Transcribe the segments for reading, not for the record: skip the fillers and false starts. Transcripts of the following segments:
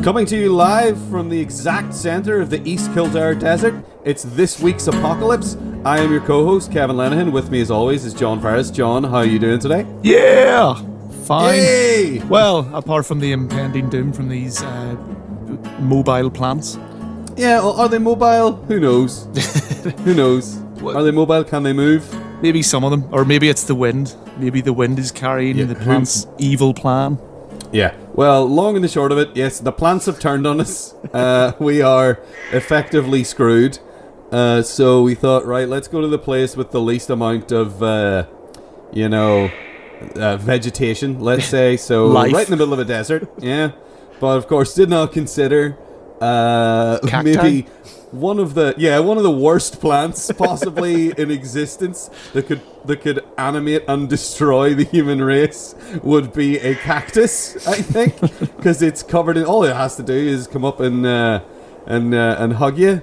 Coming to you live from the exact centre of the East Kildare Desert, it's this week's Apocalypse. I am your co-host, Kevin Lenihan. With me, as always, is John Ferris. John, how are you doing today? Yeah! Fine. Yay! Well, apart from the impending doom from these mobile plants. Yeah, well, are they mobile? Who knows? Who knows? Are they mobile? Can they move? Maybe some of them. Or maybe it's the wind. Maybe the wind is carrying the plant's evil plan. Yeah. Well, long and the short of it, yes, the plants have turned on us. We are effectively screwed. So we thought, right, let's go to the place with the least amount of, vegetation, let's say. So Life. Right in the middle of a desert, yeah. But of course, did not consider Cacti? maybe one of the worst plants possibly in existence that could animate and destroy the human race would be a cactus, I think, because it's covered in, all it has to do is come up and hug you.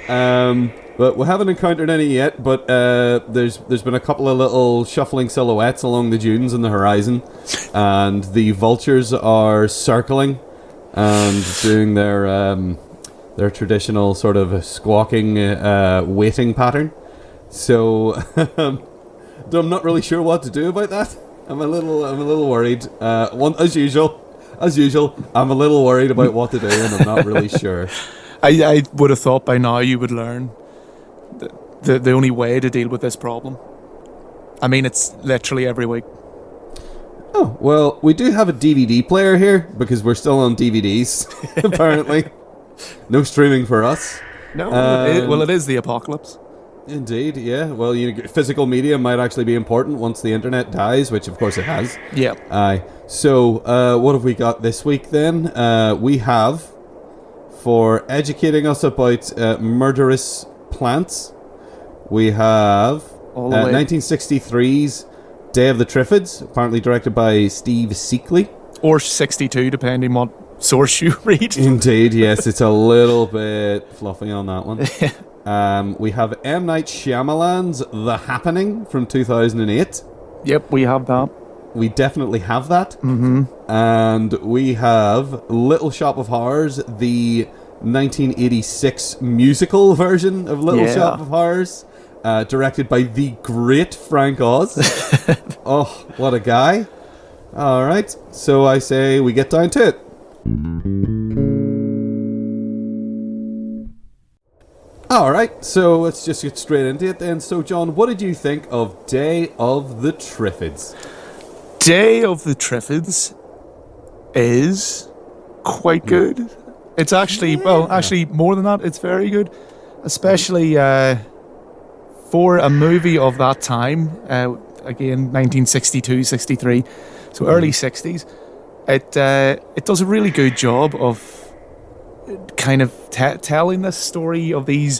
But we haven't encountered any yet, but there's been a couple of little shuffling silhouettes along the dunes on the horizon, and the vultures are circling and doing their traditional sort of squawking waiting pattern. So I'm not really sure what to do about that. I'm a little worried. As usual, I'm a little worried about what to do, and I'm not really sure. I would have thought by now you would learn the only way to deal with this problem. I mean, it's literally every week. Oh, well, we do have a DVD player here, because we're still on DVDs, apparently. No streaming for us. No, it is the apocalypse. Indeed, yeah. Well, physical media might actually be important once the internet dies, which of course it has. Yeah. Aye. So, what have we got this week then? We have, for educating us about murderous plants, we have 1963's Day of the Triffids, apparently directed by Steve Sekely. Or 62, depending what source you read. Indeed, yes, it's a little bit fluffy on that one. We have M. Night Shyamalan's The Happening from 2008. Yep, we have that. We definitely have that. Mm-hmm. And we have Little Shop of Horrors, the 1986 musical version of Little Shop of Horrors, directed by the great Frank Oz. Oh, what a guy. All right, so I say we get down to it. Alright, so let's just get straight into it then. So John, what did you think of Day of the Triffids? Day of the Triffids is quite good. It's actually, more than that, it's very good. Especially for a movie of that time, again, 1962, 63, so early 60s. It does a really good job of kind of telling this story of the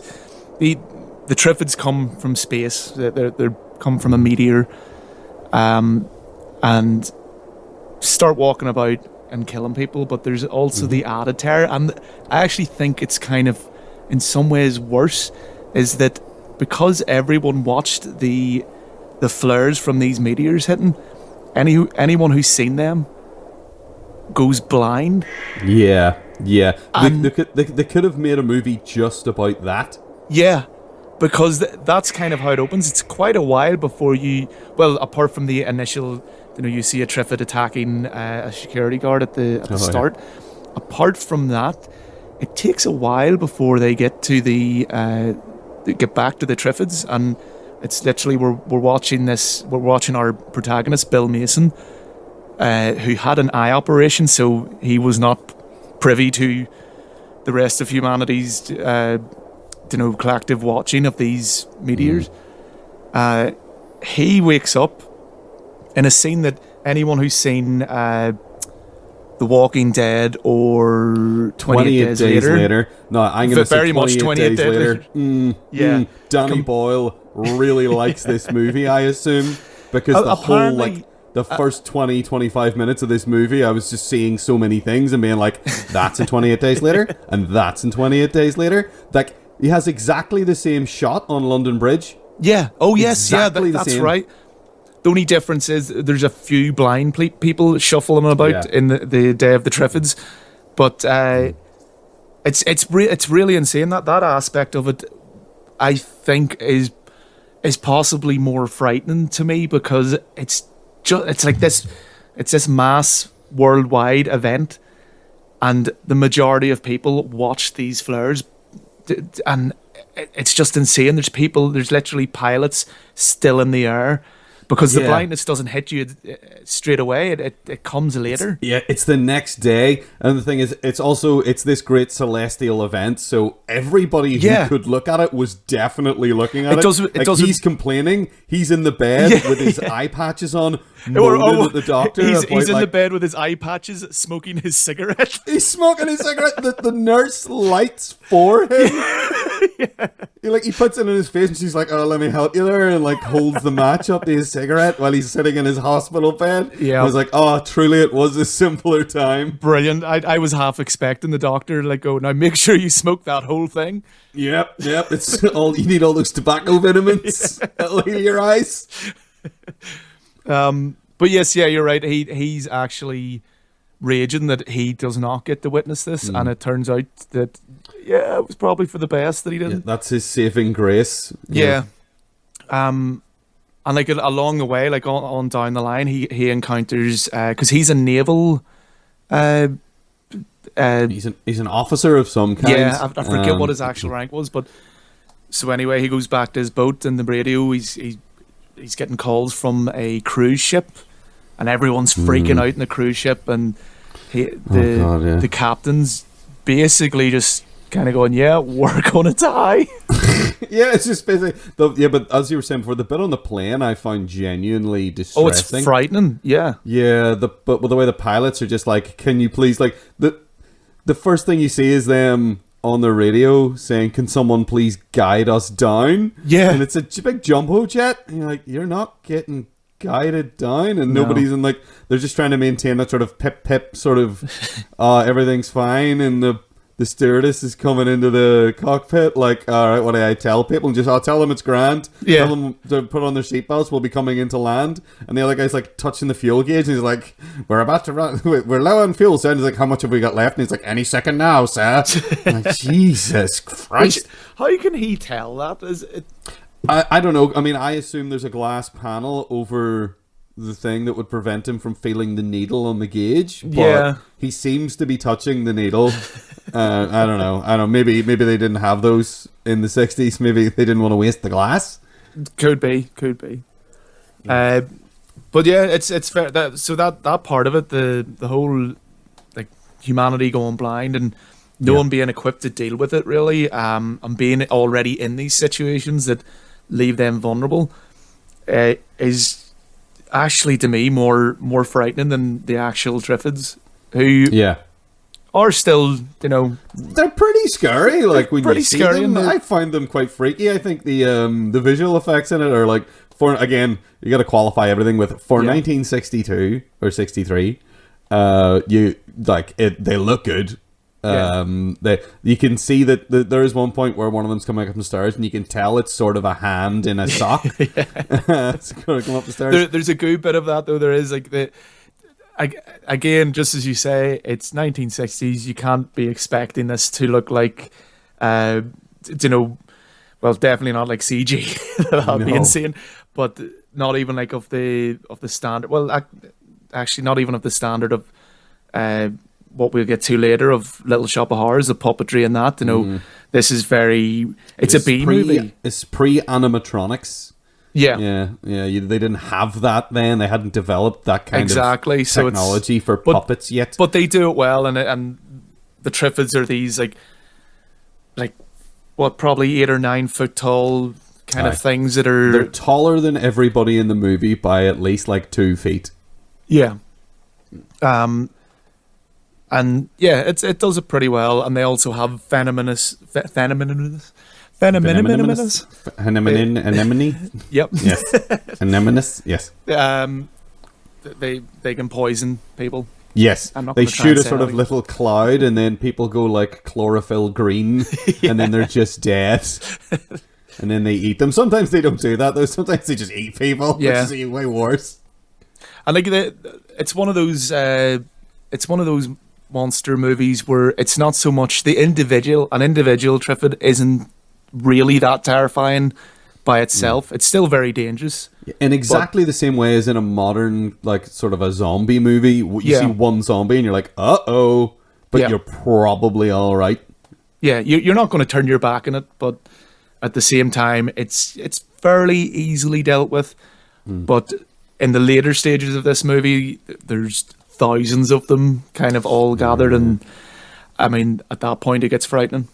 Triffids come from space. They come from a meteor, and start walking about and killing people. But there's also the added terror, and I actually think it's kind of, in some ways, worse. Is that because everyone watched the flares from these meteors hitting, anyone who's seen them goes blind. Yeah. They could have made a movie just about that. Yeah, because that's kind of how it opens. It's quite a while before apart from the initial, you see a Triffid attacking a security guard at the start. Yeah. Apart from that, it takes a while before they get to they get back to the Triffids, and it's literally we're watching our protagonist Bill Mason, who had an eye operation, so he was not privy to the rest of humanity's collective watching of these meteors. He wakes up in a scene that anyone who's seen The Walking Dead or 28 Days Later. No, I'm going to say very much 28 Days Later. Danny Boyle really likes this movie, I assume, because the first 20-25 minutes of this movie, I was just seeing so many things and being like, that's in 28 Days Later, and that's in 28 Days Later. Like, he has exactly the same shot on London Bridge. Yeah. Oh, yes. Exactly that's right. The only difference is there's a few blind people shuffling about in the Day of the Triffids. But it's really insane that aspect of it. I think is possibly more frightening to me because it's like this mass worldwide event, and the majority of people watch these flares, and it's just insane. There's literally pilots still in the air. Because the blindness doesn't hit you straight away, it comes later. It's the next day, and the thing is, it's this great celestial event. So everybody who could look at it was definitely looking at it. He's complaining. He's in the bed with his eye patches on, moaning at the doctor. He's in the bed with his eye patches, smoking his cigarette. He's smoking his cigarette. The nurse lights for him. He puts it in his face, and she's like, "Oh, let me help you there," and like holds the match up to his cigarette while he's sitting in his hospital bed. Yeah, I was like, "Oh, truly, it was a simpler time." Brilliant. I was half expecting the doctor to go, "Now make sure you smoke that whole thing." Yep. It's all you need. All those tobacco vitamins that'll heal your eyes. But yes, you're right. He's actually raging that he does not get to witness this, and it turns out that it was probably for the best that he didn't. That's his saving grace. Yeah. And like along the way, like on down the line, he encounters because he's a naval. He's an officer of some kind. Yeah, I forget what his actual rank was, but so anyway, he goes back to his boat, and the radio he's getting calls from a cruise ship, and everyone's freaking out in the cruise ship, and the captain's basically just kind of going, we're gonna die. It's just basically but as you were saying before, the bit on the plane I found genuinely distressing. Oh, it's frightening. But the way the pilots are just like, can you please, like, the first thing you see is them on the radio saying, can someone please guide us down? And it's a big jumbo jet, and you're like, you're not getting guided down, and nobody's in, like, they're just trying to maintain that sort of pip sort of everything's fine, and the stewardess is coming into the cockpit like, all right, what do I tell people? I'll tell them it's grand. Tell them to put on their seatbelts. We'll be coming into land. And the other guy's like touching the fuel gauge, and he's like, we're about to run. We're low on fuel, sir. And he's like, how much have we got left? And he's like, any second now, sir. I'm like, Jesus Christ. How can he tell that? Is it? I don't know. I mean, I assume there's a glass panel over the thing that would prevent him from feeling the needle on the gauge, but he seems to be touching the needle. I don't know. Maybe they didn't have those in the 60s. Maybe they didn't want to waste the glass. Could be. But yeah, it's fair. That part of it, the whole, like, humanity going blind and no one being equipped to deal with it, really, and being already in these situations that leave them vulnerable, is actually, to me, more frightening than the actual Triffids, who are still, they're pretty scary. Like, when you see them, I find them quite freaky. I think the visual effects in it are like, you got to qualify everything with 1962 or 63. They look good. You can see that there is one point where one of them's coming up the stairs, and you can tell it's sort of a hand in a sock. It's going to come up the stairs. There's a good bit of that, though. There is, like, again, just as you say, it's 1960s. You can't be expecting this to look like, well, definitely not like CG. That'd be insane. But not even like of the standard. Well, actually, not even of the standard of what we'll get to later of Little Shop of Horrors, the puppetry and that. This is it's a B movie. It's pre-animatronics. Yeah. They didn't have that then. They hadn't developed that kind of technology for puppets yet. But they do it well, and the Triffids are these like what, probably 8 or 9 foot tall kind of things that are... They're taller than everybody in the movie by at least like 2 feet. Yeah. And it does it pretty well, and they also have Anemone. Yep. Yes. Anemones. Yes. They can poison people. Yes. They shoot a sort of little cloud, and then people go like chlorophyll green, and then they're just dead. And then they eat them. Sometimes they don't do that though. Sometimes they just eat people, which is way worse. And like it's one of those monster movies where it's not so much an individual Triffid isn't really that terrifying by itself. It's still very dangerous. In exactly the same way as in a modern, like, sort of a zombie movie, you see one zombie and you're like, uh-oh, but you're probably all right. Yeah, you're not going to turn your back on it, but at the same time, it's fairly easily dealt with. But in the later stages of this movie, there's thousands of them kind of all gathered, and I mean, at that point, it gets frightening.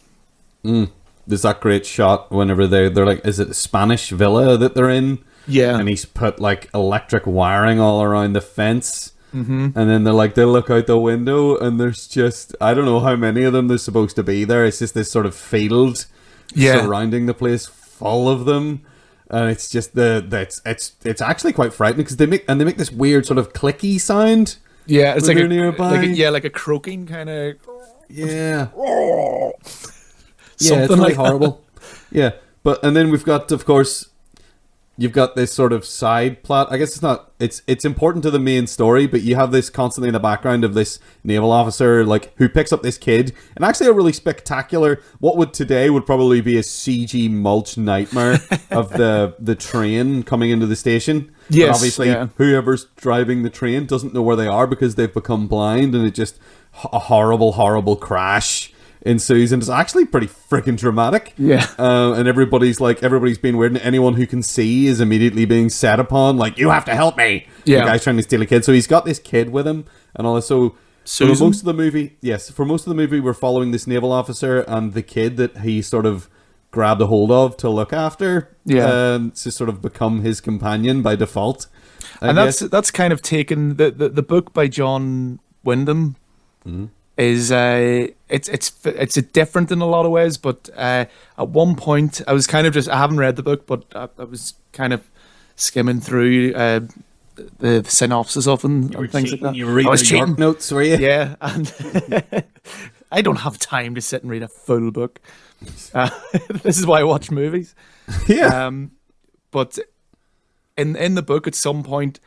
There's that great shot whenever they're like, is it a Spanish villa that they're in? Yeah. And he's put like electric wiring all around the fence. And then they're like, they look out the window and there's just, I don't know how many of them there's supposed to be there. It's just this sort of field surrounding the place full of them. And it's just it's actually quite frightening because they make this weird sort of clicky sound. Yeah, it's like nearby. like a croaking kind of. Yeah. Something it's really like horrible. Yeah, and then we've got, of course, you've got this sort of side plot. I guess it's important to the main story, but you have this constantly in the background of this naval officer, like, who picks up this kid, and actually a really spectacular, what today would probably be a CG mulch nightmare of the train coming into the station. Yes, but obviously, whoever's driving the train doesn't know where they are because they've become blind, and it just a horrible crash ensues, and it's actually pretty freaking dramatic. And everybody's being weird, and anyone who can see is immediately being set upon, like, you have to help me. The guy's trying to steal a kid, so he's got this kid with him, and also for most of the movie we're following this naval officer and the kid that he sort of grabbed a hold of to look after, to sort of become his companion by default. I guess. That's kind of taken the book by John Wyndham. Is it's different in a lot of ways, but at one point I was kind of I haven't read the book, but I was kind of skimming through the synopsis of them and things like that. You were reading the York notes, were you? Yeah, and I don't have time to sit and read a full book. This is why I watch movies. But in the book, at some point,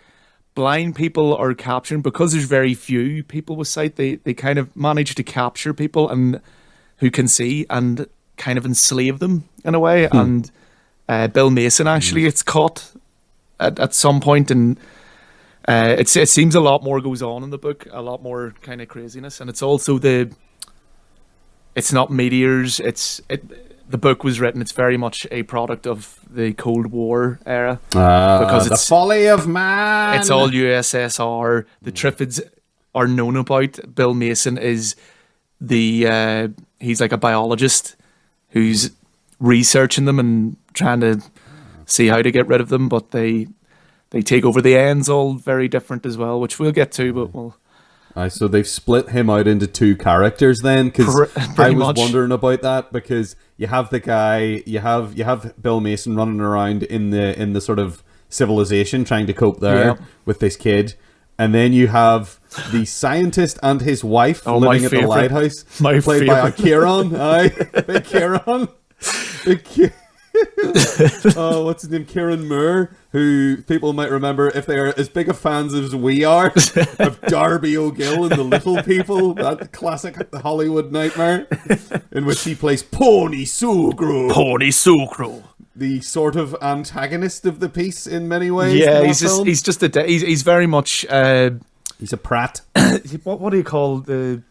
blind people are captured because there's very few people with sight. They kind of manage to capture people and who can see and kind of enslave them in a way. And Bill Mason actually gets caught at some point, and it seems a lot more goes on in the book, a lot more kind of craziness, and it's also it's not meteors. The book was written, it's very much a product of the Cold War era. Because the folly of man. It's all USSR. The Triffids are known about. Bill Mason is he's like a biologist who's researching them and trying to see how to get rid of them, but they take over. The end's all very different as well, which we'll get to, but we'll... So they've split him out into two characters then, because I was wondering about that, because you have the guy, you have Bill Mason running around in the sort of civilization trying to cope there with this kid, and then you have the scientist and his wife living at the lighthouse, played by Kieran. Big Kieran. What's his name? Kieran Moore, who people might remember if they are as big of fans as we are of Darby O'Gill and the Little People, that classic Hollywood nightmare, in which he plays Pony Sucro, the sort of antagonist of the piece in many ways. Yeah, he's very much he's a prat. What do you call the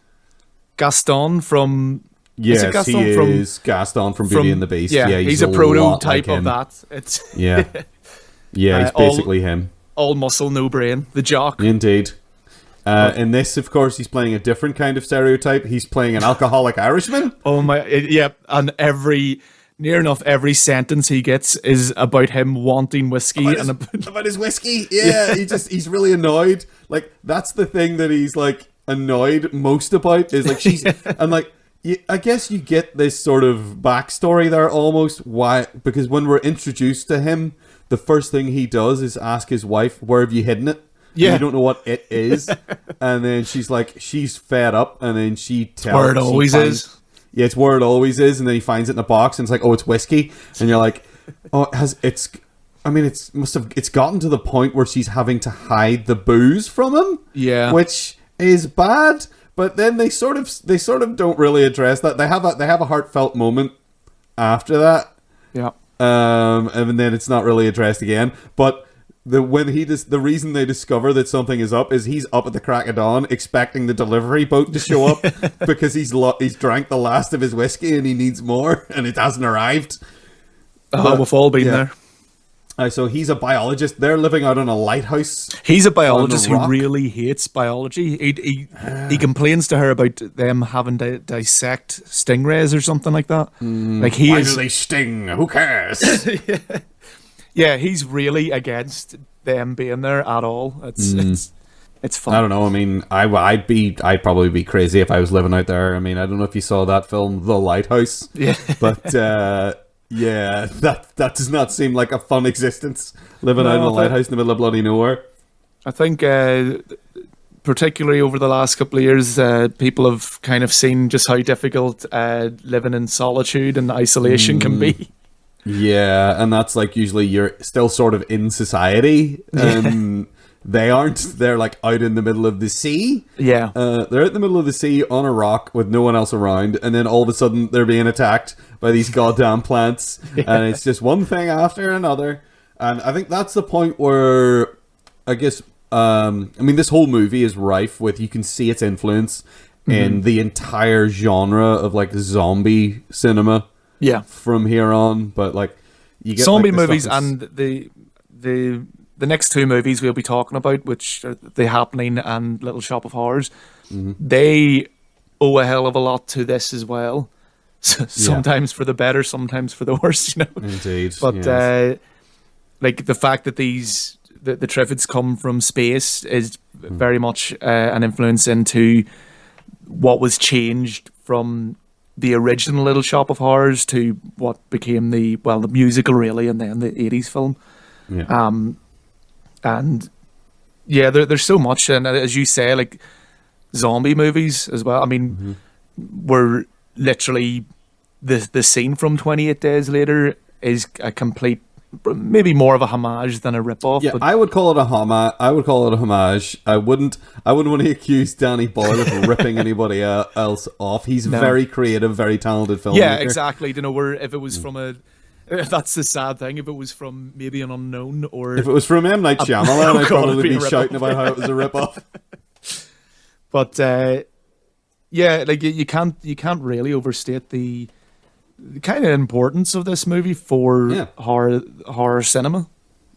Gaston from? Yes, he is Gaston from Beauty and the Beast. Yeah, he's a prototype of that. It's he's basically him. All muscle, no brain. The jock. Indeed. In this, of course, he's playing a different kind of stereotype. He's playing an alcoholic Irishman. Oh my! And near enough every sentence he gets is about him wanting whiskey about his whiskey. Yeah, he's really annoyed. Like, that's the thing that he's like annoyed most about, is like she's and like. I guess you get this sort of backstory there almost. Why? Because when we're introduced to him, the first thing he does is ask his wife, "Where have you hidden it?" Yeah, and you don't know what it is, and then she's fed up, and then she tells where it always is. Yeah, it's where it always is, and then he finds it in a box, and it's like, oh, it's whiskey, and you're like, oh, it's gotten to the point where she's having to hide the booze from him. Yeah, which is bad. But then they sort of don't really address that. They have a heartfelt moment after that. Yeah. And then it's not really addressed again. But the reason they discover that something is up is he's up at the crack of dawn expecting the delivery boat to show up because he's drank the last of his whiskey and he needs more and it hasn't arrived. We've all been there. So he's a biologist. They're living out on a lighthouse. He's a biologist who really hates biology. He complains to her about them having to dissect stingrays or something like that. Like Why do they sting? Who cares? Yeah, he's really against them being there at all. It's fun. I don't know. I mean, I'd probably be crazy if I was living out there. I mean, I don't know if you saw that film, The Lighthouse. Yeah, but. Yeah, that does not seem like a fun existence, living out in a lighthouse in the middle of bloody nowhere. I think, particularly over the last couple of years, people have kind of seen just how difficult living in solitude and isolation can be. Yeah, and that's like usually you're still sort of in society. They aren't. They're like out in the middle of the sea. Yeah. They're out in the middle of the sea on a rock with no one else around, and then all of a sudden they're being attacked by these goddamn plants, and it's just one thing after another. And I think that's the point where, I guess, I mean, this whole movie is rife with, you can see its influence in the entire genre of like zombie cinema. Yeah. From here on, but like you get zombie like, movies and the next two movies we'll be talking about, which are The Happening and Little Shop of Horrors, they owe a hell of a lot to this as well. Sometimes for the better, sometimes for the worse, you know. Indeed. But yes. like the fact that the Triffids come from space is very much an influence into what was changed from the original Little Shop of Horrors to what became the musical really, and then the 80s film. Yeah. And yeah, there's so much, and as you say, like zombie movies as well. I mean, we're literally the scene from 28 Days Later is a complete, maybe more of a homage than a rip-off. Yeah, but I would call it a homage. I wouldn't want to accuse Danny Boyle of ripping anybody else off. He's very creative, very talented filmmaker. Yeah, exactly. You know, where if it was from that's the sad thing. If it was from maybe an unknown, or if it was from M. Night Shyamalan, I'd probably be shouting rip-off. about how it was a rip-off. But yeah, like you can't really overstate the kind of importance of this movie for horror cinema.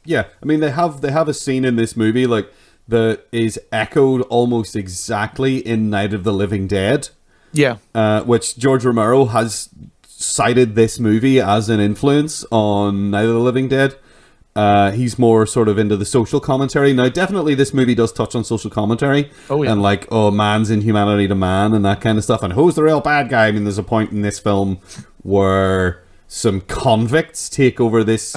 Yeah, I mean they have a scene in this movie like that is echoed almost exactly in Night of the Living Dead. Yeah, which George Romero has cited this movie as an influence on Night of the Living Dead. He's more sort of into the social commentary. Now, definitely this movie does touch on social commentary. Oh, yeah. And like, man's inhumanity to man and that kind of stuff. And who's the real bad guy? I mean, there's a point in this film where some convicts take over this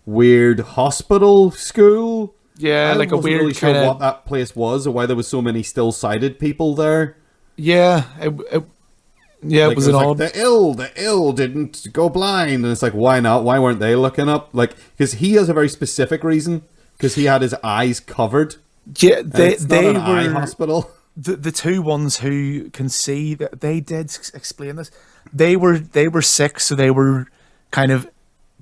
weird hospital school. Yeah, I like a wasn't weird really sure kinda... what that place was or why there was so many still-sighted people there. Yeah, it was an odd... The ill didn't go blind. And it's like, why not? Why weren't they looking up? Like, because he has a very specific reason. Because he had his eyes covered. Yeah, they were... eye hospital. The two ones who can see, that they did explain this. They were sick, so they were kind of,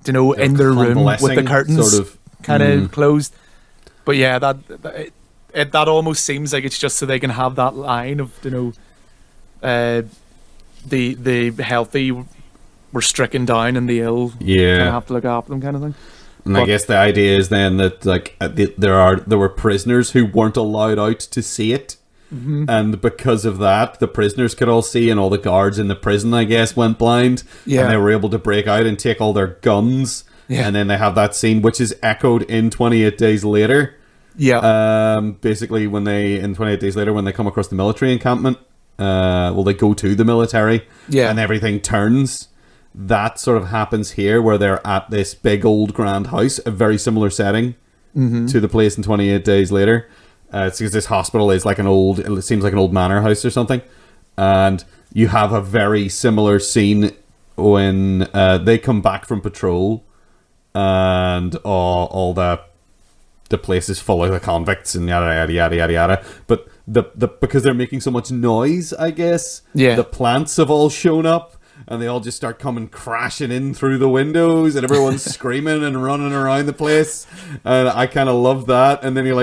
in their room with the curtains sort of kind of closed. But yeah, that almost seems like it's just so they can have that line of, the healthy were stricken down and the ill have to look after them, kind of thing. And I guess the idea is then that like there were prisoners who weren't allowed out to see it, and because of that, the prisoners could all see, and all the guards in the prison, I guess, went blind. And they were able to break out and take all their guns. And then they have that scene, which is echoed in 28 Days Later. Basically, in 28 Days Later, when they come across the military encampment. They go to the military and everything turns. That sort of happens here where they're at this big old grand house, a very similar setting to the place in 28 Days Later. It's because this hospital is like it seems like an old manor house or something. And you have a very similar scene when they come back from patrol and all the the place is full of the convicts and yada yada yada yada yada. But the because they're making so much noise, I guess. Yeah. The plants have all shown up. And they all just start coming crashing in through the windows, and everyone's screaming and running around the place. And I kind of love that. And then he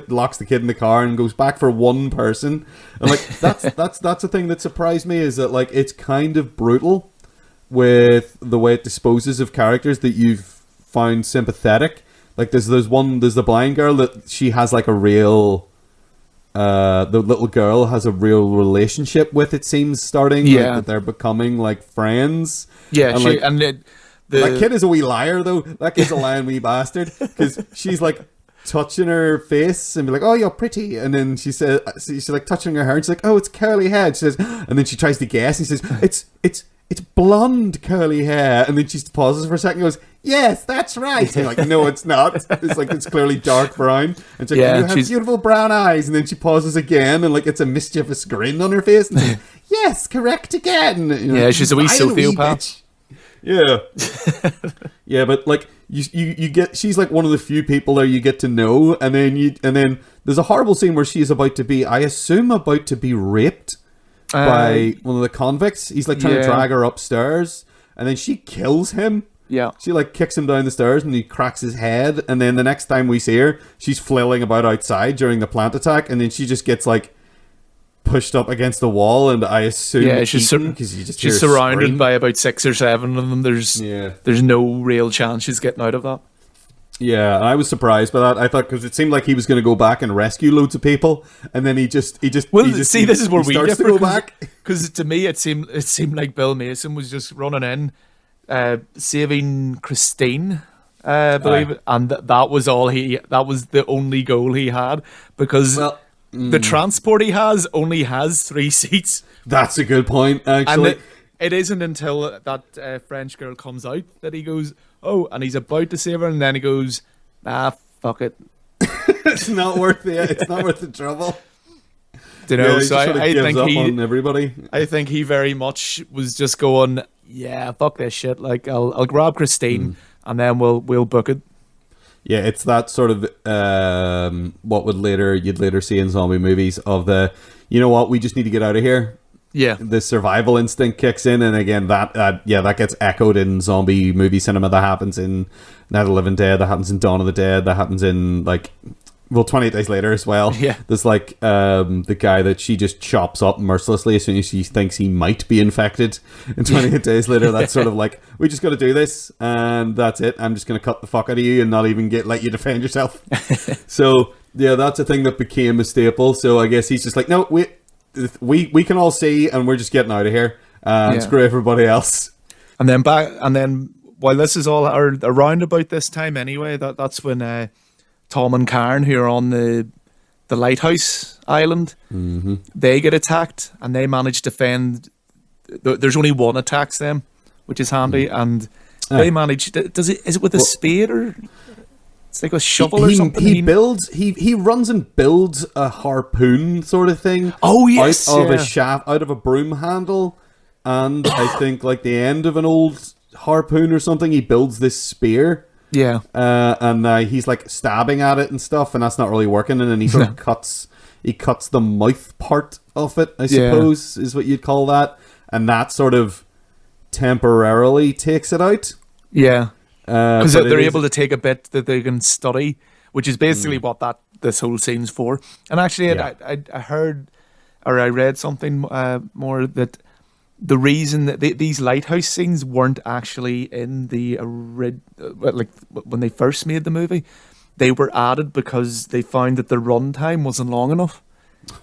locks the kid in the car and goes back for one person. And like that's the thing that surprised me, is that like it's kind of brutal with the way it disposes of characters that you've found sympathetic. Like there's the blind girl that she has like a real. The little girl has a real relationship with, it seems, starting. Yeah. Like, that they're becoming like friends. Yeah, and that kid is a wee liar, though. That kid's a lying wee bastard, because she's like touching her face and be like, "Oh, you're pretty," and then she's like touching her hair and she's like, "Oh, it's curly hair." She says, and then she tries to guess and she says, "It's blonde curly hair," and then she pauses for a second and goes, "Yes, that's right." And you're like, "No, it's not. It's clearly dark brown." And she's like, "You have beautiful brown eyes." And then she pauses again, and like it's a mischievous grin on her face. And says, "Yes, correct again." Yeah, she's a wee sociopath. Yeah, yeah, but like you get, she's like one of the few people there you get to know, and then there's a horrible scene where she is about to be raped by one of the convicts. He's like trying to drag her upstairs, and then she kills him. Yeah. She like kicks him down the stairs and he cracks his head, and then the next time we see her, she's flailing about outside during the plant attack, and then she just gets like pushed up against the wall, and I assume she's she's surrounded by about 6 or 7 of them. There's no real chance she's getting out of that. Yeah, and I was surprised by that. I thought, because it seemed like he was going to go back and rescue loads of people, and then this is where we differ, to go back. Because to me, it seemed like Bill Mason was just running in, saving Christine, I believe, and that was all that was the only goal he had, because the transport he only has 3 seats. That's a good point, actually. And it isn't until that French girl comes out that he goes, "Oh," and he's about to save her, and then he goes, "Fuck it." It's not worth the trouble. You know, so I think on everybody. I think he very much was just going, "Yeah, fuck this shit. Like, I'll grab Christine, and then we'll book it." Yeah, it's that sort of what you'd later see in zombie movies of the, you know what, we just need to get out of here. Yeah, the survival instinct kicks in, and again that gets echoed in zombie movie cinema. That happens in Night of the Living Dead. That happens in Dawn of the Dead. That happens in 28 Days Later as well. Yeah, there's like the guy that she just chops up mercilessly as soon as she thinks he might be infected. In 28 Days Later, that's sort of like, we just got to do this, and that's it. I'm just gonna cut the fuck out of you and not even let you defend yourself. So yeah, that's a thing that became a staple. So I guess he's just like, no, we can all see, and we're just getting out of here. Screw everybody else. And then while this is all around about this time anyway, that's when Tom and Karen, who are on the lighthouse island, they get attacked, and they manage to fend. There's only one attacks them, which is handy, and they manage. Is it with a spade, or it's like a shovel or something? He runs and builds a harpoon sort of thing. Oh yes, out of a shaft, out of a broom handle, and I think like the end of an old harpoon or something. He builds this spear. Yeah, and he's like stabbing at it and stuff, and that's not really working. And then he sort of cuts the mouth part of it, I suppose, is what you'd call that, and that sort of temporarily takes it out. Yeah, because they're able to take a bit that they can study, which is basically what this whole scene's for. And actually, I heard, or I read something more, that the reason that these lighthouse scenes weren't actually in the like when they first made the movie, they were added because they found that the runtime wasn't long enough.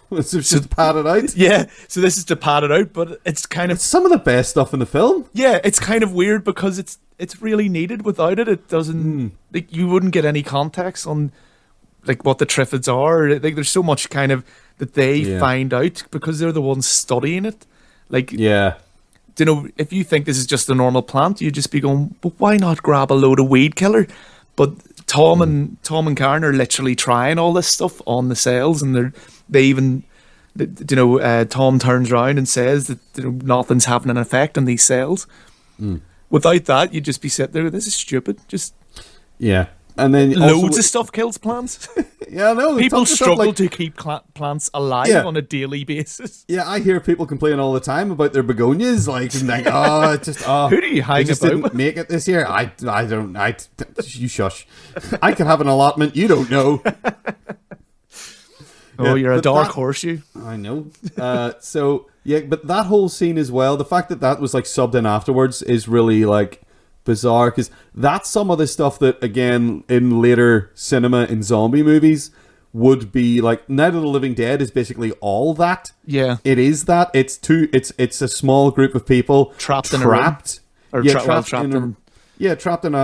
So just pad it out. Yeah, so this is to pad it out, but it's some of the best stuff in the film. Yeah, it's kind of weird because it's really needed. Without it, it doesn't. Like, you wouldn't get any context on like what the Triffids are. Like, there's so much kind of that they find out because they're the ones studying it. Like, you know, if you think this is just a normal plant, you'd just be going, but why not grab a load of weed killer? But Tom and Karen are literally trying all this stuff on the cells, and they even, you know, Tom turns around and says that, you know, nothing's having an effect on these cells. Without that, you'd just be sitting there, this is stupid. And then loads of stuff kills plants. Yeah, no. People struggle to keep plants alive on a daily basis. Yeah, I hear people complain all the time about their begonias. Like who do you hang just about didn't with? make it this year. I don't. You shush. I could have an allotment. You don't know. You're a dark horse, you. I know. So yeah, but that whole scene as well. The fact that was like subbed in afterwards is really like bizarre, because that's some of the stuff that, again, in later cinema in zombie movies would be like, Night of the Living Dead is basically all that. Yeah, it is that. It's a small group of people trapped in a room. They're trapped in a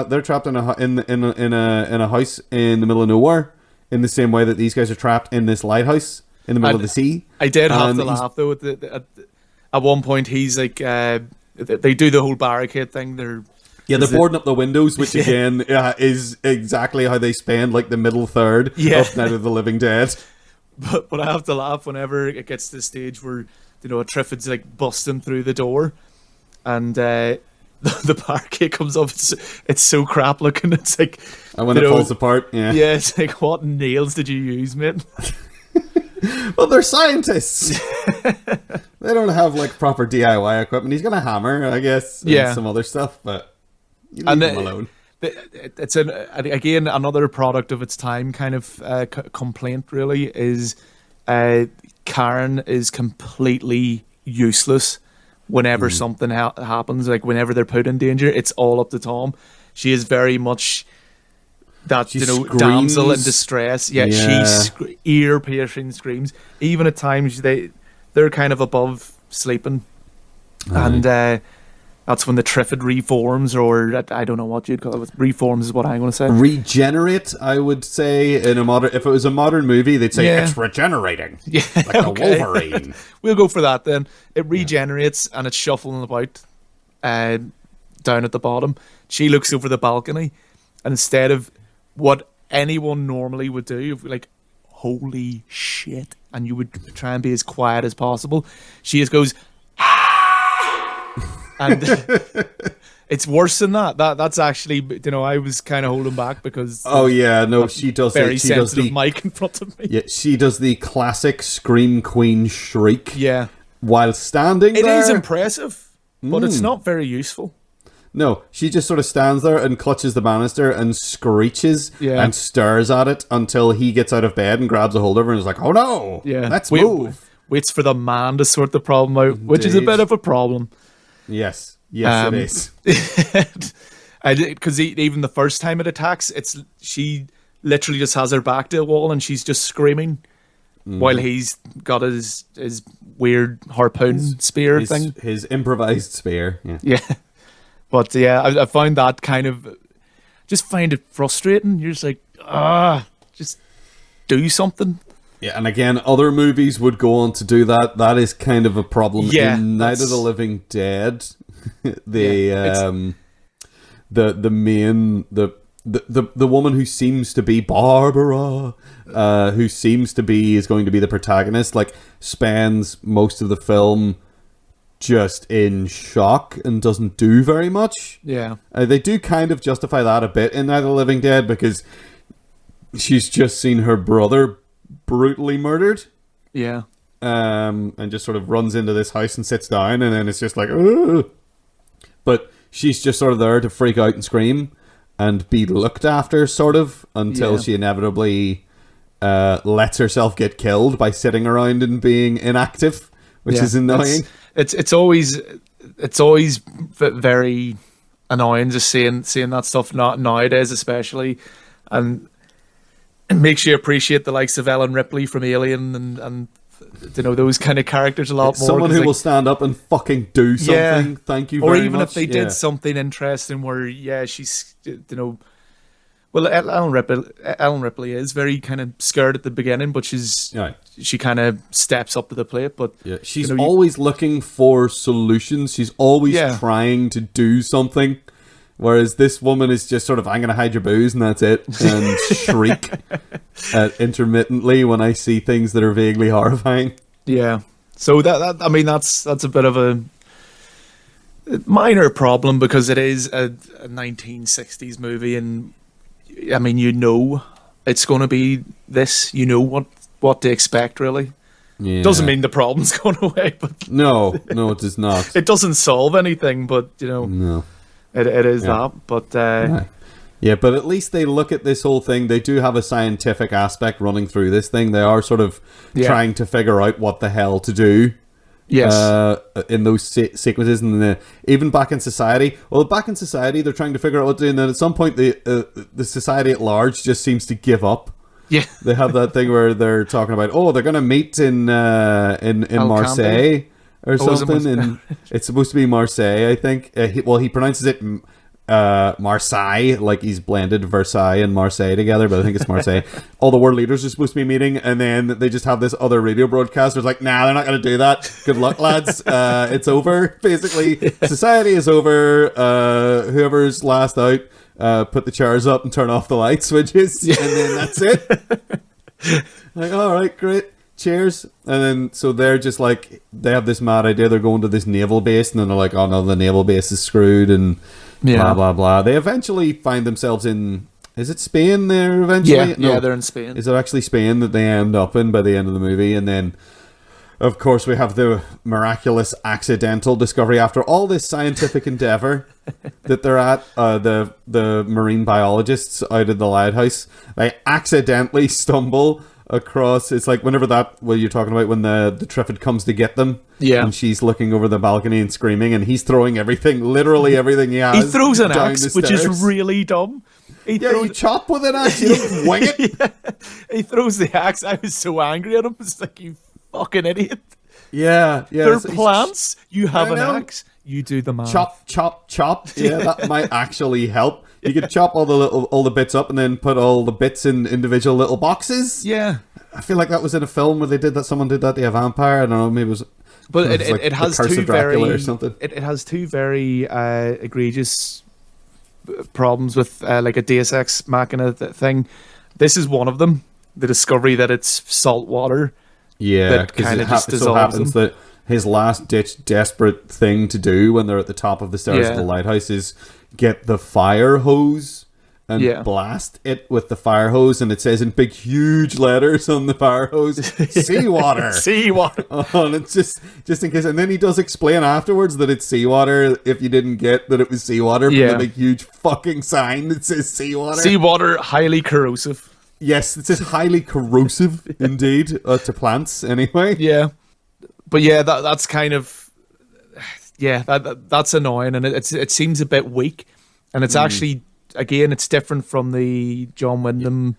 house in the middle of nowhere, in the same way that these guys are trapped in this lighthouse in the middle of the sea. I did have to laugh though. At one point, he's like, they do the whole barricade thing. They're boarding up the windows, which again is exactly how they spend like the middle third of Night of the Living Dead. But I have to laugh whenever it gets to the stage where, a Triffids like busting through the door, and the barricade comes up. It's so crap looking. It's like, and when it falls apart, it's like, what nails did you use, mate? Well, they're scientists. They don't have like proper DIY equipment. He's got a hammer, I guess, and some other stuff, but you leave him alone. It's again another product of its time kind of complaint. Really, is Karen is completely useless whenever something happens. Like whenever they're put in danger, it's all up to Tom. She is very much that damsel in distress. She ear-piercing screams. Even at times they're kind of above sleeping, and that's when the Triffid reforms, or I don't know what you'd call it. Reforms is what I'm going to say. Regenerate, I would say, in a modern. If it was a modern movie, they'd say it's regenerating. Yeah, like a Wolverine. We'll go for that then. It regenerates and it's shuffling about down at the bottom. She looks over the balcony, and instead of what anyone normally would do, like, holy shit, and you would try and be as quiet as possible, she just goes, and it's worse than that. That's actually, I was kind of holding back because she does very sensitive mic in front of me. Yeah, she does the classic Scream Queen shriek. Yeah, while standing there. It is impressive, but it's not very useful. No, she just sort of stands there and clutches the banister and screeches and stares at it until he gets out of bed and grabs a hold of her and is like, "Oh no, let's move." Waits for the man to sort the problem out, which is a bit of a problem. Yes, it is. Because even the first time it attacks, she literally just has her back to a wall and she's just screaming while he's got his weird harpoon spear thing. His improvised spear. Yeah. But I found that kind of, just find it frustrating. You're just like, just do something. Yeah, and again, other movies would go on to do that. That is kind of a problem in Night of the Living Dead. The woman who seems to be Barbara, is going to be the protagonist, like, spends most of the film just in shock and doesn't do very much. Yeah. They do kind of justify that a bit in Night of the Living Dead because she's just seen her brother brutally murdered. Yeah. And just sort of runs into this house and sits down, and then it's just like, ugh. But she's just sort of there to freak out and scream and be looked after, sort of, until she inevitably lets herself get killed by sitting around and being inactive, which is annoying. It's always very annoying just seeing that stuff nowadays, especially, and it makes you appreciate the likes of Ellen Ripley from Alien and those kind of characters a lot more. Someone who will stand up and fucking do something. Thank you very much. Or even if they did something interesting where she's well, Ellen Ripley is very kind of scared at the beginning, but she kind of steps up to the plate. But she's always looking for solutions. She's always trying to do something. Whereas this woman is just sort of, I'm going to hide your booze and that's it, and shriek intermittently when I see things that are vaguely horrifying. Yeah. So that's a bit of a minor problem because it is a 1960s movie, and I mean, you know, it's going to be this. You know what to expect, really. Yeah. Doesn't mean the problem's going away, but No, it does not. it doesn't solve anything. But you know, No. it is that. But Yeah, but at least they look at this whole thing. They do have a scientific aspect running through this thing. They are sort of trying to figure out what the hell to do. yes, In those sequences, and even back in society. Well, back in society, they're trying to figure out what to do, and then at some point, the society at large just seems to give up. yeah, They have that thing where they're talking about, they're going to meet in Marseille or something, and it's supposed to be Marseille, I think. He pronounces it Marseille, like he's blended Versailles and Marseille together, but I think it's Marseille. All the world leaders are supposed to be meeting, and then they just have this other radio broadcaster like, nah, they're not going to do that. Good luck, lads. It's over. Basically, society is over. Whoever's last out, put the chairs up and turn off the light switches, and then that's it. Like, all right, great. Cheers. And then, so they're just like, they have this mad idea. They're going to this naval base, and then they're like, oh no, the naval base is screwed, and blah, blah, blah. They eventually find themselves in, is it Spain there eventually? Yeah, they're in Spain. Is it actually Spain that they end up in by the end of the movie? And then, of course, we have the miraculous accidental discovery after all this scientific endeavor that they're at. The marine biologists out of the lighthouse, they accidentally stumble across. It's like whenever you're talking about when the Triffid comes to get them, and she's looking over the balcony and screaming, and he's throwing literally everything he has. He throws an down axe, which is really dumb. You chop with an axe, you don't wing it. Yeah. He throws the axe. I was so angry at him. It's like, you fucking idiot. Yeah. They're plants. You have an axe. You do the math. Chop. Yeah, that might actually help. You could chop all the bits up and then put all the bits in individual little boxes. Yeah. I feel like that was in a film where they did that. Someone did that to a vampire. I don't know. Maybe it was. But it has two very. Or something. It has two very egregious problems with like a Deus Ex Machina thing. This is one of them. The discovery that it's salt water. Yeah, because it so happens that his last-ditch desperate thing to do when they're at the top of the stairs of the lighthouse is get the fire hose and blast it with the fire hose, and it says in big, huge letters on the fire hose, seawater. Seawater. And it's just in case. And then he does explain afterwards that it's seawater if you didn't get that it was seawater from the big, huge fucking sign that says seawater. Seawater, highly corrosive. Yes, it says highly corrosive, indeed, to plants, anyway. Yeah. But yeah, that's kind of... Yeah, that's annoying, and it seems a bit weak. And it's actually, again, it's different from the John Wyndham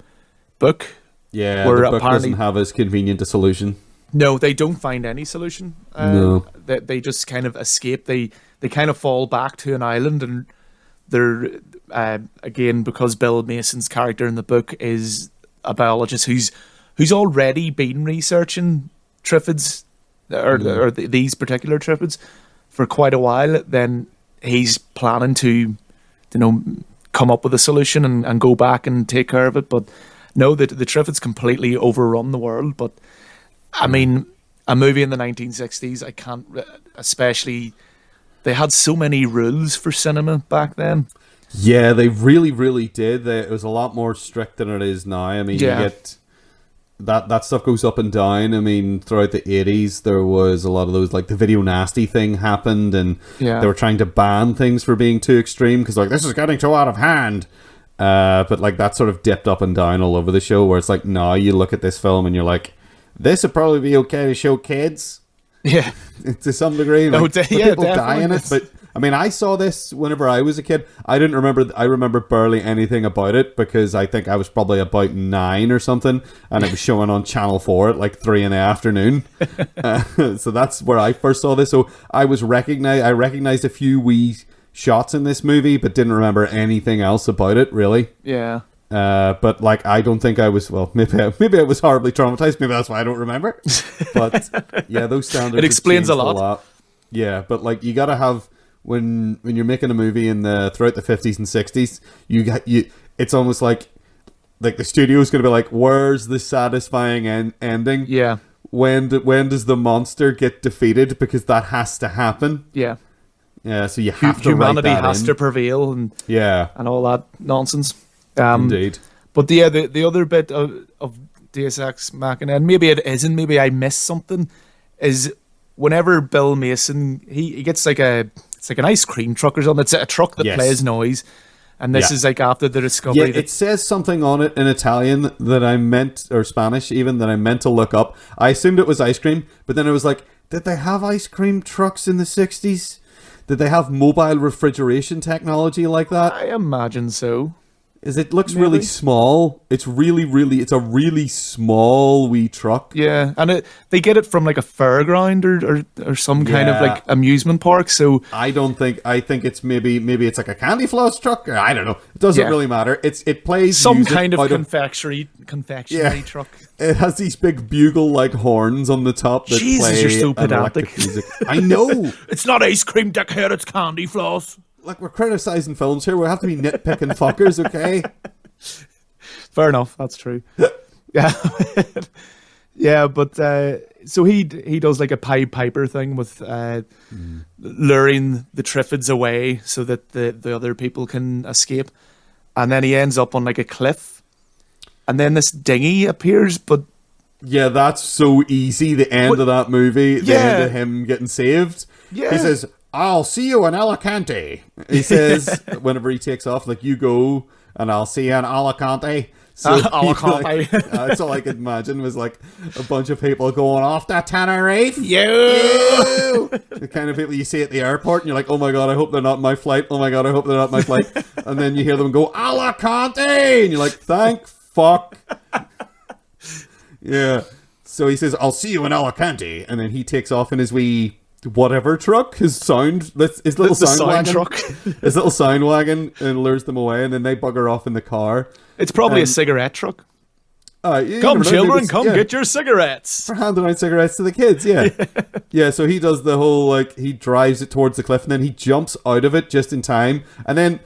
book. Yeah, where the book doesn't have as convenient a solution. No, they don't find any solution. No. They just kind of escape. They kind of fall back to an island, and they're... again, because Bill Mason's character in the book is a biologist who's already been researching Triffids or these particular Triffids for quite a while, then he's planning to, come up with a solution and go back and take care of it. But no, the Triffids completely overrun the world. But I mean, a movie in the 1960s, I can't, especially, they had so many rules for cinema back then. Yeah, they really, really did. It was a lot more strict than it is now. I mean, you get that stuff goes up and down. I mean, throughout the 80s, there was a lot of those, like the video nasty thing happened, and they were trying to ban things for being too extreme because, like, this is getting too out of hand. But like that sort of dipped up and down all over the show. Where it's like, now you look at this film and you're like, this would probably be okay to show kids. Yeah, to some degree. Like, people die in it, but. I mean, I saw this whenever I was a kid. I remember barely anything about it because I think I was probably about 9 or something, and it was showing on Channel 4 at like 3 in the afternoon. So that's where I first saw this. So I recognized a few wee shots in this movie, but didn't remember anything else about it, really. Yeah. But like, I don't think I was. Well, maybe I was horribly traumatized. Maybe that's why I don't remember. But yeah, those standards. It explains a lot. Yeah, but like, you gotta have. When you're making a movie throughout the 50s and 60s, it's almost like the studio is going to be like, where's the satisfying ending? Yeah. When does the monster get defeated? Because that has to happen. Yeah. Yeah. So you have to humanity write that has in. to prevail and all that nonsense. Indeed. But the other bit of Deus Ex Machina, and maybe it isn't, maybe I missed something, is whenever Bill Mason, he gets it's like an ice cream truck or something. It's a truck that plays noise. And this is like after the discovery. Yeah, it says something on it in Italian that I meant, or Spanish even, that I meant to look up. I assumed it was ice cream, but then I was like, did they have ice cream trucks in the 60s? Did they have mobile refrigeration technology like that? I imagine so. It looks really small. It's a really small wee truck. Yeah, and they get it from like a fairground or some kind of like amusement park. So I think it's maybe it's like a candy floss truck. Or I don't know. It doesn't really matter. It plays some kind of confectionery truck. It has these big bugle-like horns on the top that play you're so pedantic. Music. I know. It's not ice cream dickhead, it's candy floss. Like, we're criticizing films here. We have to be nitpicking fuckers, okay? Fair enough. That's true. Yeah. Yeah, but so he does like a Pied Piper thing with luring the Triffids away so that the other people can escape. And then he ends up on like a cliff. And then this dinghy appears, but... Yeah, that's so easy. The end of that movie, the end of him getting saved. Yeah. He says, I'll see you in Alicante. He says, whenever he takes off, like, you go and I'll see you in Alicante. So Alicante. That's all I could imagine was like a bunch of people going off the Tenerife. You! The kind of people you see at the airport and you're like, oh my God, I hope they're not my flight. Oh my God, I hope they're not my flight. And then you hear them go, Alicante! And you're like, thank fuck. Yeah. So he says, I'll see you in Alicante. And then he takes off in his wee... whatever truck, his little sound wagon truck. His little sound wagon, and lures them away, and then they bugger off in the car. It's probably a cigarette truck. Come children, get your cigarettes. For handing out cigarettes to the kids, yeah. So he does the whole, like, he drives it towards the cliff, and then he jumps out of it just in time. And then,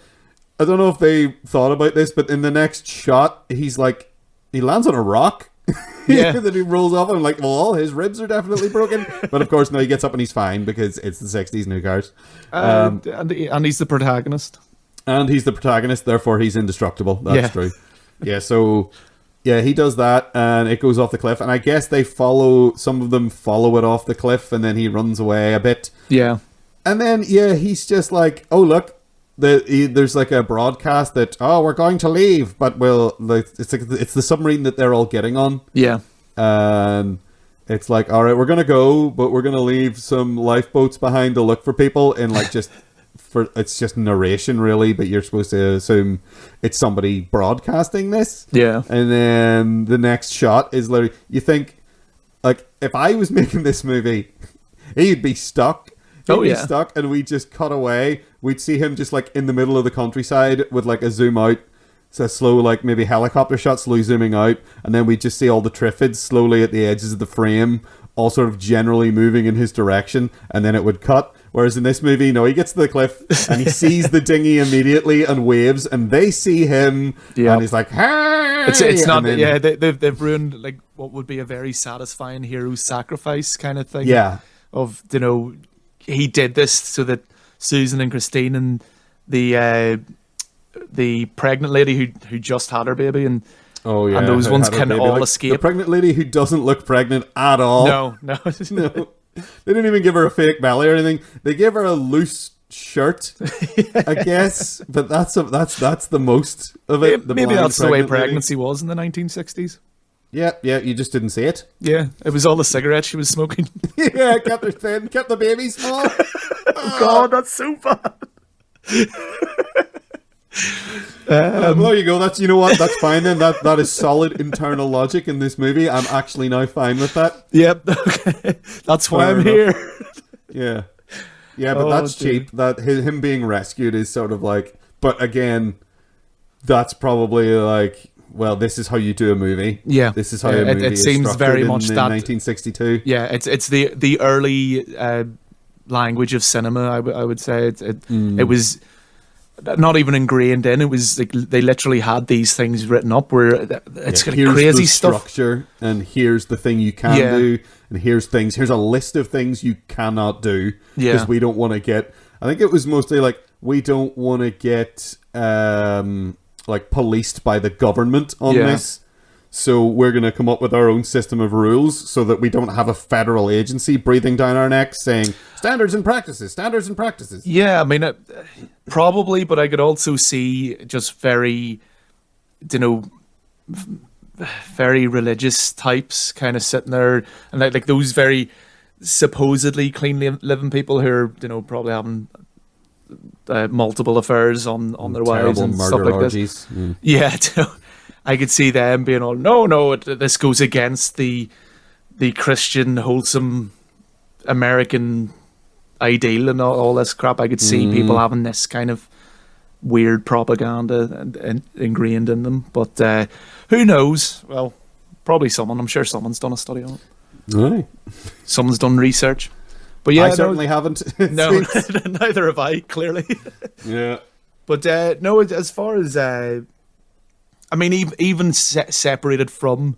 I don't know if they thought about this, but in the next shot, he lands on a rock. Yeah. Then he rolls off and I'm like, well, all his ribs are definitely broken. But of course, no, he gets up and he's fine because it's the 60s, new cars. And he's the protagonist. And he's the protagonist, therefore he's indestructible. That's true. Yeah, so... yeah, he does that, and it goes off the cliff. And I guess some of them follow it off the cliff, and then he runs away a bit. Yeah. And then, he's just like, oh, look, there's like a broadcast that, we're going to leave, but it's the submarine that they're all getting on. Yeah. And it's like, all right, we're going to go, but we're going to leave some lifeboats behind to look for people, and like it's just narration really, but you're supposed to assume it's somebody broadcasting this. Yeah. And then the next shot is literally, you think, like, if I was making this movie, he'd be stuck. He'd be stuck, and we'd just cut away. We'd see him just like in the middle of the countryside with like a zoom out, so slow, like maybe helicopter shot, slowly zooming out, and then we'd just see all the Triffids slowly at the edges of the frame, all sort of generally moving in his direction, and then it would cut. Whereas in this movie, no, he gets to the cliff and he sees the dinghy immediately and waves, and they see him, and he's like, "Hey!" It's not, they've ruined like what would be a very satisfying hero sacrifice kind of thing. Yeah, of he did this so that Susan and Christine and the pregnant lady who just had her baby and those ones can all escape. The pregnant lady who doesn't look pregnant at all. No. No. They didn't even give her a fake belly or anything. They gave her a loose shirt, I guess. But that's the most of it. Maybe that's the way pregnancy was in the 1960s. Yeah, you just didn't see it. Yeah, it was all the cigarettes she was smoking. Yeah, kept her thin, kept the baby small. Oh, God, that's so bad. Well, there you go. You know what? That's fine then. That is solid internal logic in this movie. I'm actually now fine with that. Yep. Okay. That's why I'm here. Yeah. Yeah, but that's cheap. That him being rescued is sort of like. But again, that's probably like. Well, this is how you do a movie. Yeah, this is how a movie it seems is very much in that 1962. Yeah, it's the early language of cinema. I would say it was not even ingrained in. It was like they literally had these things written up where it's got crazy the stuff. Structure, and here's the thing you can do, and here's a list of things you cannot do because we don't want to get. I think it was mostly like we don't want to get. like policed by the government on Yeah. this. So we're going to come up with our own system of rules so that we don't have a federal agency breathing down our necks saying standards and practices, standards and practices. Yeah, I mean, probably, but I could also see just very, you know, very religious types kind of sitting there, and like those very supposedly clean living people who are, you know, probably having multiple affairs on their wives and stuff like orgies. this. Yeah, you know, I could see them being all, no, this goes against the Christian wholesome American ideal and all this crap. I could see people having this kind of weird propaganda and ingrained in them, but who knows? Well, probably someone. I'm sure someone's done a study on it. Aye. Someone's done research. But yeah, I certainly haven't. No, neither have I. Clearly. Yeah. But no, as far as I mean, even separated from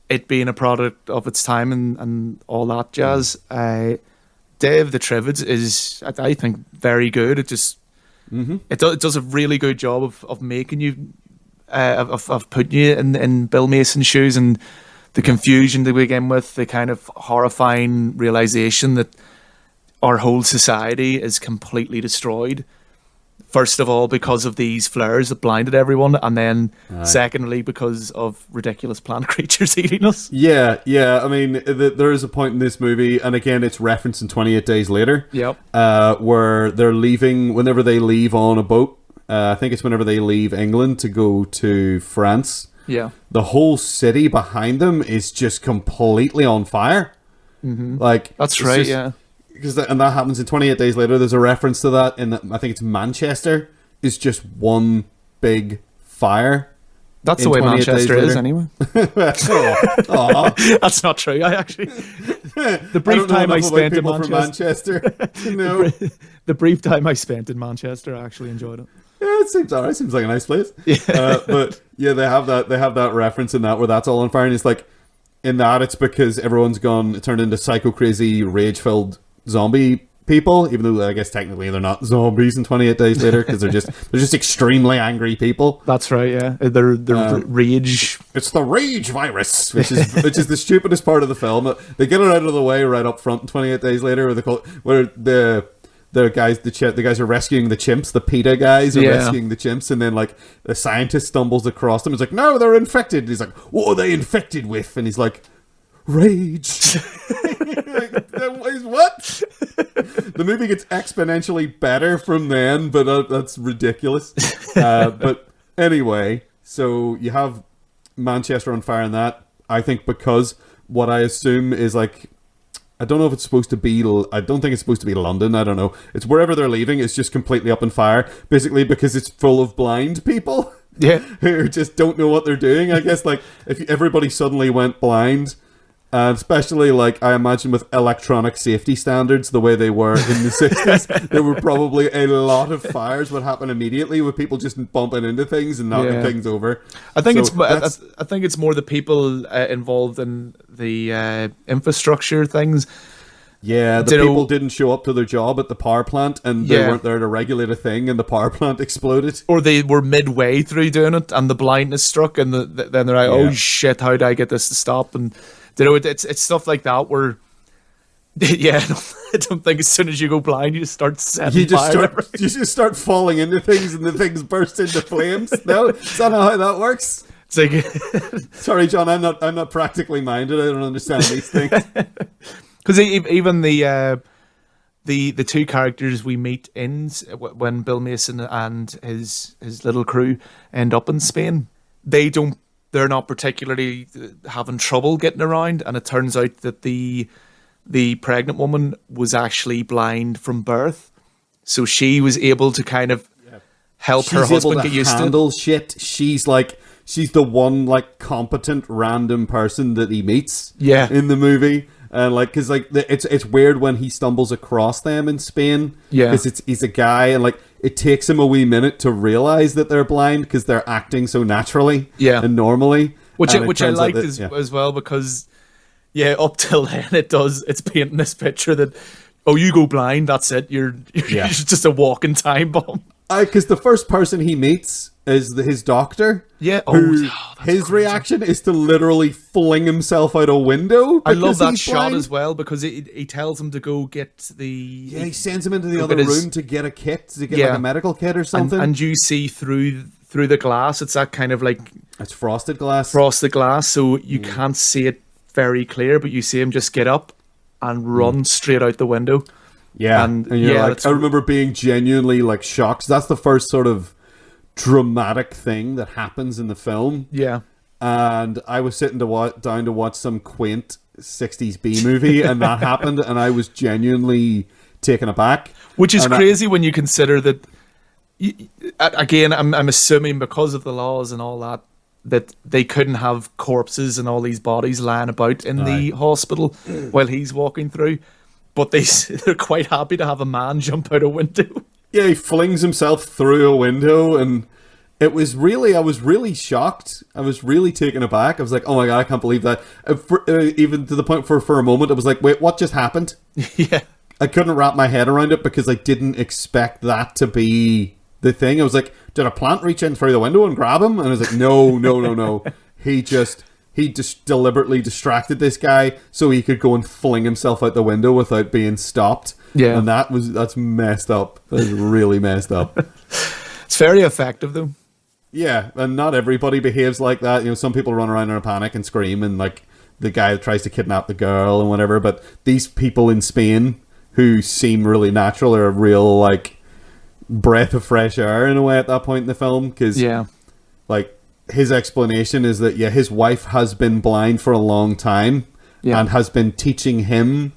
it being a product of its time and all that jazz, Dave the Triffids is, I think, very good. It just it does a really good job of making you of putting you in Bill Mason's shoes, and the confusion to begin with, the kind of horrifying realization that our whole society is completely destroyed. First of all, because of these flares that blinded everyone, and then secondly, because of ridiculous plant creatures eating us. Yeah. I mean, there is a point in this movie, and again, it's referenced in 28 Days Later. Yep. Where they're leaving, whenever they leave on a boat, I think it's whenever they leave England to go to France. Yeah. The whole city behind them is just completely on fire. Like, That's right, yeah. And that happens in 28 Days Later. There's a reference to that in I think it's Manchester is just one big fire. That's the way Manchester is anyway. That's not true. I actually the brief time I spent in Manchester. No. The brief time I spent in Manchester, I actually enjoyed it. Yeah, it seems alright. Seems like a nice place. Yeah. But yeah, they have that reference in that where that's all on fire, and it's like in that it's because everyone's turned into psycho crazy, rage filled zombie people, even though I guess technically they're not zombies in 28 Days Later because they're just extremely angry people. That's right, yeah. They're rage. It's the rage virus, which is the stupidest part of the film. They get it out of the way right up front in 28 Days Later, where the guys are rescuing the chimps. The PETA guys are rescuing the chimps, and then like the scientist stumbles across them. He's like, "No, they're infected." And he's like, "What are they infected with?" And he's like, "Rage." What? The movie gets exponentially better from then, but that's ridiculous. But anyway, so you have Manchester on fire, and that I think because what I assume is like, I don't know if it's supposed to be. I don't think it's supposed to be London. I don't know. It's wherever they're leaving. It's just completely up in fire, basically because it's full of blind people. Yeah, who just don't know what they're doing. I guess like if everybody suddenly went blind. Especially, like, I imagine with electronic safety standards, the way they were in the 60s, there were probably a lot of fires would happen immediately with people just bumping into things and knocking things over. I think I think it's more the people involved in the infrastructure things. Yeah, the people didn't show up to their job at the power plant, and they weren't there to regulate a thing, and the power plant exploded. Or they were midway through doing it, and the blindness struck, and then they're like, "Oh shit, how do I get this to stop?" And you know, it's stuff like that where, I don't think as soon as you go blind, you just start setting fire. You just start falling into things, and the things burst into flames. No, is that not how that works? It's like, sorry, John, I'm not practically minded. I don't understand these things. Because even the two characters we meet when Bill Mason and his little crew end up in Spain, they're not particularly having trouble getting around, and it turns out that the pregnant woman was actually blind from birth, so she was able to kind of help her husband get used to handle shit. She's the one like competent random person that he meets in the movie. And like, cause like it's weird when he stumbles across them in Spain. Yeah, because he's a guy, and like it takes him a wee minute to realize that they're blind because they're acting so naturally and normally. Which I liked as well, because up till then it's painting this picture that you go blind, that's it. You're just a walking time bomb. Because the first person he meets is his doctor. Yeah. Who, that's his crazy. reaction is to literally fling himself out a window. I love that he's shot blind. as well because he tells him to go get the. Yeah, he sends him into the go other get his- room to get a kit, to get like a medical kit or something. And you see through the glass, it's that kind of like It's frosted glass. frosted glass, so you can't see it very clear, but you see him just get up and run straight out the window. Yeah, And you're yeah, like, I remember being genuinely like shocked. That's the first sort of dramatic thing that happens in the film. Yeah. And I was sitting down to watch some quaint 60s B movie, and that happened, and I was genuinely taken aback. Which is And crazy when you consider that. Again, I'm assuming because of the laws and all that they couldn't have corpses and all these bodies lying about in the hospital while he's walking through. But they're quite happy to have a man jump out a window. Yeah, he flings himself through a window, and I was really shocked. I was really taken aback. I was like, oh my god, I can't believe that. Even to the point for a moment, I was like, wait, what just happened? Yeah. I couldn't wrap my head around it because I didn't expect that to be the thing. I was like, did a plant reach in through the window and grab him? And I was like, no. He just deliberately distracted this guy so he could go and fling himself out the window without being stopped. Yeah. And that's messed up. That's really messed up. It's very effective, though. Yeah, and not everybody behaves like that. You know, some people run around in a panic and scream, and like the guy that tries to kidnap the girl and whatever. But these people in Spain who seem really natural are a real like breath of fresh air in a way at that point in the film, because like his explanation is that his wife has been blind for a long time and has been teaching him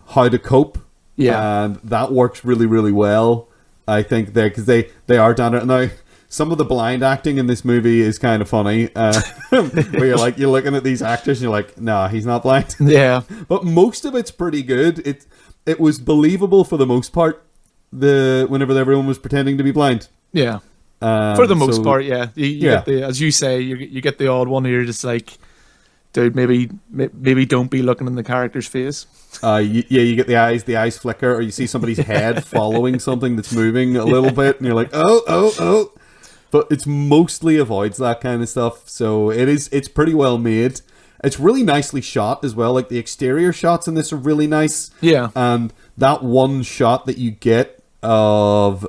how to cope. Yeah, and that works really, really well. I think because they are down there now. Some of the blind acting in this movie is kind of funny. Where you're looking at these actors and you're like, nah, he's not blind. Yeah, but most of it's pretty good. It was believable for the most part. Whenever everyone was pretending to be blind. Yeah, for the most part, yeah. You get the, as you say, you get the odd one where you're just like, dude, maybe don't be looking in the character's face. You get the eyes flicker, or you see somebody's head following something that's moving a little bit, and you're like, oh. But it's mostly avoids that kind of stuff, so it's pretty well made. It's really nicely shot as well. Like the exterior shots in this are really nice. Yeah, and that one shot that you get of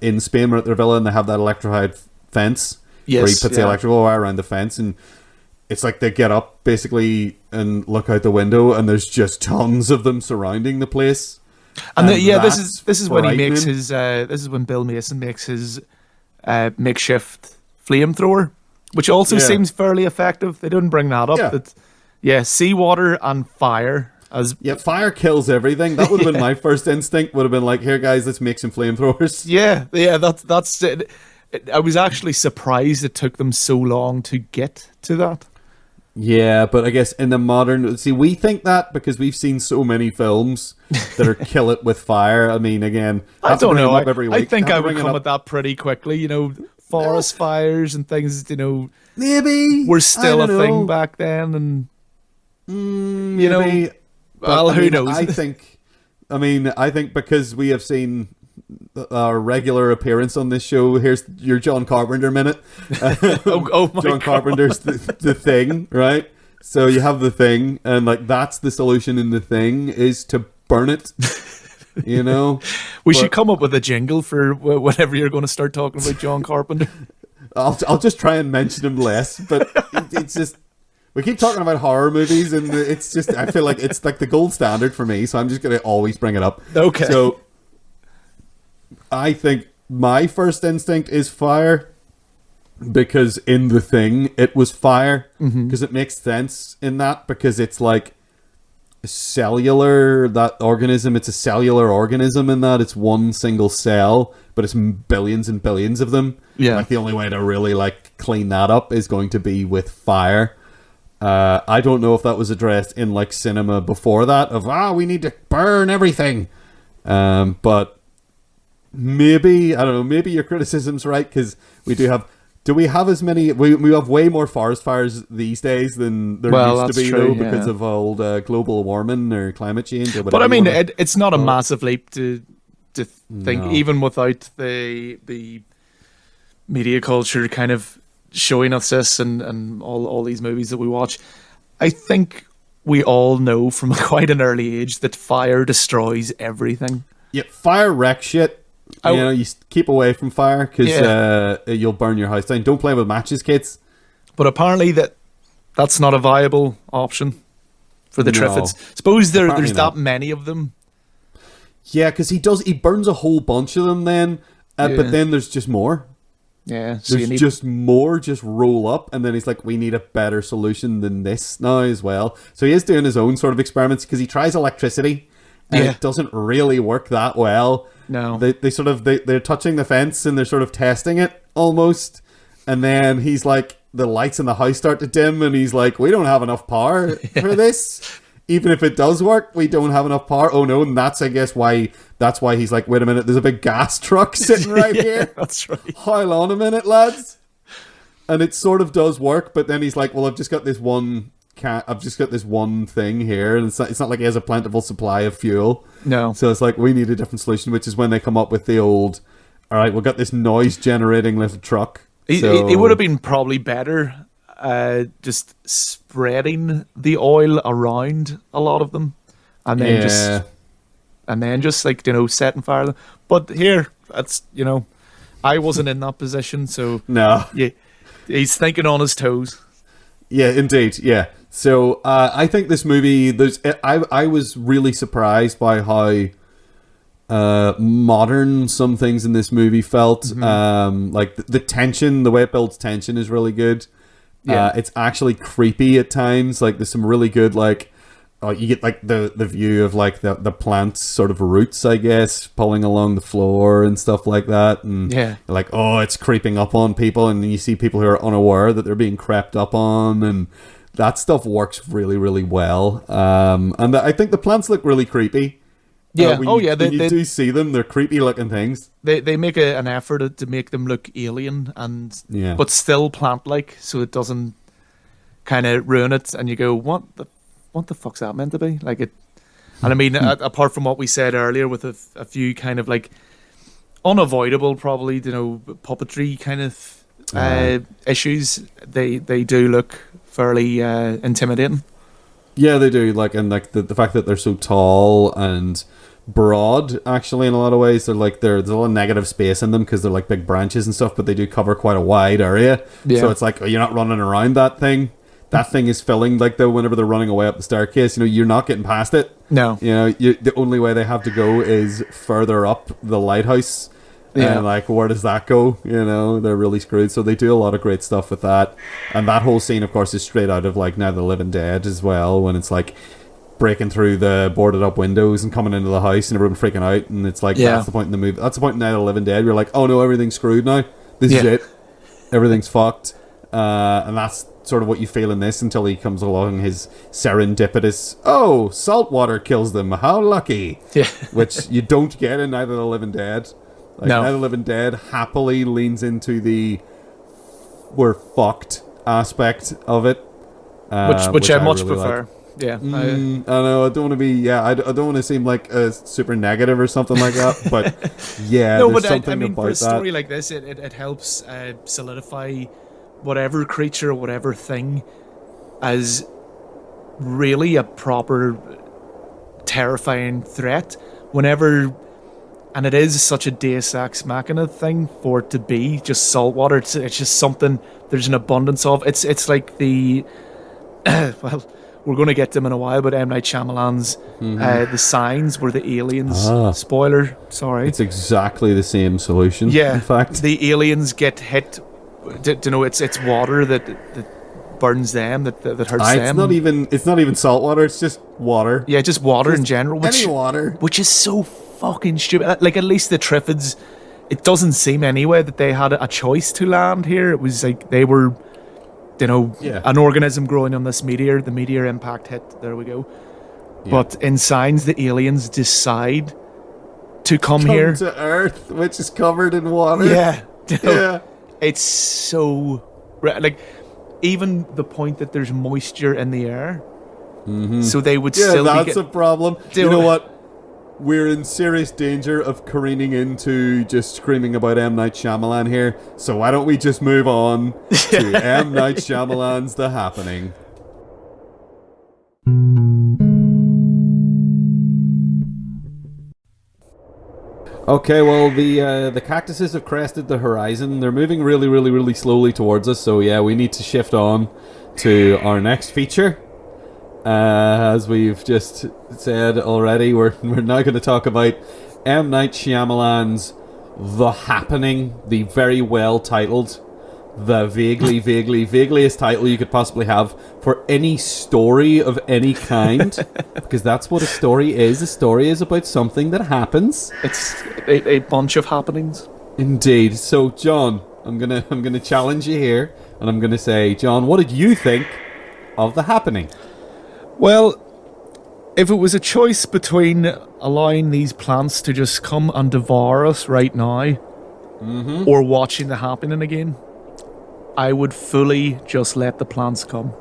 in Spain, we're at their villa, and they have that electrified fence where he puts the electrical wire around the fence, and it's like they get up basically and look out the window, and there's just tons of them surrounding the place. And this is when he makes his this is when Bill Mason makes his makeshift flamethrower, which also seems fairly effective. They didn't bring that up. Seawater and fire. Fire kills everything. That would have been my first instinct. Would have been like, here guys, let's make some flamethrowers. Yeah, that's it. I was actually surprised it took them so long to get to that. Yeah, but I guess in the modern... See, we think that because we've seen so many films that are kill it with fire. I mean, again... I don't know. I think I would come at that pretty quickly. You know, forest fires and things, maybe were still a thing back then. And, maybe. Well, who knows? I think because we have seen... our regular appearance on this show. Here's your John Carpenter minute. Oh my John God. Carpenter's the Thing, right? So you have The Thing, and like that's the solution in The Thing is to burn it. We should come up with a jingle for whenever you're going to start talking about John Carpenter. I'll just try and mention him less, but it's just we keep talking about horror movies, and it's just I feel like it's like the gold standard for me, so I'm just going to always bring it up. Okay. So I think my first instinct is fire, because in The Thing it was fire, because it makes sense in that, because it's like cellular, that organism, it's a cellular organism in that it's one single cell, but it's billions and billions of them. Yeah, like the only way to really like clean that up is going to be with fire. I don't know if that was addressed in like cinema before that of we need to burn everything, but maybe, I don't know, maybe your criticism's right, because do we have as many, we have way more forest fires these days than there used to be, true, because of old global warming or climate change or whatever. But I mean, it's not a massive leap to to think, No. even without the media culture kind of showing us this and all these movies that we watch, I think we all know from quite an early age that fire destroys everything. Yeah, fire wrecks shit. You keep away from fire because you'll burn your house down. Don't play with matches, kids. But apparently that's not a viable option for the Triffids. Suppose there's that many of them. Yeah, because he burns a whole bunch of them then, but then there's just more. Yeah, so there's just more just roll up, and then he's like, we need a better solution than this now as well. So he is doing his own sort of experiments because he tries electricity, and it doesn't really work that well. No. They're touching the fence and they're sort of testing it almost, and then he's like, the lights in the house start to dim, and he's like, we don't have enough power for this. Even if it does work, we don't have enough power. Oh no, and that's why he's like, wait a minute, there's a big gas truck sitting right here. That's right. Hold on a minute, lads. And it sort of does work, but then he's like, well, I've just got this one thing here, and it's not like he has a plentiful supply of fuel. No. So it's like, we need a different solution, which is when they come up with the old, all right, we've got this noise generating little truck. It would have been probably better just spreading the oil around a lot of them, and then just like, setting fire to them. But here, that's, I wasn't in that position, so no. Yeah, he's thinking on his toes. Yeah, indeed. Yeah. So I think this movie, I was really surprised by how modern some things in this movie felt. Mm-hmm. Like the tension, the way it builds tension is really good. Yeah. It's actually creepy at times. Like there's some really good, like, you get like the view of like the plant's sort of roots, I guess, pulling along the floor and stuff like that. And like, oh, it's creeping up on people, and you see people who are unaware that they're being crept up on, and that stuff works really, really well. And I think the plants look really creepy. Yeah. When you do see them, they're creepy looking things. They make an effort to make them look alien but still plant-like, so it doesn't kind of ruin it. And you go, what the fuck's that meant to be? Like it. And I mean, apart from what we said earlier, with a few kind of like unavoidable, probably, puppetry kind of issues, they do look fairly intimidating. Yeah, they do. Like, and like the fact that they're so tall and broad, actually, in a lot of ways, there's a lot of negative space in them because they're like big branches and stuff, but they do cover quite a wide area. Yeah. So it's like, you're not running around that thing. That thing is filling, like, though, whenever they're running away up the staircase, you're not getting past it. No. The only way they have to go is further up the lighthouse. Yeah. And like, where does that go? They're really screwed. So they do a lot of great stuff with that. And that whole scene, of course, is straight out of like Night of the Living Dead as well, when it's like breaking through the boarded up windows and coming into the house and everyone freaking out. And it's like, that's the point in the movie. That's the point in Night of the Living Dead. You're like, oh no, everything's screwed now. This is it. Everything's fucked. And that's sort of what you feel in this, until he comes along, his serendipitous, oh, salt water kills them, how lucky. Yeah. Which you don't get in Night of the Living Dead. Like, Night of the Living Dead happily leans into the we're fucked aspect of it, which I much really prefer. Like. Yeah, I know. I don't want to be. I don't want to seem like super negative or something like that. But yeah, no, there's but something I mean, about for a story that. like this, it helps solidify whatever creature, whatever thing, as really a proper terrifying threat. Whenever. And it is such a Deus Ex Machina thing for it to be just saltwater. It's just something there's an abundance of. It's like the well, we're going to get to them in a while, but M. Night Shyamalan's The Signs, where the aliens spoiler. Sorry, it's exactly the same solution. Yeah, in fact, the aliens get hit. It's water that burns them, that hurts them. It's not even salt water. It's just water. Yeah, just water in general. Any water, which is so fucking stupid. Like, at least the Triffids, it doesn't seem anyway that they had a choice to land here. It was like they were, an organism growing on this meteor. The meteor impact hit. There we go. Yeah. But in Signs, the aliens decide to come here to Earth, which is covered in water. Yeah, yeah. It's so like, even the point that there's moisture in the air. So they would still. Yeah, that's a problem. You know what? we're in serious danger of careening into just screaming about M. Night Shyamalan here. So why don't we just move on to M. Night Shyamalan's The Happening. Okay, well, the cactuses have crested the horizon. They're moving really, really, really slowly towards us. So yeah, we need to shift on to our next feature. As we've just said already, we're now going to talk about M. Night Shyamalan's The Happening, the very well titled, the vagueliest title you could possibly have for any story of any kind, because that's what a story is. A story is about something that happens. It's a bunch of happenings. Indeed. So, John, I'm gonna challenge you here, and I'm gonna say, John, what did you think of The Happening? Well, if it was a choice between allowing these plants to just come and devour us right now, or watching The Happening again, I would fully just let the plants come.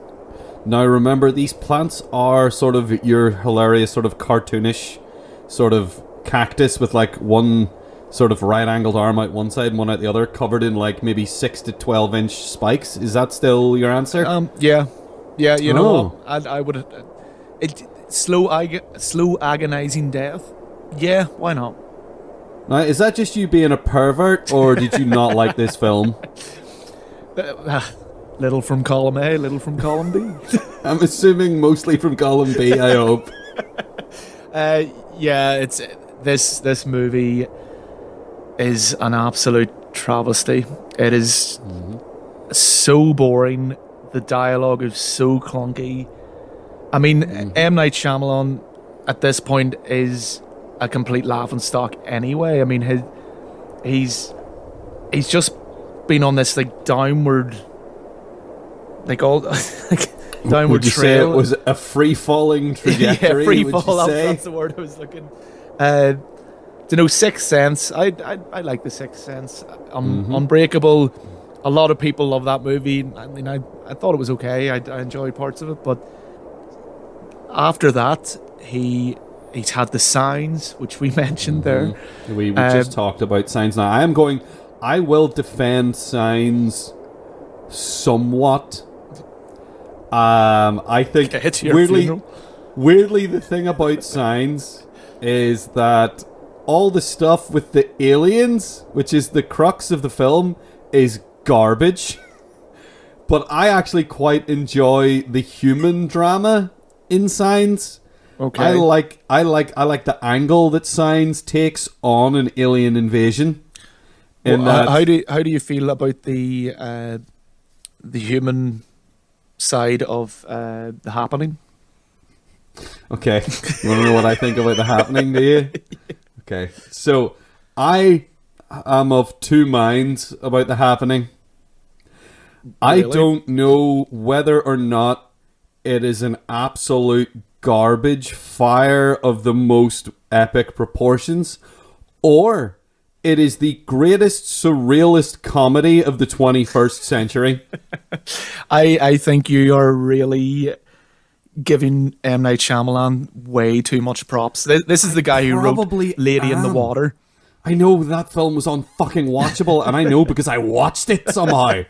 Now remember, these plants are sort of your hilarious, sort of cartoonish, sort of cactus with like one sort of right-angled arm out one side and one out the other, covered in like maybe 6 to 12-inch spikes. Is that still your answer? Yeah. You know what? I would. Slow agonizing death. Yeah, why not? Now, is that just you being a pervert, or did you not like this film? Little from column A, little from column B. I'm assuming mostly from column B, I hope. Yeah, it's this movie is an absolute travesty. It is so boring. The dialogue is so clunky. I mean, M. Night Shyamalan at this point is a complete laughingstock anyway. I mean, he's just been on this like downward, like all like downward would you trail. Say it was a free falling trajectory? Yeah, free fall. That's the word I was looking. Sixth Sense. I like the Sixth Sense. Unbreakable. A lot of people love that movie. I mean, I thought it was okay. I enjoyed parts of it, but after that, he's had The Signs, which we mentioned there. We just talked about Signs. Now, I will defend Signs somewhat. I think weirdly, the thing about Signs is that all the stuff with the aliens, which is the crux of the film, is garbage. But I actually quite enjoy the human drama in Signs. Okay. I like the angle that Signs takes on an alien invasion. How do you feel about the human side of The Happening? Okay, you want to know what I think about The Happening, do you? Okay, so I am of two minds about The Happening. Really? I don't know whether or not it is an absolute garbage fire of the most epic proportions, or it is the greatest surrealist comedy of the 21st century. I think you are really giving M. Night Shyamalan way too much props. This is the guy who wrote Lady in the Water. I know that film was unfucking-watchable, and I know because I watched it somehow.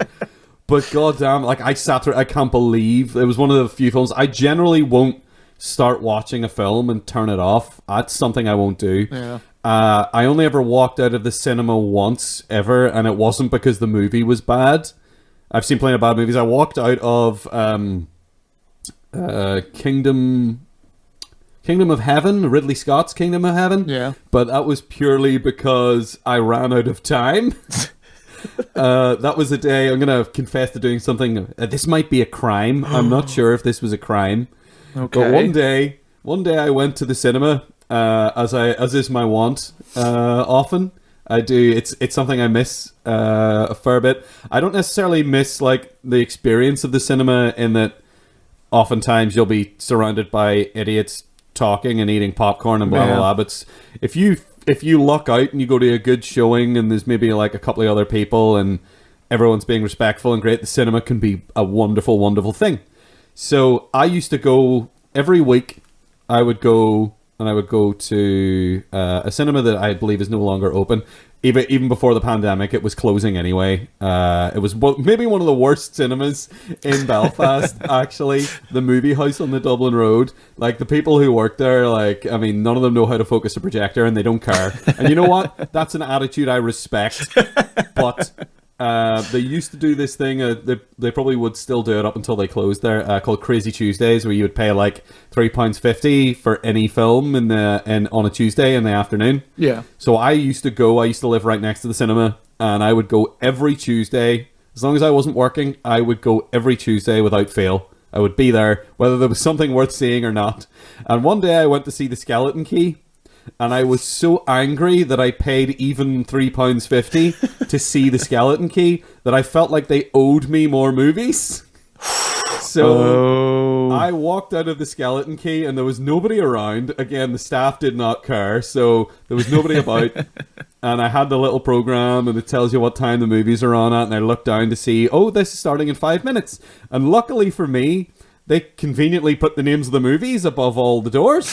But goddamn, like I sat through, I can't believe it was one of the few films. I generally won't start watching a film and turn it off. That's something I won't do. Yeah. I only ever walked out of the cinema once ever, and it wasn't because the movie was bad. I've seen plenty of bad movies. I walked out of Kingdom of Heaven, Ridley Scott's Kingdom of Heaven. Yeah. But that was purely because I ran out of time. That was a day, I'm going to confess to doing something. This might be a crime. I'm not sure if this was a crime. Okay. But one day I went to the cinema, as is my wont. Often I do. It's something I miss a fair bit. I don't necessarily miss like the experience of the cinema in that oftentimes you'll be surrounded by idiots talking and eating popcorn and blah blah blah. But if you luck out and you go to a good showing and there's maybe like a couple of other people and everyone's being respectful and great, the cinema can be a wonderful, wonderful thing. So I used to go every week. I would go and I would go to a cinema that I believe is no longer open. Even before the pandemic, it was closing anyway. It was maybe one of the worst cinemas in Belfast, actually. The movie house on the Dublin Road. Like, the people who work there, like, I mean, none of them know how to focus a projector, and they don't care. And you know what? That's an attitude I respect. But they used to do this thing, they probably would still do it up until they closed there, called Crazy Tuesdays, where you would pay like £3.50 for any film on a Tuesday in the afternoon. Yeah. So I used to live right next to the cinema, and I would go every Tuesday. As long as I wasn't working, I would go every Tuesday without fail. I would be there, whether there was something worth seeing or not. And one day I went to see The Skeleton Key, and I was so angry that I paid even £3.50 to see The Skeleton Key that I felt like they owed me more movies. So I walked out of The Skeleton Key and there was nobody around. Again, the staff did not care, so there was nobody about. And I had the little program and it tells you what time the movies are on at, and I looked down to see, oh, this is starting in 5 minutes. And luckily for me, they conveniently put the names of the movies above all the doors.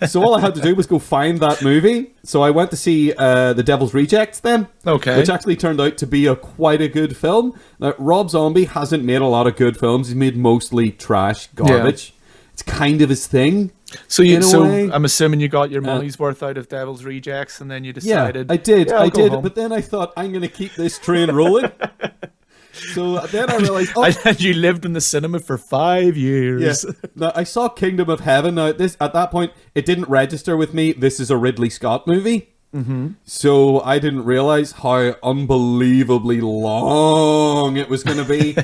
So all I had to do was go find that movie. So I went to see The Devil's Rejects then. Okay. Which actually turned out to be quite a good film. Now, Rob Zombie hasn't made a lot of good films. He's made mostly trash garbage. Yeah. It's kind of his thing. So I'm assuming you got your money's worth out of Devil's Rejects, and then you decided... Yeah, I did. I did. But then I thought, I'm going to keep this train rolling. So then I realized... Oh, and you lived in the cinema for 5 years. Yeah. Now, I saw Kingdom of Heaven. Now, at that point, it didn't register with me. This is a Ridley Scott movie. Mm-hmm. So I didn't realize how unbelievably long it was going to be.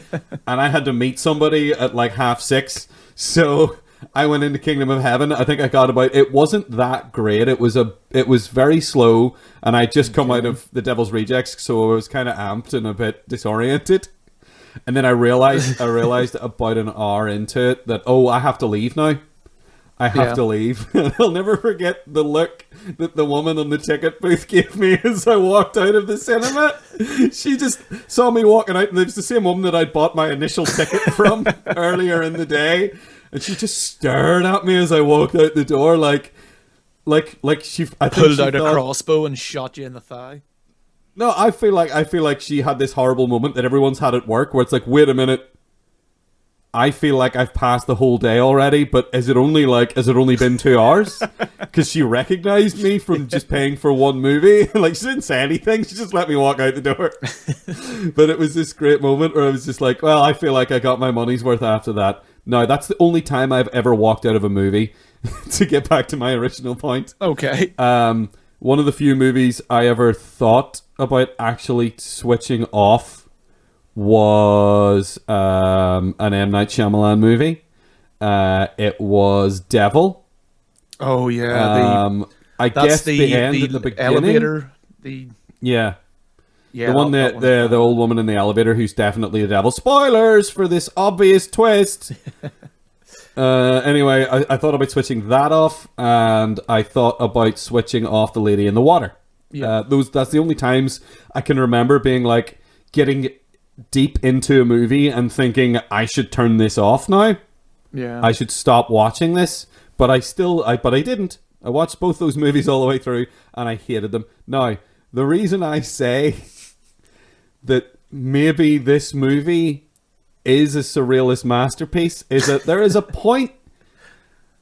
And I had to meet somebody at like 6:30. So I went into Kingdom of Heaven. I think I got about... It wasn't that great. It was very slow. And I'd just come out of The Devil's Rejects, so I was kind of amped and a bit disoriented. And then I realized about an hour into it that, I have to leave now. I have to leave. I'll never forget the look that the woman on the ticket booth gave me as I walked out of the cinema. She just saw me walking out, and it was the same woman that I'd bought my initial ticket from earlier in the day. And she just stared at me as I walked out the door, like she... I think pulled she out thought, a crossbow and shot you in the thigh. No, I feel like she had this horrible moment that everyone's had at work, where it's like, wait a minute, I feel like I've passed the whole day already, but has it only been 2 hours? Because she recognized me from just paying for one movie. Like, she didn't say anything. She just let me walk out the door. But it was this great moment where I was just like, well, I feel like I got my money's worth after that. Now, that's the only time I've ever walked out of a movie, to get back to my original point. Okay. One of the few movies I ever thought about actually switching off was an M. Night Shyamalan movie. It was Devil. Oh, yeah. I guess the end at the beginning. Elevator. Yeah, the one the old woman in the elevator who's definitely the devil. Spoilers for this obvious twist. Anyway, I thought about switching that off, and I thought about switching off The Lady in the Water. Yeah. That's the only times I can remember being like getting deep into a movie and thinking I should turn this off now. Yeah. I should stop watching this, but I didn't. I watched both those movies all the way through, and I hated them. Now, the reason I say that maybe this movie is a surrealist masterpiece is that there is a point.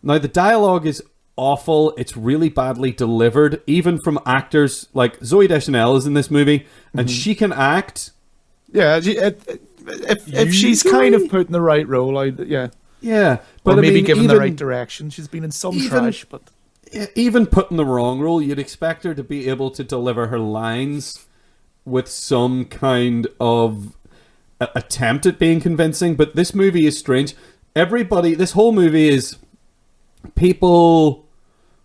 Now, the dialogue is awful. It's really badly delivered, even from actors like Zooey Deschanel is in this movie, and she can act. Yeah, if she's kind of put in the right role, yeah, but or maybe given the right direction. She's been in some trash, but even put in the wrong role, you'd expect her to be able to deliver her lines with some kind of attempt at being convincing. But this movie is strange. This whole movie is people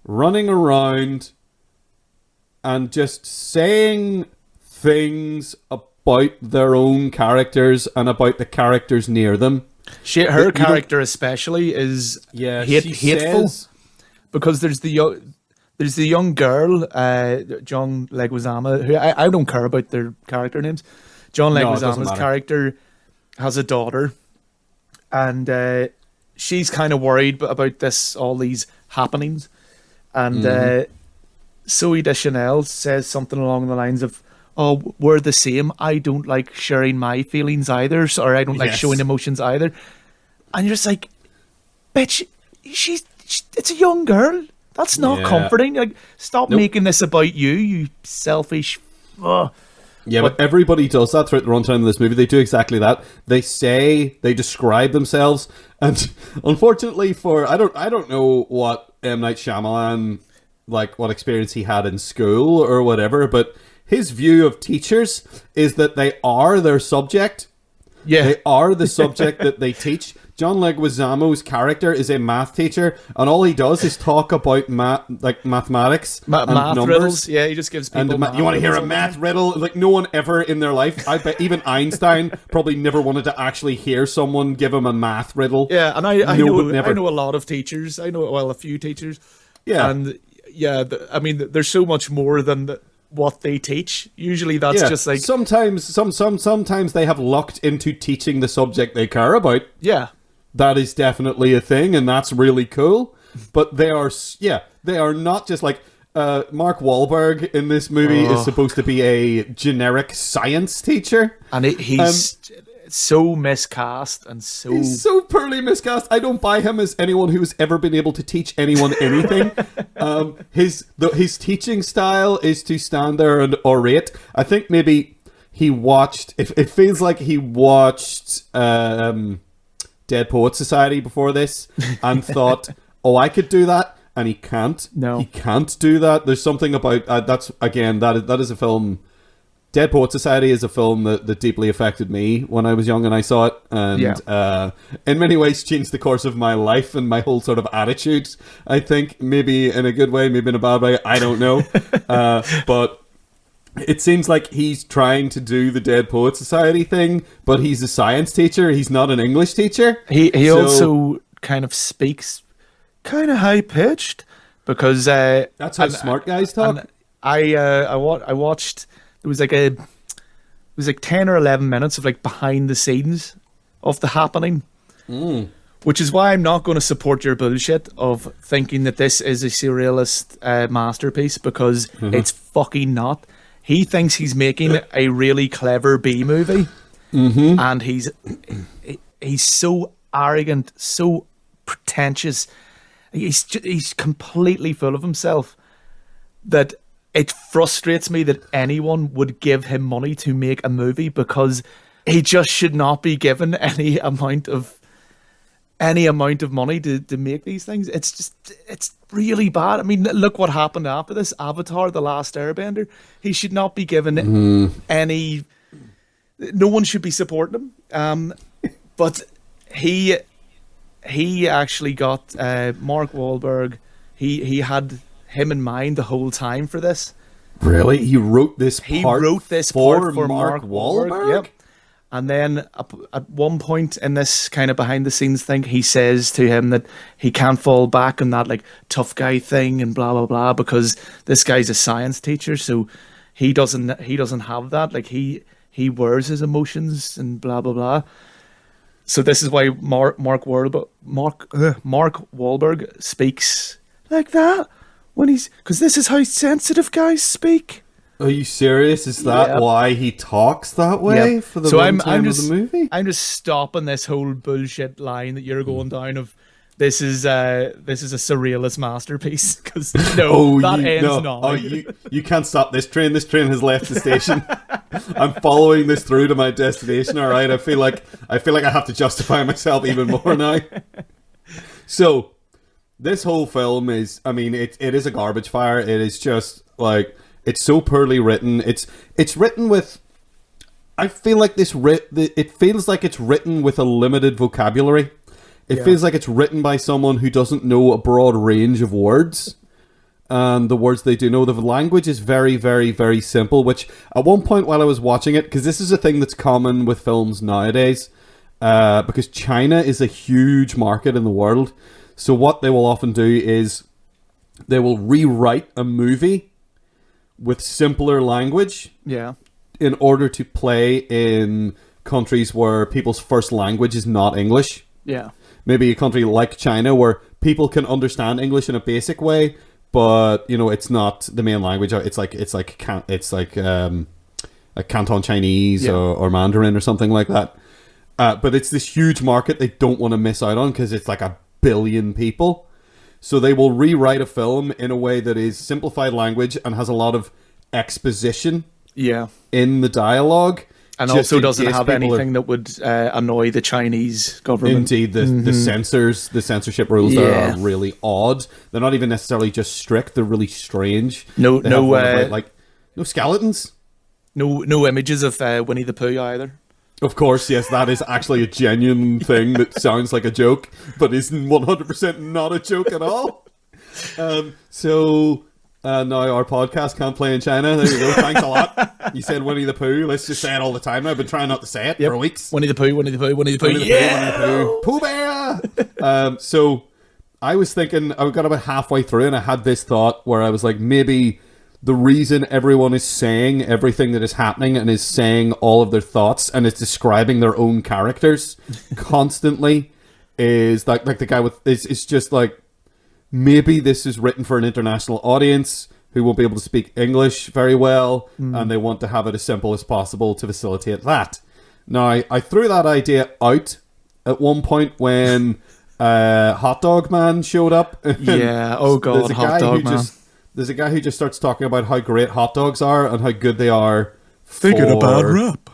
running around and just saying things about their own characters and about the characters near them. Her character especially is hateful, because there's the young girl, John Leguizamo, who I don't care about their character names. John Leguizamo's character has a daughter, and she's kind of worried about all these happenings, And Zoe Deschanel says something along the lines of, "Oh, we're the same. I don't like sharing my feelings either, or I don't like showing emotions either." And you're just like, bitch, it's a young girl. That's not comforting. Like, stop making this about you, you selfish. Ugh. Yeah, but everybody does that throughout the runtime of this movie. They do exactly that. They describe themselves, and unfortunately I don't know what M. Night Shyamalan, like, what experience he had in school or whatever, but his view of teachers is that they are their subject. Yeah. They are the subject that they teach. John Leguizamo's character is a math teacher, and all he does is talk about mathematics and math numbers. Riddles. Yeah, he just gives people math you want to hear a math riddle? Like, no one ever in their life, I bet even Einstein probably never wanted to actually hear someone give him a math riddle. Yeah, and I know a lot of teachers. I know, well, a few teachers. Yeah. And yeah, I mean, there's so much more than what they teach. Usually that's just like... Sometimes they have lucked into teaching the subject they care about. Yeah. That is definitely a thing, and that's really cool. But they are not just like... Mark Wahlberg in this movie is supposed to be a generic science teacher. And he's so miscast and so... He's so poorly miscast. I don't buy him as anyone who's ever been able to teach anyone anything. His teaching style is to stand there and orate. I think maybe he watched... It feels like he watched Dead Poets Society before this and thought, oh, I could do that. And he can't. No. He can't do that. There's something about... that is a film... Dead Poet Society is a film that deeply affected me when I was young and I saw it, and in many ways changed the course of my life and my whole sort of attitude. I think, maybe in a good way, maybe in a bad way, I don't know. But it seems like he's trying to do the Dead Poet Society thing, but he's a science teacher. He's not an English teacher. He also kind of speaks kind of high pitched because that's how smart guys talk. I watched. It was like 10 or 11 minutes of like behind the scenes of the happening. Which is why I'm not going to support your bullshit of thinking that this is a surrealist masterpiece, because it's fucking not. He thinks he's making a really clever B movie, and he's so arrogant, so pretentious. He's completely full of himself that it frustrates me that anyone would give him money to make a movie, because he just should not be given any amount of money to make these things. It's really bad. I mean, look what happened after this. Avatar: The Last Airbender. He should not be given any... No one should be supporting him. But he actually got Mark Wahlberg. He had him in mind the whole time for this. Really? He wrote this part for Mark Wahlberg? Yep. And then at one point in this kind of behind the scenes thing, he says to him that he can't fall back on that like tough guy thing and blah blah blah, because this guy's a science teacher, so he doesn't have that. Like he wears his emotions and blah blah blah. So this is why Mark Wahlberg speaks like that. Because this is how sensitive guys speak. Are you serious? Is that why he talks that way for the runtime of the movie? I'm just stopping this whole bullshit line that you're going down of this is a surrealist masterpiece, because that ends now. Oh, you can't stop this train. This train has left the station. I'm following this through to my destination. All right, I feel like I have to justify myself even more now. So. This whole film is, I mean, it is a garbage fire. It is just, like, it's so poorly written. It's written with, I feel like it feels like it's written with a limited vocabulary. It feels like it's written by someone who doesn't know a broad range of words. And the words they do know, the language is very, very, very simple, which at one point while I was watching it, because this is a thing that's common with films nowadays, because China is a huge market in the world. So what they will often do is they will rewrite a movie with simpler language in order to play in countries where people's first language is not English. Yeah. Maybe a country like China where people can understand English in a basic way, but it's not the main language. It's like a Canton Chinese or Mandarin or something like that. But it's this huge market they don't want to miss out on because it's like 1 billion people. So they will rewrite a film in a way that is simplified language and has a lot of exposition in the dialogue. And also doesn't have anything that would annoy the Chinese government. Indeed, the censorship rules there are really odd. They're not even necessarily just strict; they're really strange. No skeletons. No images of Winnie the Pooh either. Of course, yes, that is actually a genuine thing that sounds like a joke, but is 100% not a joke at all. So now our podcast can't play in China. There you go. Thanks a lot. You said Winnie the Pooh. Let's just say it all the time now. I've been trying not to say it for weeks. Winnie the Pooh, Winnie the Pooh, Winnie the Pooh. Winnie the Pooh. Pooh Bear! So I was thinking, I got about halfway through and I had this thought where I was like, maybe the reason everyone is saying everything that is happening and is saying all of their thoughts and is describing their own characters constantly is like the guy with it's just like, maybe this is written for an international audience who won't be able to speak English very well, and they want to have it as simple as possible to facilitate that. Now, I threw that idea out at one point when Hot Dog Man showed up. Yeah, oh god, Hot Dog Man. There's a guy who just starts talking about how great hot dogs are and how good they are. They get a bad rap.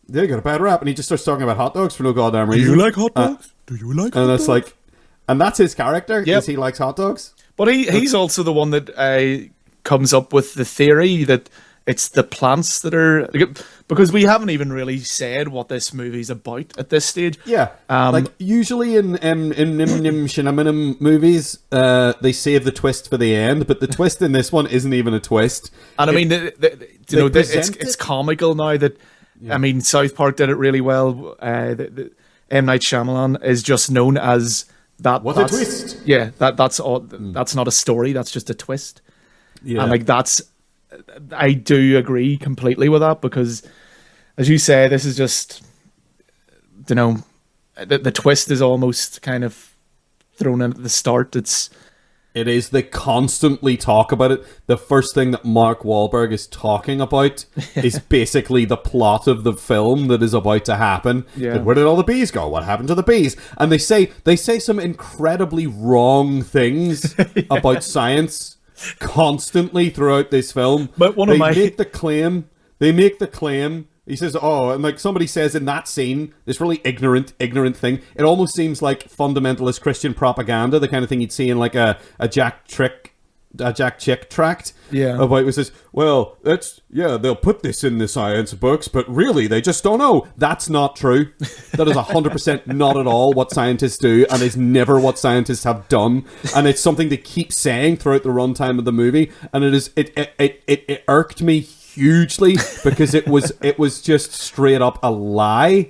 They get a bad rap, and he just starts talking about hot dogs for no goddamn reason. Do you like hot dogs? Do you like hot dogs? And it's like, and that's his character, is he likes hot dogs. But he's also the one that comes up with the theory that it's the plants that are... Because we haven't even really said what this movie's about at this stage. Yeah. Like, usually in Shyamalan movies, they save the twist for the end, but the twist in this one isn't even a twist. And I mean, it's comical now that... Yeah. I mean, South Park did it really well. M. Night Shyamalan is just known as... What a twist! Yeah, that's all. That's not a story. That's just a twist. Yeah, and like I do agree completely with that because, as you say, this is just, the twist is almost kind of thrown in at the start. It is. They constantly talk about it. The first thing that Mark Wahlberg is talking about is basically the plot of the film that is about to happen. Yeah. Like, where did all the bees go? What happened to the bees? And they say some incredibly wrong things about science constantly throughout this film. But they make the claim. He says, and like somebody says in that scene, this really ignorant thing, it almost seems like fundamentalist Christian propaganda, the kind of thing you'd see in like a Jack Chick tract. Yeah. About it says, well, they'll put this in the science books, but really they just don't know. That's not true. That is 100% not at all what scientists do, and is never what scientists have done. And it's something they keep saying throughout the runtime of the movie, and it irked me hugely because it was just straight up a lie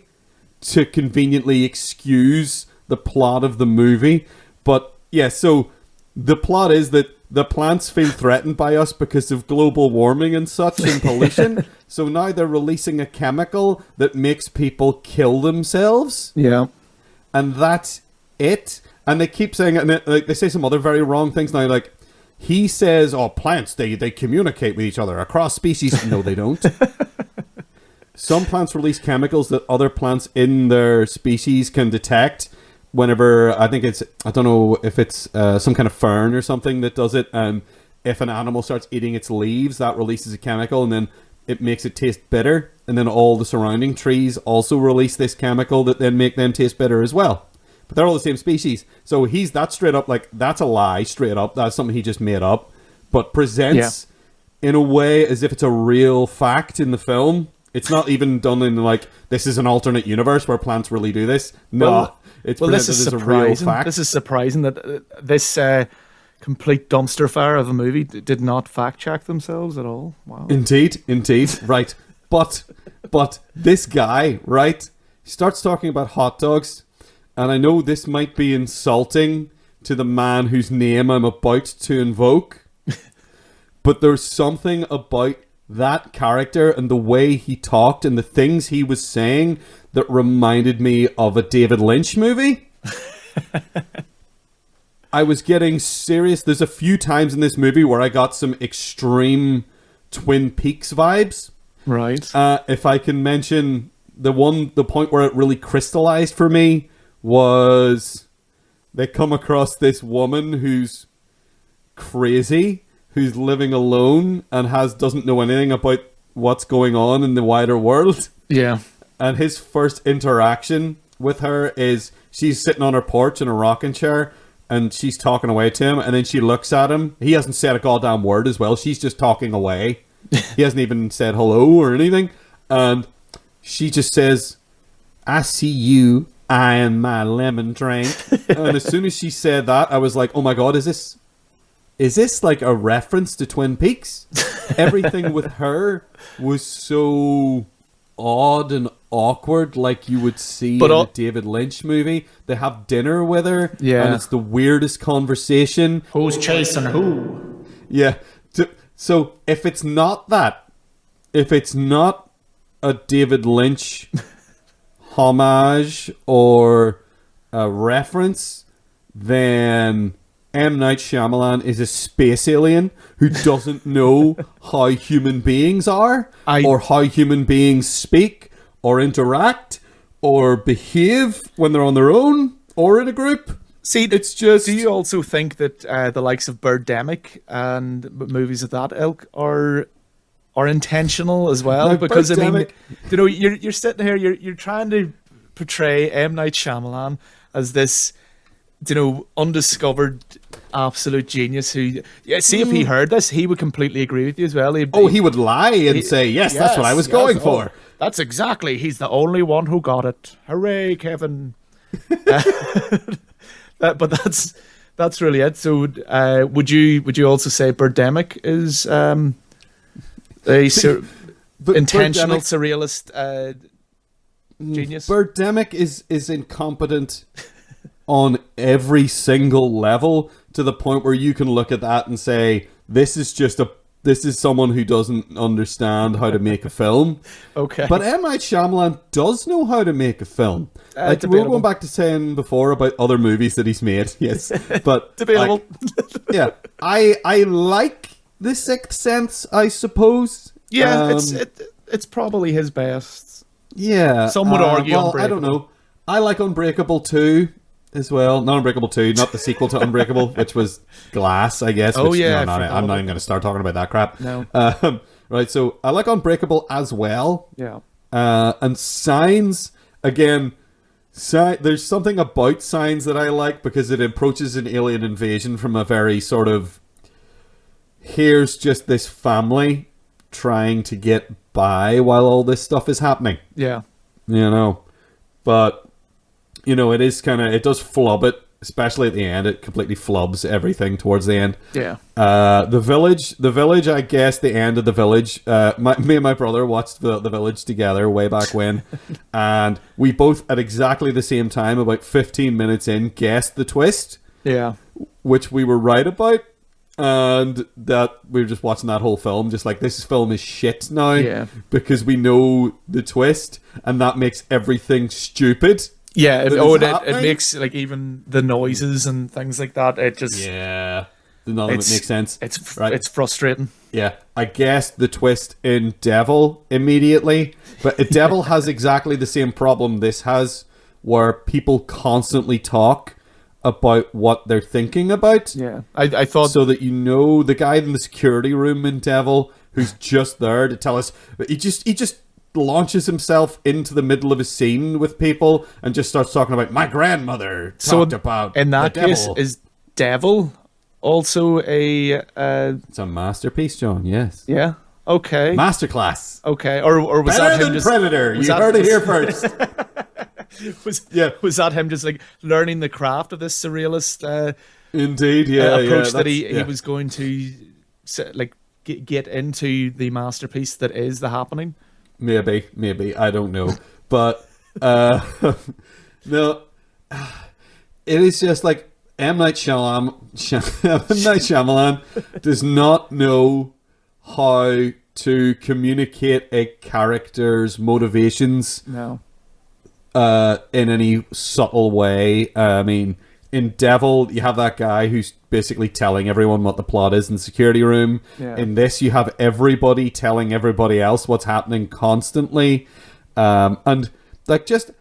to conveniently excuse the plot of the movie. But yeah, so the plot is that the plants feel threatened by us because of global warming and such and pollution. So now they're releasing a chemical that makes people kill themselves. Yeah. And that's it. And they keep saying, and they say some other very wrong things now, like, he says, plants, they communicate with each other across species. No, they don't. Some plants release chemicals that other plants in their species can detect whenever, I don't know if it's some kind of fern or something that does it. And if an animal starts eating its leaves, that releases a chemical and then it makes it taste bitter. And then all the surrounding trees also release this chemical that then make them taste bitter as well. But they're all the same species. So that's straight up, like, that's a lie, straight up. That's something he just made up. But presents in a way as if it's a real fact in the film. It's not even done in, like, this is an alternate universe where plants really do this. No, it's presented as a real fact. This is surprising that this complete dumpster fire of a movie did not fact-check themselves at all. Wow. Indeed, right. But this guy, right, starts talking about hot dogs. And I know this might be insulting to the man whose name I'm about to invoke, but there's something about that character and the way he talked and the things he was saying that reminded me of a David Lynch movie. I was getting serious. There's a few times in this movie where I got some extreme Twin Peaks vibes. Right. If I can mention the point where it really crystallized for me was they come across this woman who's crazy, who's living alone and doesn't know anything about what's going on in the wider world. Yeah. And his first interaction with her is she's sitting on her porch in a rocking chair and she's talking away to him, and then she looks at him. He hasn't said a goddamn word as well. She's just talking away. He hasn't even said hello or anything. And she just says, "I see you eyeing my lemon drink." And as soon as she said that, I was like, oh my god, is this like a reference to Twin Peaks? Everything with her was so odd and awkward, like you would see in a David Lynch movie. They have dinner with her, and it's the weirdest conversation. Who's chasing who? Yeah. So if it's not that, if it's not a David Lynch homage or a reference, then M. Night Shyamalan is a space alien who doesn't know how human beings are, or how human beings speak, or interact, or behave when they're on their own, or in a group. See, it's just... Do you also think that the likes of Birdemic and movies of that ilk are intentional as well? Because Birdemic... I mean, you know, you're sitting here, you're trying to portray M. Night Shyamalan as this, you know, undiscovered absolute genius who, see, if he heard this, he would completely agree with you as well. He would lie and say, yes, that's what I was going for. That's exactly. He's the only one who got it. Hooray, Kevin. But that's really it. So, would you also say Birdemic is intentional surrealist genius? Birdemic is incompetent on every single level, to the point where you can look at that and say, this is someone who doesn't understand how to make a film. Okay. But M. Night Shyamalan does know how to make a film. Like, we were going back to saying before about other movies that he's made. Yes. But debatable. Yeah. I like The Sixth Sense, I suppose. Yeah, it's probably his best. Yeah. Some would argue Unbreakable. I don't know. I like Unbreakable 2 as well. Not Unbreakable 2, not the sequel to Unbreakable, which was Glass, I guess. Oh, which, yeah. I'm not even going to start talking about that crap. No. Right, so I like Unbreakable as well. Yeah. And Signs, again, there's something about Signs that I like, because it approaches an alien invasion from a very sort of, here's just this family trying to get by while all this stuff is happening. Yeah. You know, but, you know, it is kind of, it does flub it, especially at the end. It completely flubs everything towards the end. Yeah. The Village, I guess the end of The Village, me and my brother watched the Village together way back when, and we both at exactly the same time, about 15 minutes in, guessed the twist. Yeah. Which we were right about. And that we were just watching that whole film, just like, this film is shit now, because we know the twist, and that makes everything stupid. Yeah, it makes, like, even the noises and things like that, it just... Yeah, none of it makes sense. It's frustrating. Yeah, I guessed the twist in Devil immediately, but Devil has exactly the same problem this has, where people constantly talk about what they're thinking about. Yeah, I thought... So that, you know, the guy in the security room in Devil, who's just there to tell us... He just launches himself into the middle of a scene with people and just starts talking about, my grandmother talked about in that the case, devil. Is Devil also a... It's a masterpiece, John, yes. Yeah, okay. Masterclass. Okay, or was Better that him than just... Predator, you heard it here first. Was that him just, like, learning the craft of this surrealist Indeed, approach that he was going to, like, get into the masterpiece that is The Happening? Maybe, I don't know. But, no, it is just like, M. Night Shyamalan does not know how to communicate a character's motivations. No. In any subtle way. I mean, in Devil, you have that guy who's basically telling everyone what the plot is in the security room. Yeah. In this, you have everybody telling everybody else what's happening constantly. And like just...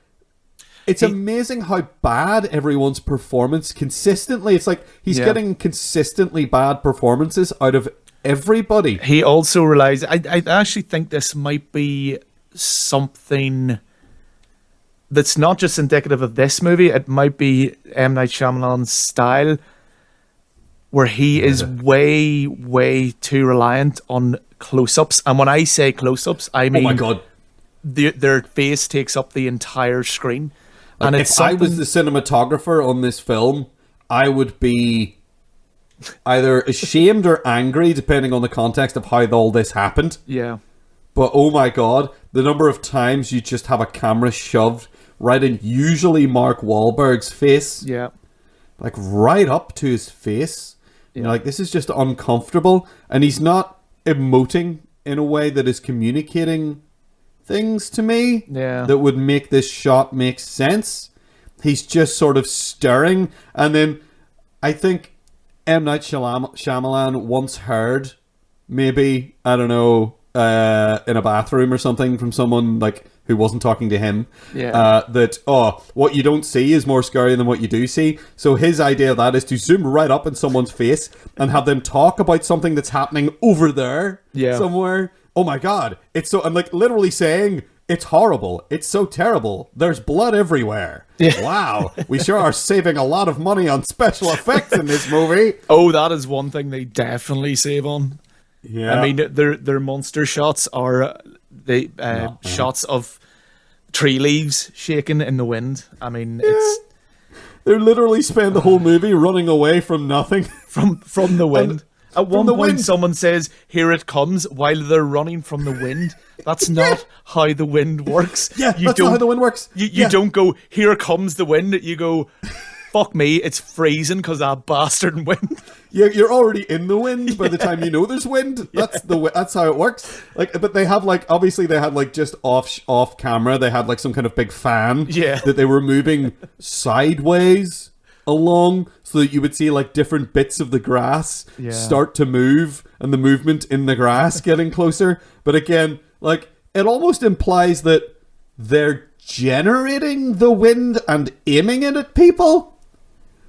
It's amazing how bad everyone's performance consistently. It's like he's getting consistently bad performances out of everybody. He also relies... I actually think this might be something that's not just indicative of this movie. It might be M. Night Shyamalan's style, where he is way, way too reliant on close-ups. And when I say close-ups, I mean... Oh my God. Their face takes up the entire screen. Like, And if it's something... I was the cinematographer on this film, I would be either ashamed or angry, depending on the context of how all this happened. Yeah. But oh my God, the number of times you just have a camera shoved right in usually Mark Wahlberg's face. Yeah. Like right up to his face. Yeah. You know, like this is just uncomfortable. And he's not emoting in a way that is communicating things to me that would make this shot make sense. He's just sort of stirring. And then I think M. Night Shyamalan once heard, maybe, I don't know, in a bathroom or something from someone like who wasn't talking to him, that, what you don't see is more scary than what you do see. So his idea of that is to zoom right up in someone's face and have them talk about something that's happening over there somewhere. Oh my God, it's so... I'm like literally saying, it's horrible. It's so terrible. There's blood everywhere. Yeah. Wow, we sure are saving a lot of money on special effects in this movie. Oh, that is one thing they definitely save on. Yeah. I mean, their monster shots are shots of tree leaves shaking in the wind. I mean, it's... They literally spend the whole movie running away from nothing. From the wind. At one point, wind. someone says, "Here it comes," while they're running from the wind. That's not how the wind works. Yeah, that's not how the wind works. You don't go, "Here comes the wind." You go, "Fuck me, it's freezing because that bastard wind." Yeah, you're already in the wind by the time you know there's wind. That's how it works. Like, but they have like, obviously they had like just off camera. They had like some kind of big fan that they were moving sideways along, so that you would see like different bits of the grass start to move, and the movement in the grass getting closer. But again, like it almost implies that they're generating the wind and aiming it at people,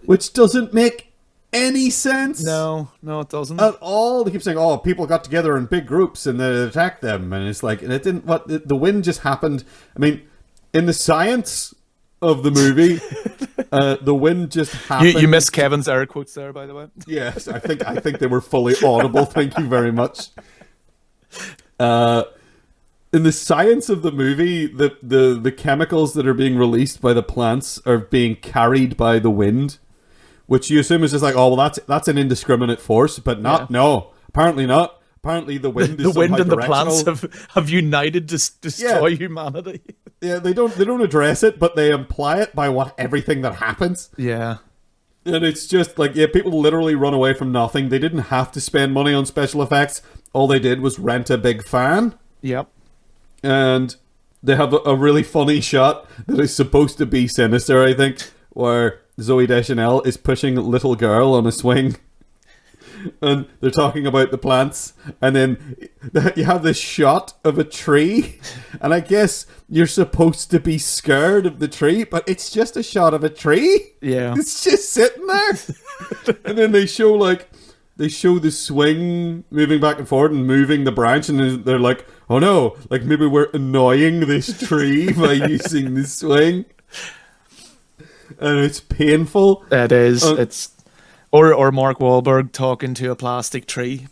which doesn't make any sense. No, it doesn't at all. They keep saying, "Oh, people got together in big groups and they attacked them," and it's like, and it didn't. What the wind just happened. I mean, in the science of the movie, the wind just happened. You missed Kevin's air quotes there, by the way. Yes, I think they were fully audible. Thank you very much. In the science of the movie, the chemicals that are being released by the plants are being carried by the wind, which you assume is just like, oh well, that's an indiscriminate force, but not. No, apparently not. Apparently the wind is the wind and the directional. plants have united to destroy humanity. Yeah, they don't address it, but they imply it by everything that happens. Yeah. And it's just like, people literally run away from nothing. They didn't have to spend money on special effects. All they did was rent a big fan. Yep. And they have a really funny shot that is supposed to be sinister, I think, where Zooey Deschanel is pushing a little girl on a swing. And they're talking about the plants, and then you have this shot of a tree, and I guess you're supposed to be scared of the tree, but it's just a shot of a tree. Yeah, it's just sitting there. And then they show the swing moving back and forth and moving the branch, and they're like, "Oh no, like maybe we're annoying this tree by using the swing," and it's painful. It is. It's. Or Mark Wahlberg talking to a plastic tree.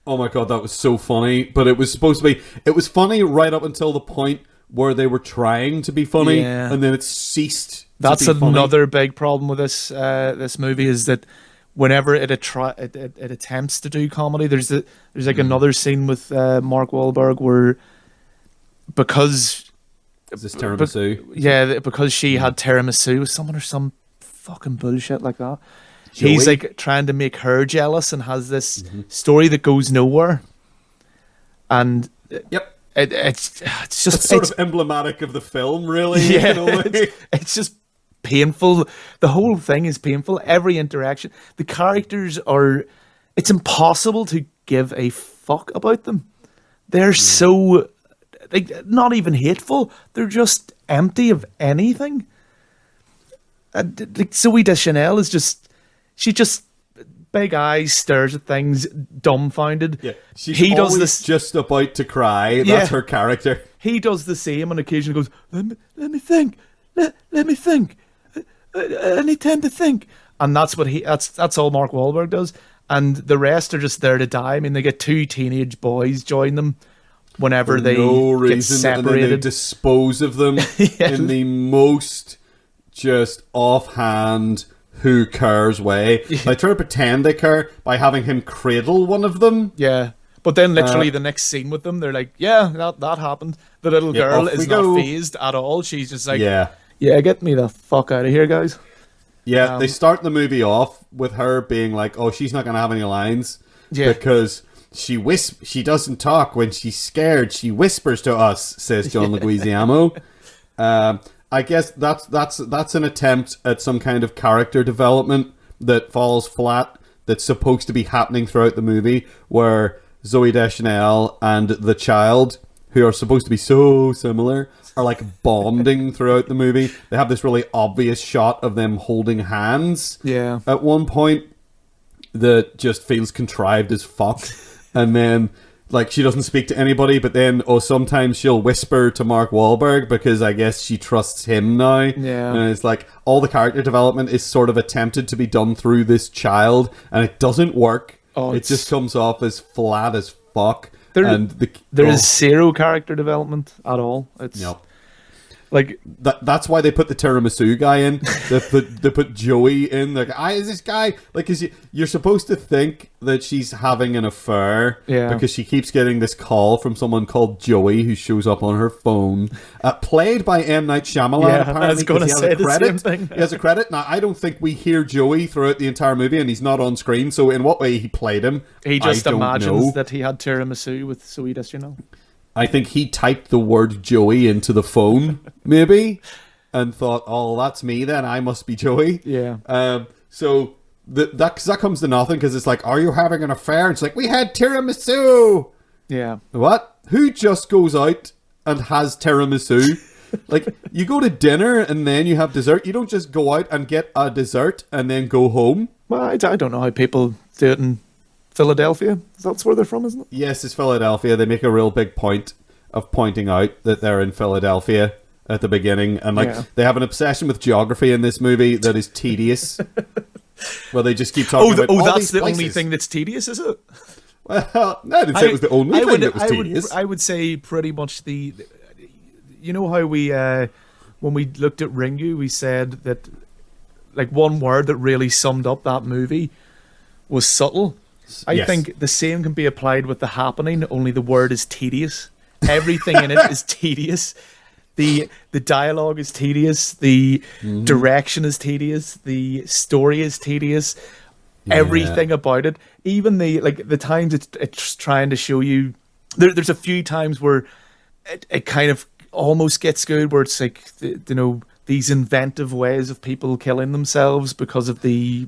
Oh my God, that was so funny. But it was supposed to be... It was funny right up until the point where they were trying to be funny, and then it ceased. That's another big problem with this movie, is that whenever it attempts to do comedy, there's like another scene with Mark Wahlberg where because... Is this tiramisu? Because she had tiramisu with someone or some fucking bullshit like that. Joey? He's like trying to make her jealous and has this story that goes nowhere. And it's just sort of emblematic of the film, really. Yeah, it's just painful. The whole thing is painful. Every interaction. The characters are... It's impossible to give a fuck about them. They're so... like, not even hateful. They're just empty of anything. Like Zooey Deschanel is just... She just... big eyes, stares at things, dumbfounded. Yeah, she's he always does this just about to cry. That's her character. He does the same and occasionally goes, let me think. Let me think. I need time to think. And that's what that's all Mark Wahlberg does. And the rest are just there to die. I mean, they get 2 teenage boys join them whenever they get separated. And then they dispose of them in the most just offhand, who cares way. They try to pretend they care by having him cradle one of them. Yeah. But then literally the next scene with them, they're like, yeah, that happened. The little girl is not fazed at all. She's just like, yeah, get me the fuck out of here, guys. Yeah, they start the movie off with her being like, oh, she's not going to have any lines because she doesn't talk when she's scared. She whispers to us, says John Leguizamo. I guess that's an attempt at some kind of character development that falls flat, that's supposed to be happening throughout the movie, where Zooey Deschanel and the child, who are supposed to be so similar, are like bonding throughout the movie. They have this really obvious shot of them holding hands at one point that just feels contrived as fuck. And then like she doesn't speak to anybody, but then sometimes she'll whisper to Mark Wahlberg because I guess she trusts him now. Yeah. And it's like all the character development is sort of attempted to be done through this child, and it doesn't work. It just comes off as flat as fuck. There is zero character development at all. It's like that's why they put the tiramisu guy in. They put Joey in. Like, is this guy like? Because you're supposed to think that she's having an affair, because she keeps getting this call from someone called Joey who shows up on her phone, played by M. Night Shyamalan. Apparently, I was going to say the same thing. He has a credit. Now, I don't think we hear Joey throughout the entire movie, and he's not on screen. So, in what way he played him, he just imagines that he had tiramisu with Zooey Deschanel. I think he typed the word Joey into the phone, maybe, and thought, oh, that's me then. I must be Joey. Yeah. So that comes to nothing, because it's like, are you having an affair? And it's like, we had tiramisu. Yeah. What? Who just goes out and has tiramisu? Like, you go to dinner and then you have dessert. You don't just go out and get a dessert and then go home. Well, I don't know how people do it in Philadelphia. That's where they're from, isn't it? Yes, it's Philadelphia. They make a real big point of pointing out that they're in Philadelphia at the beginning, and they have an obsession with geography in this movie that is tedious. Well, they just keep talking about all that's these the places. only thing that's tedious, is it? Well, no, I didn't say it was the only thing that was tedious. I would say pretty much the you know how we when we looked at Ringu, we said that like one word that really summed up that movie was subtle. I think the same can be applied with The Happening, only the word is tedious. Everything in it is tedious. The dialogue is tedious. The direction is tedious. The story is tedious. Yeah. Everything about it, even the times it's trying to show you. There's a few times where it kind of almost gets good, where it's like these inventive ways of people killing themselves because of the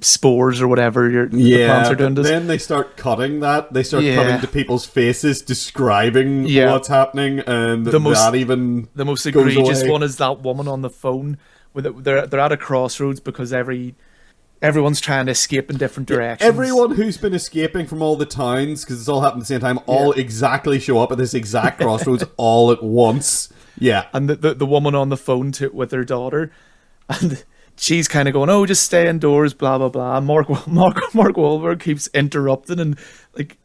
spores or whatever the plants are doing. Then they start cutting that. They start cutting to people's faces, describing what's happening, and the most egregious one is that woman on the phone. They're at a crossroads because everyone's trying to escape in different directions. Everyone who's been escaping from all the towns, because it's all happened at the same time, all exactly show up at this exact crossroads all at once. Yeah. And the woman on the phone with her daughter, and she's kind of going, oh, just stay indoors, blah, blah, blah. Mark Wahlberg keeps interrupting, and like,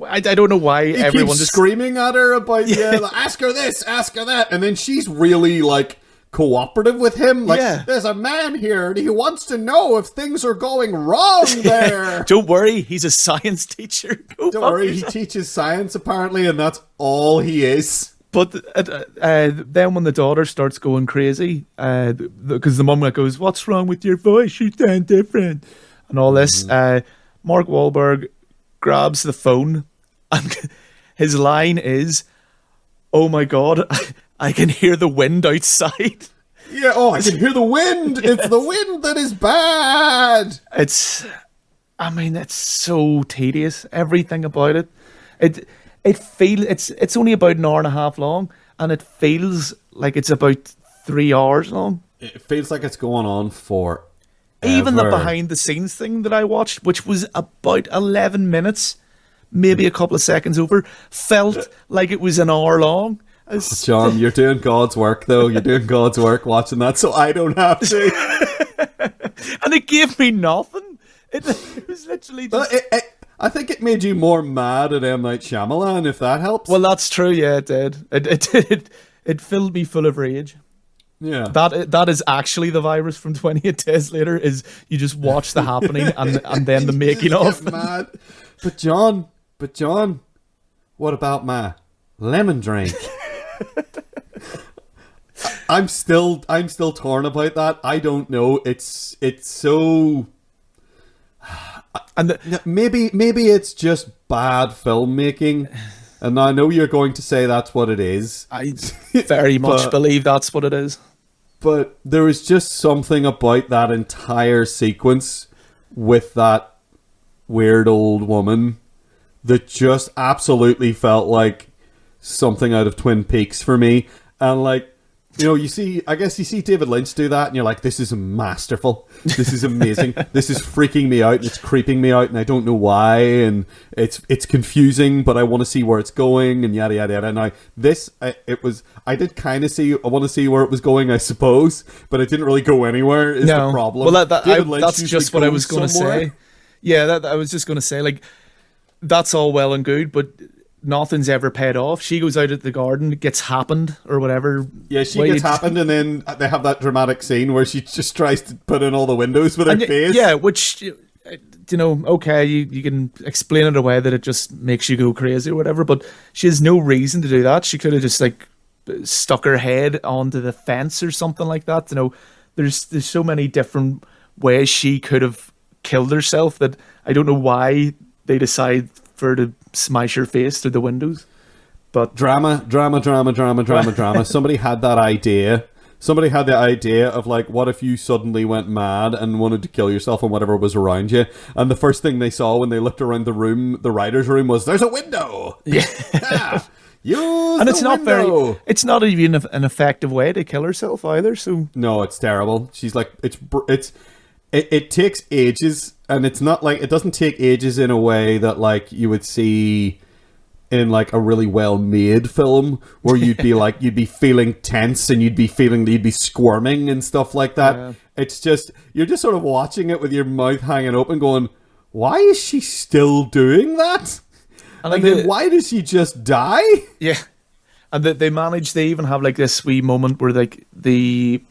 I don't know why everyone just screaming at her about, like, ask her this, ask her that. And then she's really like cooperative with him. Like, there's a man here and he wants to know if things are going wrong there. Don't worry, he's a science teacher. Don't worry, he teaches science apparently, and that's all he is. But then when the daughter starts going crazy, because the mum goes, what's wrong with your voice? You sound different. And all this, Mark Wahlberg grabs the phone, and his line is, oh my God, I can hear the wind outside. Yeah, oh, I can hear the wind. Yes. It's the wind that is bad. It's so tedious. Everything about it. It's only about an hour and a half long, and it feels like it's about 3 hours long. It feels like it's going on for. Even the behind the scenes thing that I watched, which was about 11 minutes, maybe a couple of seconds over, felt like it was an hour long. John, you're doing God's work, though. You're doing God's work watching that, so I don't have to. And it gave me nothing. It was literally just... I think it made you more mad at M. Night Shyamalan, if that helps. Well, that's true, yeah, it did. It filled me full of rage. Yeah. That is actually the virus from 28 Days Later, is you just watch the happening and then the making of. Mad. But John, what about my lemon drink? I'm still torn about that. I don't know. It's so. And maybe it's just bad filmmaking, and I know you're going to say that's what it is. I very much believe that's what it is. But there is just something about that entire sequence with that weird old woman that just absolutely felt like something out of Twin Peaks for me. And like, you know, I guess you see David Lynch do that and you're like, this is masterful. This is amazing. This is freaking me out and it's creeping me out and I don't know why, and it's confusing, but I want to see where it's going and yada yada yada. Now I did kind of see, I want to see where it was going, I suppose, but it didn't really go anywhere is the problem. Well, that's just what I was going to say. Yeah, I was just going to say, like, that's all well and good, but nothing's ever paid off. She goes out at the garden, gets happened or whatever. Yeah, she gets happened, and then they have that dramatic scene where she just tries to put in all the windows with her face. Yeah, which, you know, okay, you can explain it away that it just makes you go crazy or whatever, but she has no reason to do that. She could have just like stuck her head onto the fence or something like that. You know, there's so many different ways she could have killed herself that I don't know why they decide for her to smash her face through the windows. But drama. Somebody had that idea. Somebody had the idea of like, what if you suddenly went mad and wanted to kill yourself and whatever was around you, and the first thing they saw when they looked around the room, the writer's room, was there's a window. Yeah. And it's not window. It's not even an effective way to kill herself either. So no, it's terrible. She's like, it takes ages, and it's not like, it doesn't take ages in a way that like you would see in like a really well made film where you'd be like, you'd be feeling tense and you'd be squirming and stuff like that. Yeah. It's just, you're just sort of watching it with your mouth hanging open going, why is she still doing that? And then why does she just die? Yeah. And they even have like this wee moment where like the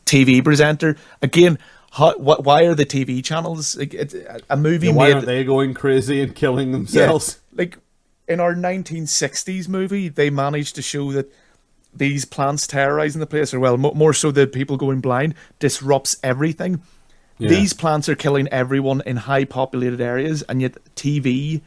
TV presenter, again, why are the TV channels like a movie? Yeah, why aren't they going crazy and killing themselves? Yeah, like in our 1960s movie, they managed to show that these plants terrorizing the place, or well, more so the people going blind, disrupts everything. Yeah. These plants are killing everyone in high populated areas, and yet TV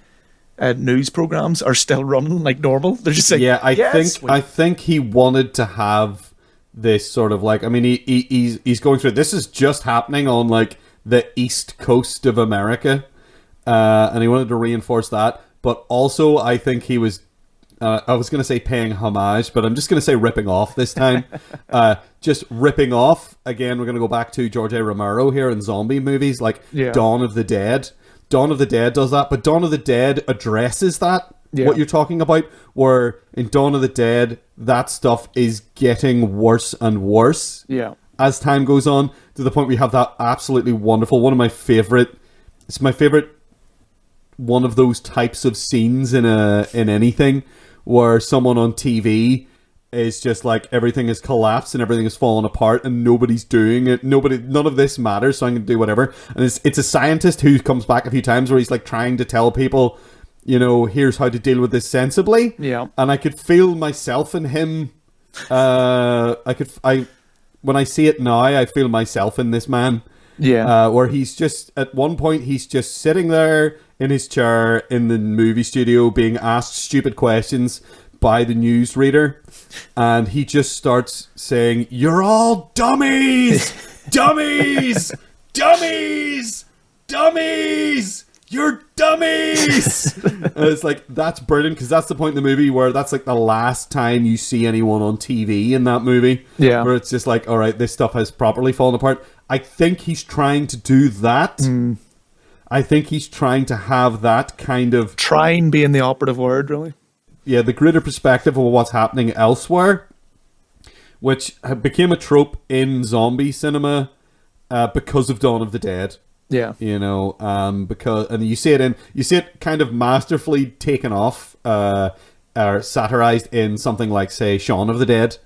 news programs are still running like normal. They're just like, yeah, I think he wanted to have this sort of like, I mean, he's going through, this is just happening on like the east coast of America, and he wanted to reinforce that, but also I think he was I was going to say paying homage, but I'm just going to say ripping off this time. Just ripping off. Again, we're going to go back to George A. Romero here in zombie movies like Dawn of the Dead. Dawn of the Dead does that, but Dawn of the Dead addresses that, what you're talking about, where in Dawn of the Dead, that stuff is getting worse and worse as time goes on, to the point where you have that absolutely wonderful, it's my favorite one of those types of scenes in anything, where someone on TV is just like, everything is collapsed and everything is falling apart and nobody's doing it. None of this matters, so I'm going to do whatever. And it's a scientist who comes back a few times where he's like trying to tell people, you know, here's how to deal with this sensibly. Yeah. And I could feel myself in him. When I see it now, I feel myself in this man. Yeah. Where he's just, at one point, he's just sitting there in his chair in the movie studio being asked stupid questions by the newsreader. and he just starts saying, "You're all dummies, dummies, dummies, dummies. You're dummies." And it's like, that's brilliant, because that's the point in the movie where that's like the last time you see anyone on TV in that movie. Yeah. Where it's just like, all right, this stuff has properly fallen apart. I think he's trying to do that. I think he's trying to have that kind of... Trying being the operative word, really. Yeah, the greater perspective of what's happening elsewhere, which became a trope in zombie cinema because of Dawn of the Dead. Yeah, you know, because, and you see it kind of masterfully taken off, or satirized in something like, say, Shaun of the Dead,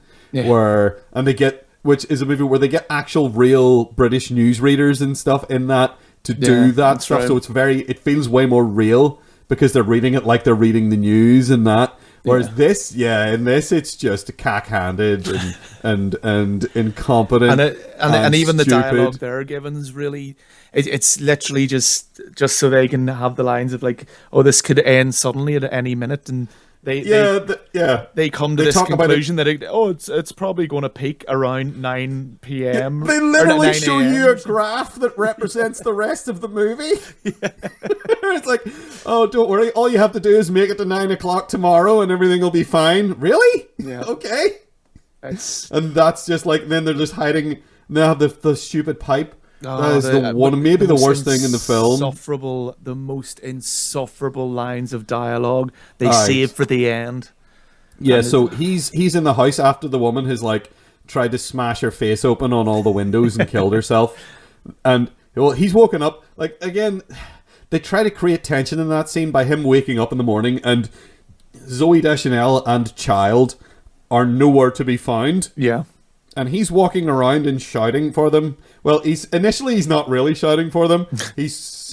which is a movie where they get actual real British newsreaders and stuff in that to do that stuff. Right. So it feels way more real because they're reading it like they're reading the news and that. Whereas in this it's just cack-handed and incompetent and even stupid. The dialogue they're given is really it's literally just so they can have the lines of like, oh, this could end suddenly at any minute, and they come to this conclusion that it's probably going to peak around 9 p.m. They literally show you a graph that represents the rest of the movie. It's like, oh, don't worry, all you have to do is make it to 9 o'clock tomorrow and everything will be fine. Really? Yeah. Okay. And that's just like, then they're just hiding. They have the stupid pipe. That is maybe the worst thing in the film. The most insufferable lines of dialogue they save for the end. Yeah, so he's in the house after the woman has like tried to smash her face open on all the windows and killed herself, and he's woken up. Like, again, they try to create tension in that scene by him waking up in the morning, and Zooey Deschanel and child are nowhere to be found. Yeah. And he's walking around and shouting for them. Well, he's not really shouting for them. He's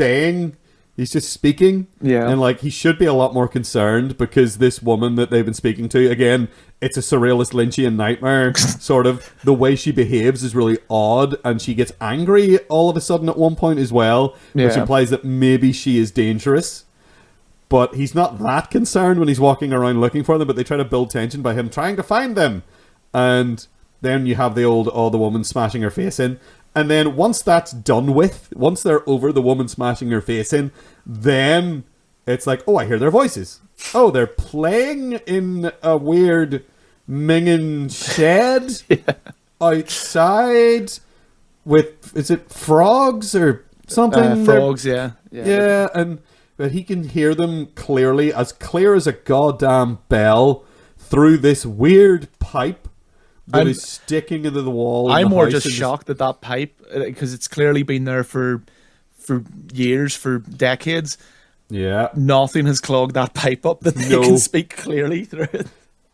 just speaking. Yeah. And like, he should be a lot more concerned, because this woman that they've been speaking to, again, it's a surrealist Lynchian nightmare. Sort of the way she behaves is really odd, and she gets angry all of a sudden at one point as well, which implies that maybe she is dangerous. But he's not that concerned when he's walking around looking for them, but they try to build tension by him trying to find them. And then you have the woman smashing her face in. And then once that's done with, once they're over the woman smashing her face in, then it's like, oh, I hear their voices. Oh, they're playing in a weird minging shed outside with, is it frogs or something? Frogs, yeah. But he can hear them clearly, as clear as a goddamn bell, through this weird pipe that is sticking into the wall. I'm more just shocked at that pipe, because it's clearly been there for years, for decades. Yeah. Nothing has clogged that pipe up that they can speak clearly through it.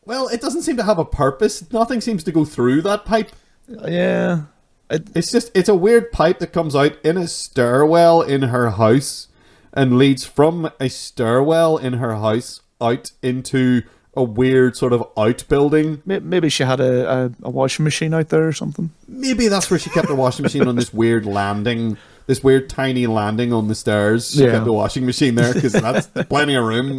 Well, it doesn't seem to have a purpose. Nothing seems to go through that pipe. Yeah. It's a weird pipe that comes out in a stairwell in her house and leads from a stairwell in her house out into a weird sort of outbuilding. Maybe she had a washing machine out there or something. Maybe that's where she kept her washing machine, on this weird landing, this weird tiny landing on the stairs. She kept the washing machine there because that's plenty of room.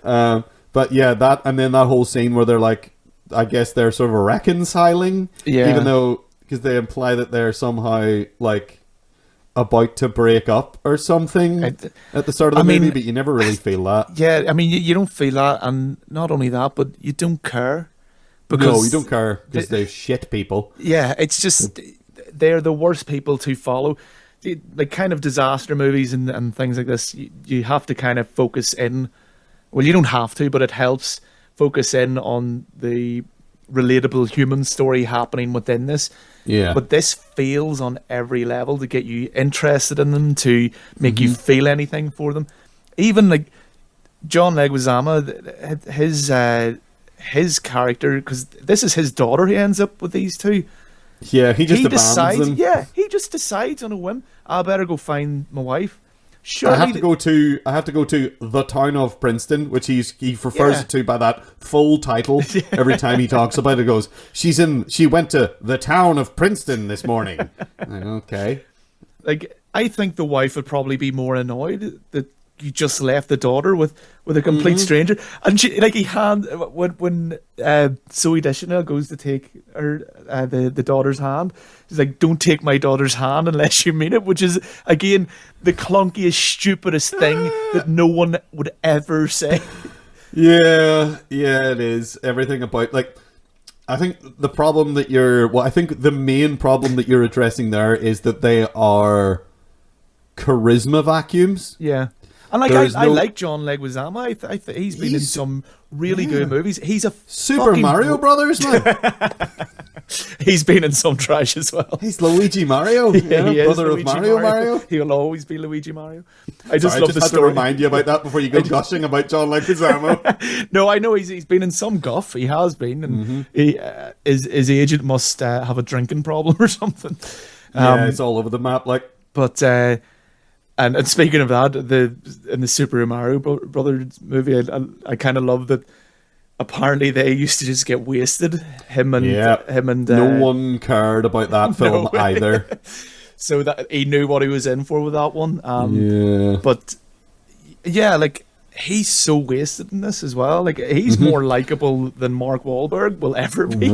But yeah, that, and then that whole scene where they're like, I guess they're sort of reconciling, even though, because they imply that they're somehow like about to break up or something at the start of the movie, but you never really feel that. Yeah, I mean, you don't feel that, and not only that, but you don't care. No, you don't care, because they're shit people. Yeah, it's just, they're the worst people to follow. Like, kind of disaster movies and things like this, you have to kind of focus in. Well, you don't have to, but it helps focus in on the relatable human story happening within this. Yeah. But this fails on every level to get you interested in them, to make you feel anything for them. Even like John Leguizamo, his character, because this is his daughter, he ends up with these two. Yeah, he abandons them. Yeah, he just decides on a whim, I better go find my wife. Surely I have to go to the town of Princeton, which he refers to by that full title every time he talks about it. Goes, she went to the town of Princeton this morning. Okay. Like, I think the wife would probably be more annoyed that you just left the daughter with a complete stranger, and she, like, when Zoe Deschanel goes to take her the daughter's hand, he's like, "Don't take my daughter's hand unless you mean it," which is again the clunkiest, stupidest thing that no one would ever say. Yeah, it is. Everything about, like, I think the problem that I think the main problem that you're addressing there is that they are charisma vacuums. Yeah. And like I like John Leguizamo. He's been in some really good movies. He's a Super Mario Brothers, man. He's been in some trash as well. He's Luigi Mario, brother of Mario. He'll always be Luigi Mario. I just love the had story. To remind you about that before you go gushing about John Leguizamo. No, I know he's been in some guff. He has been, and his agent must have a drinking problem or something. It's all over the map, like. But and speaking of that, in the Super Mario Brothers movie, I kind of love that. Apparently, they used to just get wasted. Him and no one cared about that film either. So that he knew what he was in for with that one. But yeah, like, he's so wasted in this as well. Like, he's more likable than Mark Wahlberg will ever be.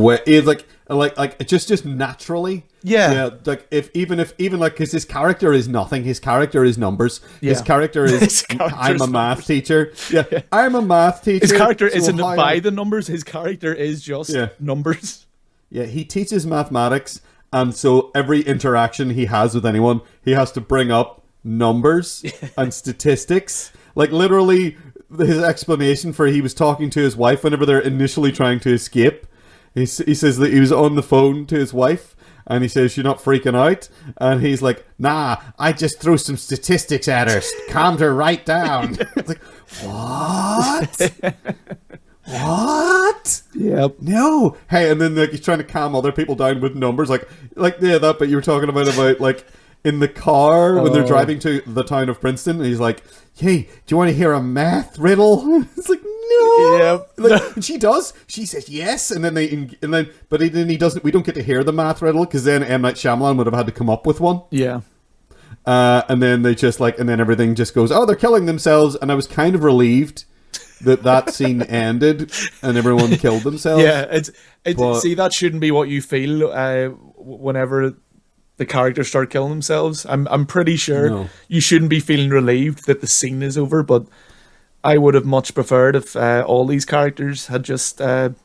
Like just naturally. Yeah. Like even like, because his character is nothing. His character is numbers. His character is I'm a math teacher. Yeah, I'm a math teacher. His character isn't by the numbers. His character is just numbers. Yeah, he teaches mathematics, and so every interaction he has with anyone, he has to bring up numbers and statistics. Like, literally, his explanation for he was talking to his wife whenever they're initially trying to escape. He says that he was on the phone to his wife, and he says, "You're not freaking out?" And he's like, "Nah, I just threw some statistics at her, calmed her right down." It's like, what? What? Yep. No. Hey, and then, like, he's trying to calm other people down with numbers, like that. But you were talking about like in the car when they're driving to the town of Princeton, and he's like, "Hey, do you want to hear a math riddle?" It's like, no. Yeah. Like, and she does. She says yes, and then he doesn't. We don't get to hear the math riddle, because then M. Night Shyamalan would have had to come up with one. Yeah. And then they just and then everything just goes, "Oh, they're killing themselves," and I was kind of relieved that scene ended and everyone killed themselves. Yeah. See, that shouldn't be what you feel whenever the characters start killing themselves. I'm pretty sure you shouldn't be feeling relieved that the scene is over, but I would have much preferred if all these characters had just topped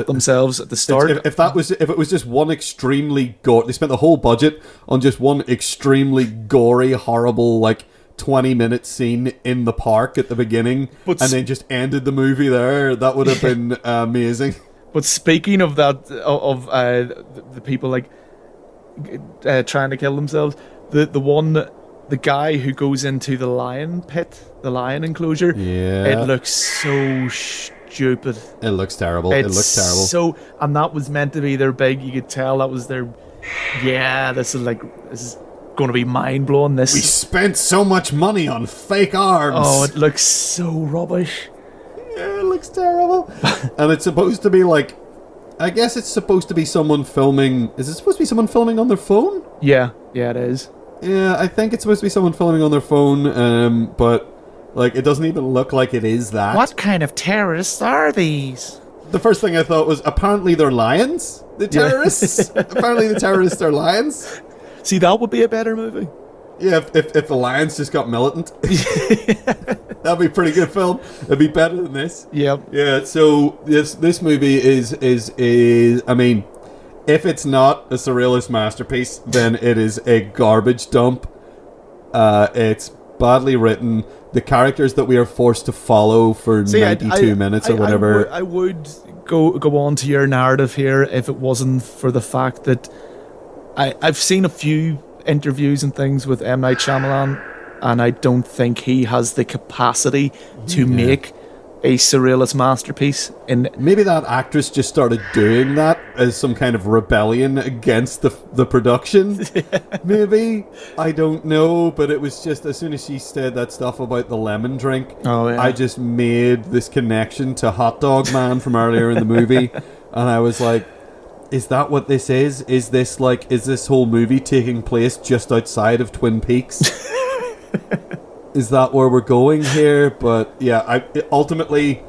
themselves at the start. If it was just one extremely they spent the whole budget on just one extremely gory, horrible, like, 20-minute scene in the park at the beginning, and then just ended the movie there, that would have been amazing. But speaking of that, the people, like, trying to kill themselves, the guy who goes into the lion pit, the lion enclosure, it looks so stupid. It looks terrible. It looks terrible. So, and that was meant to be their big. You could tell that was their. Yeah, this is going to be mind blowing. We spent so much money on fake arms. Oh, it looks so rubbish. Yeah, it looks terrible. And it's supposed to be like, I guess it's supposed to be someone filming. Is it supposed to be someone filming on their phone? Yeah, it is. Yeah, I think it's supposed to be someone filming on their phone, but, like, it doesn't even look like it is that. What kind of terrorists are these? The first thing I thought was, apparently they're lions, the terrorists. Apparently the terrorists are lions. See, that would be a better movie. Yeah, if the lions just got militant. That'd be a pretty good film. It'd be better than this. Yep. Yeah, so this movie is I mean, if it's not a surrealist masterpiece, then it is a garbage dump. It's badly written. The characters that we are forced to follow for 92 minutes or whatever. I would go on to your narrative here if it wasn't for the fact that I've seen a few interviews and things with M. Night Shyamalan, and I don't think he has the capacity to make a surrealist masterpiece. Maybe that actress just started doing that as some kind of rebellion against the production. Maybe, I don't know, but it was just, as soon as she said that stuff about the lemon drink, I just made this connection to Hot Dog Man from earlier in the movie, and I was like, is that what this is? Is this whole movie taking place just outside of Twin Peaks? is that where we're going here? But yeah, ultimately,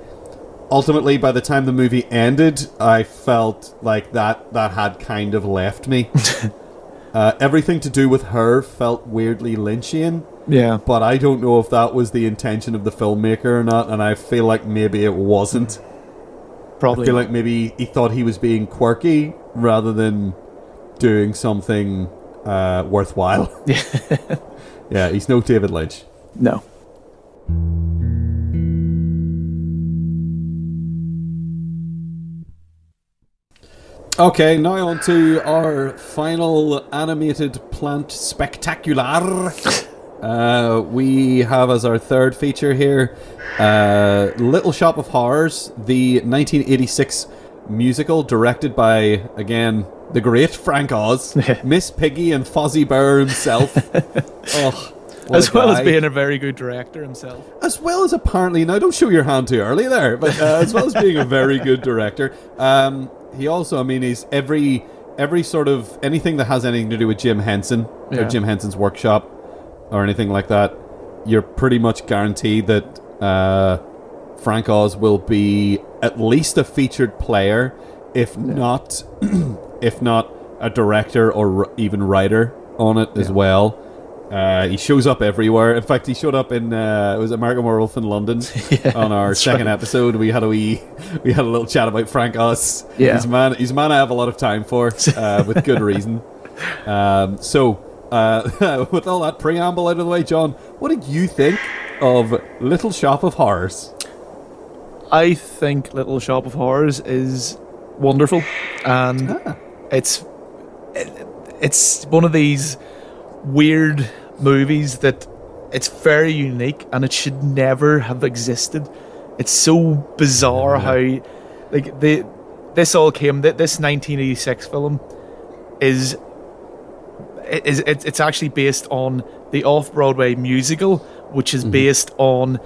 by the time the movie ended, I felt like that had kind of left me. Everything to do with her felt weirdly Lynchian. Yeah. But I don't know if that was the intention of the filmmaker or not, and I feel like maybe it wasn't. Probably. I feel like maybe he thought he was being quirky rather than doing something worthwhile. Yeah, he's no David Lynch. No. Okay, now on to our final animated plant spectacular. We have as our third feature here Little Shop of Horrors, the 1986 musical directed by, again, the great Frank Oz, Miss Piggy and Fozzie Bear himself. As well as being a very good director himself. As well as apparently, now don't show your hand too early there, but as well as being a very good director, he also, I mean, he's every sort of anything that has anything to do with Jim Henson or Jim Henson's workshop or anything like that, you're pretty much guaranteed that Frank Oz will be at least a featured player, if not a director or even writer on it as well. He shows up everywhere. In fact, he showed up in it was American Werewolf in London on our second episode. We had a little chat about Frank Oz. Yeah, he's a man I have a lot of time for, with good reason. So with all that preamble out of the way, John, what did you think of Little Shop of Horrors? I think Little Shop of Horrors is wonderful, and it's one of these weird movies that it's very unique and it should never have existed. It's so bizarre how this all came. This 1986 film it's actually based on the off-Broadway musical, which is based on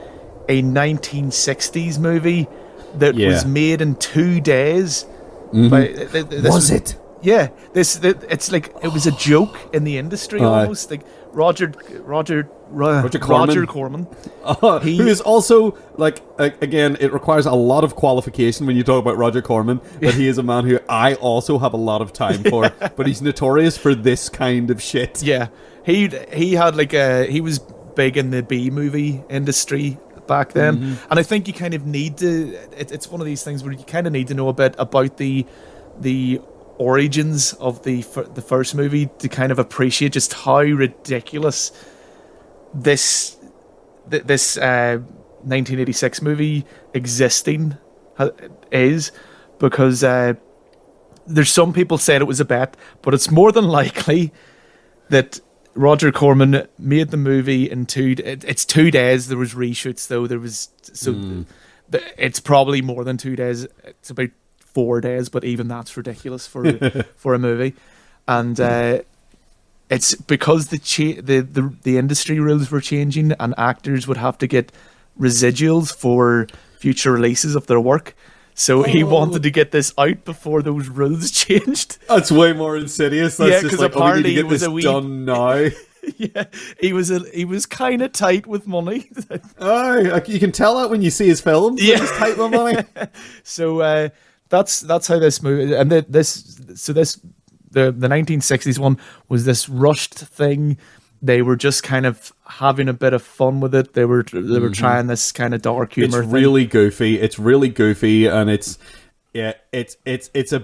a 1960s movie that was made in 2 days. Was it? Yeah, it's like it was a joke in the industry almost. Like Roger Corman. Who is also, like, again, it requires a lot of qualification when you talk about Roger Corman, but he is a man who I also have a lot of time for, but he's notorious for this kind of shit. Yeah, he had he was big in the B-movie industry back then, and I think you kind of need to, it's one of these things where you kind of need to know a bit about the origins of the first movie to kind of appreciate just how ridiculous this 1986 movie existing is, because there's some people said it was a bet, but it's more than likely that Roger Corman made the movie in it's 2 days. There was reshoots though. It's probably more than 2 days. It's about 4 days, but even that's ridiculous for a movie. And it's because the industry rules were changing and actors would have to get residuals for future releases of their work. So he wanted to get this out before those rules changed. That's way more insidious. That's just like, apparently we need to get this done now. Yeah, he was kind of tight with money. You can tell that when you see his films. Yeah, he's tight with money. So that's how this movie, and the 1960s one was this rushed thing. They were just kind of having a bit of fun with it. They were trying this kind of dark humor. It's really goofy. It's really goofy, and it's a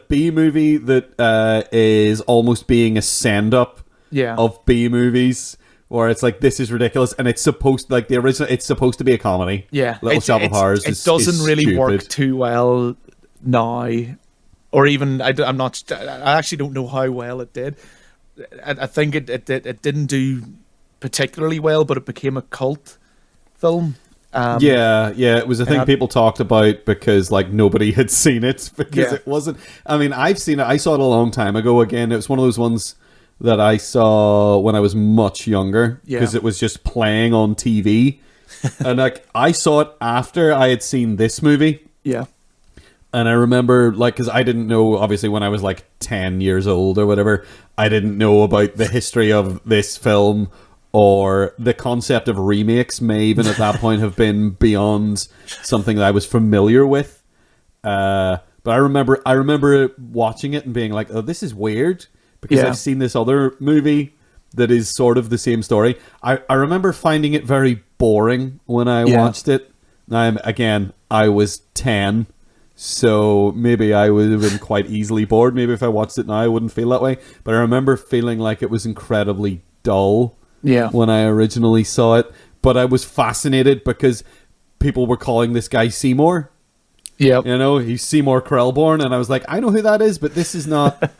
B movie that is almost being a send up of B movies, where it's like, this is ridiculous, and it's supposed, like, the original, it's supposed to be a comedy. Yeah, Little Shop of Horrors. It doesn't really stupid. Work too well now, or even I actually don't know how well it did. I think it didn't do particularly well, but it became a cult film. It was a thing people talked about because, like, nobody had seen it, because it wasn't. I mean, I've seen it. I saw it a long time ago. Again, it was one of those ones that I saw when I was much younger, because it was just playing on TV, and like I saw it after I had seen this movie. Yeah. And I remember, like, because I didn't know, obviously, when I was like 10 years old or whatever, I didn't know about the history of this film or the concept of remakes may even at that point have been beyond something that I was familiar with. But I remember watching it and being like, "Oh, this is weird," because I've seen this other movie that is sort of the same story. I remember finding it very boring when I watched it. Again, I was 10, so maybe I would have been quite easily bored. Maybe if I watched it now, I wouldn't feel that way. But I remember feeling like it was incredibly dull when I originally saw it. But I was fascinated because people were calling this guy Seymour. Yeah, you know, he's Seymour Krelborn, and I was like, I know who that is, but this is not.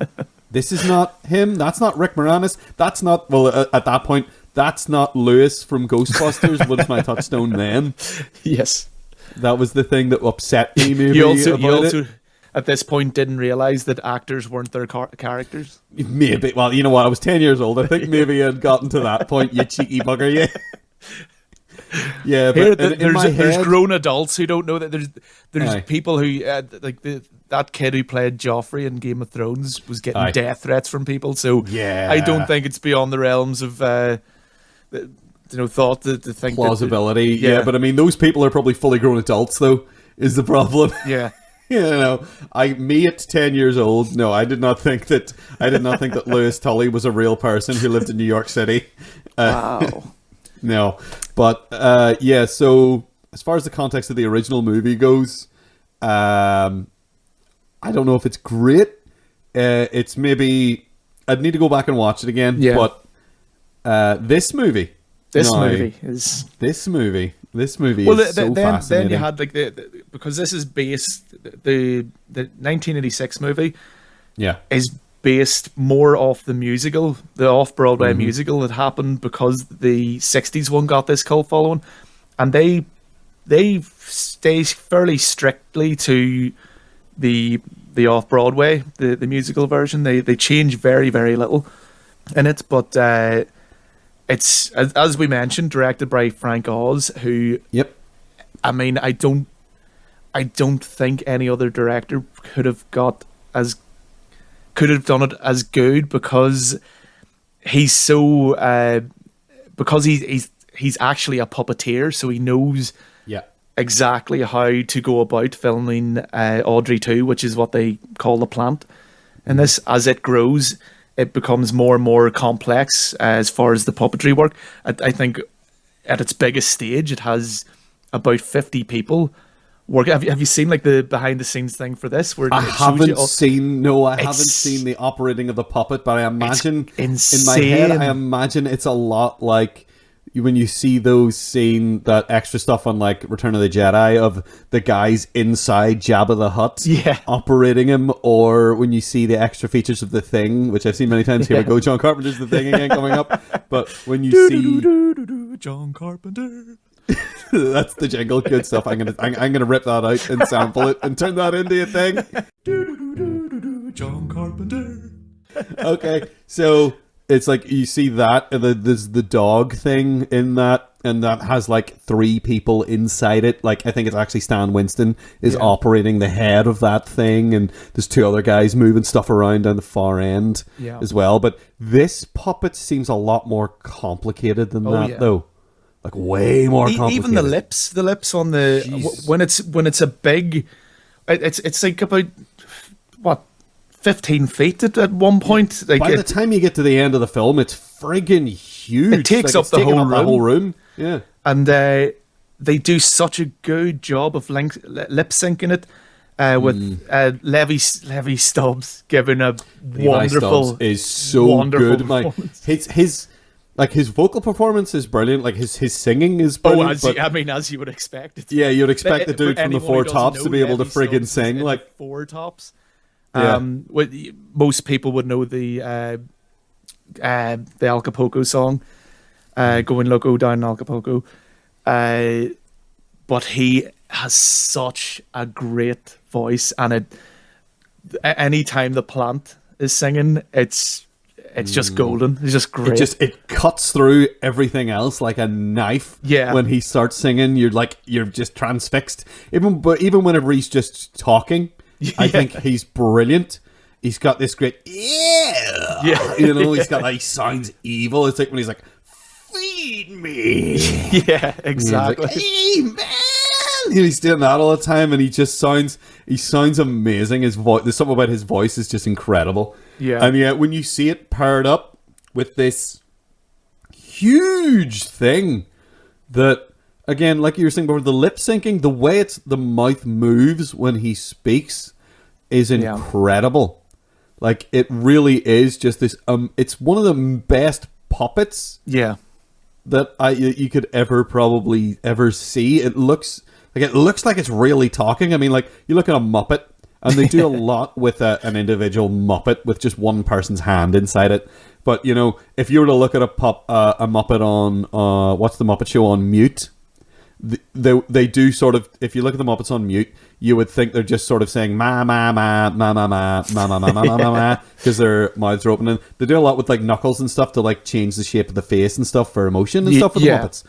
This is not him. That's not Rick Moranis. That's not. Well, at that point, that's not Lewis from Ghostbusters. Was my touchstone then? Yes, that was the thing that upset me. Maybe you also at this point didn't realize that actors weren't their characters. Maybe. Well, you know what? I was 10 years old. I think maybe I'd gotten to that point. You cheeky bugger, yeah. Yeah, but there's grown adults who don't know that there's people who like that kid who played Joffrey in Game of Thrones was getting death threats from people. So I don't think it's beyond the realms of thought to think plausibility. Yeah, but I mean those people are probably fully grown adults though. Is the problem? Yeah. You know, me at 10 years old, no, I did not think that Lewis Tully was a real person who lived in New York City. Wow. No, but so as far as the context of the original movie goes, I don't know if it's great. It's maybe I'd need to go back and watch it again. Yeah. But this movie is so fascinating. Then you had like because this is based the 1986 movie. Yeah, is based more off the musical, the off-Broadway musical that happened because the 60s one got this cult following, and they stay fairly strictly to the off-Broadway, the musical version. They change very, very little in it, but it's, as we mentioned, directed by Frank Oz, who I mean, I don't think any other director could have done it as good because he's so because he's actually a puppeteer, so he knows exactly how to go about filming Audrey 2, which is what they call the plant. And this, as it grows, it becomes more and more complex as far as the puppetry work. I think at its biggest stage, it has about 50 people work. Have you seen like the behind the scenes thing for this? Where I haven't seen the operating of the puppet, but I imagine in my head, I imagine it's a lot like when you see that extra stuff on like Return of the Jedi of the guys inside Jabba the Hutt operating him, or when you see the extra features of The Thing, which I've seen many times. Here we go, John Carpenter's The Thing again coming up. But when you see John Carpenter. That's the jingle. Good stuff. I'm gonna rip that out and sample it and turn that into a thing. John Carpenter. Okay, so it's like you see that, and there's the dog thing in that, and that has like 3 people inside it. Like I think it's actually Stan Winston is operating the head of that thing, and there's 2 other guys moving stuff around down the far end as well. But this puppet seems a lot more complicated than though. Like way more complicated. Even the lips on the when it's a big, it's like about what 15 feet at one point. Like by the time you get to the end of the film, it's friggin' huge. It takes up the whole room. Yeah, and they do such a good job of lip syncing it with Levi Stubbs giving a wonderful is so good. His vocal performance is brilliant. Like his singing is brilliant. As you would expect. Yeah, you'd expect the dude from the Four Tops to be able to friggin' sing like Four Tops. Most people would know the Acapulco song, "Going Loco Down Acapulco," but he has such a great voice, and any time the plant is singing, it's just golden. It's just great. It cuts through everything else like a knife. Yeah. When he starts singing, you're just transfixed. Even whenever he's just talking, I think he's brilliant. He's got this great he sounds evil. It's like when he's like, me. Yeah, exactly. Like, hey, man. He's doing that all the time, and he sounds amazing. His voice, there's something about his voice is just incredible. Yeah. And yet when you see it paired up with this huge thing that, again, like you were saying before, the lip syncing, the way the mouth moves when he speaks is incredible. Like, it really is just this. It's one of the best puppets. Yeah. That you could probably ever see. It looks like it's really talking. I mean, like, you look at a Muppet, and they do a lot with an individual Muppet with just one person's hand inside it. But, you know, if you were to look at a Muppet on what's the Muppet Show on mute, they do sort of. If you look at the Muppets on mute, you would think they're just sort of saying ma ma ma ma ma ma ma ma ma ma ma ma because their mouths are open. And they do a lot with like knuckles and stuff to like change the shape of the face and stuff for emotion and stuff for the Muppets.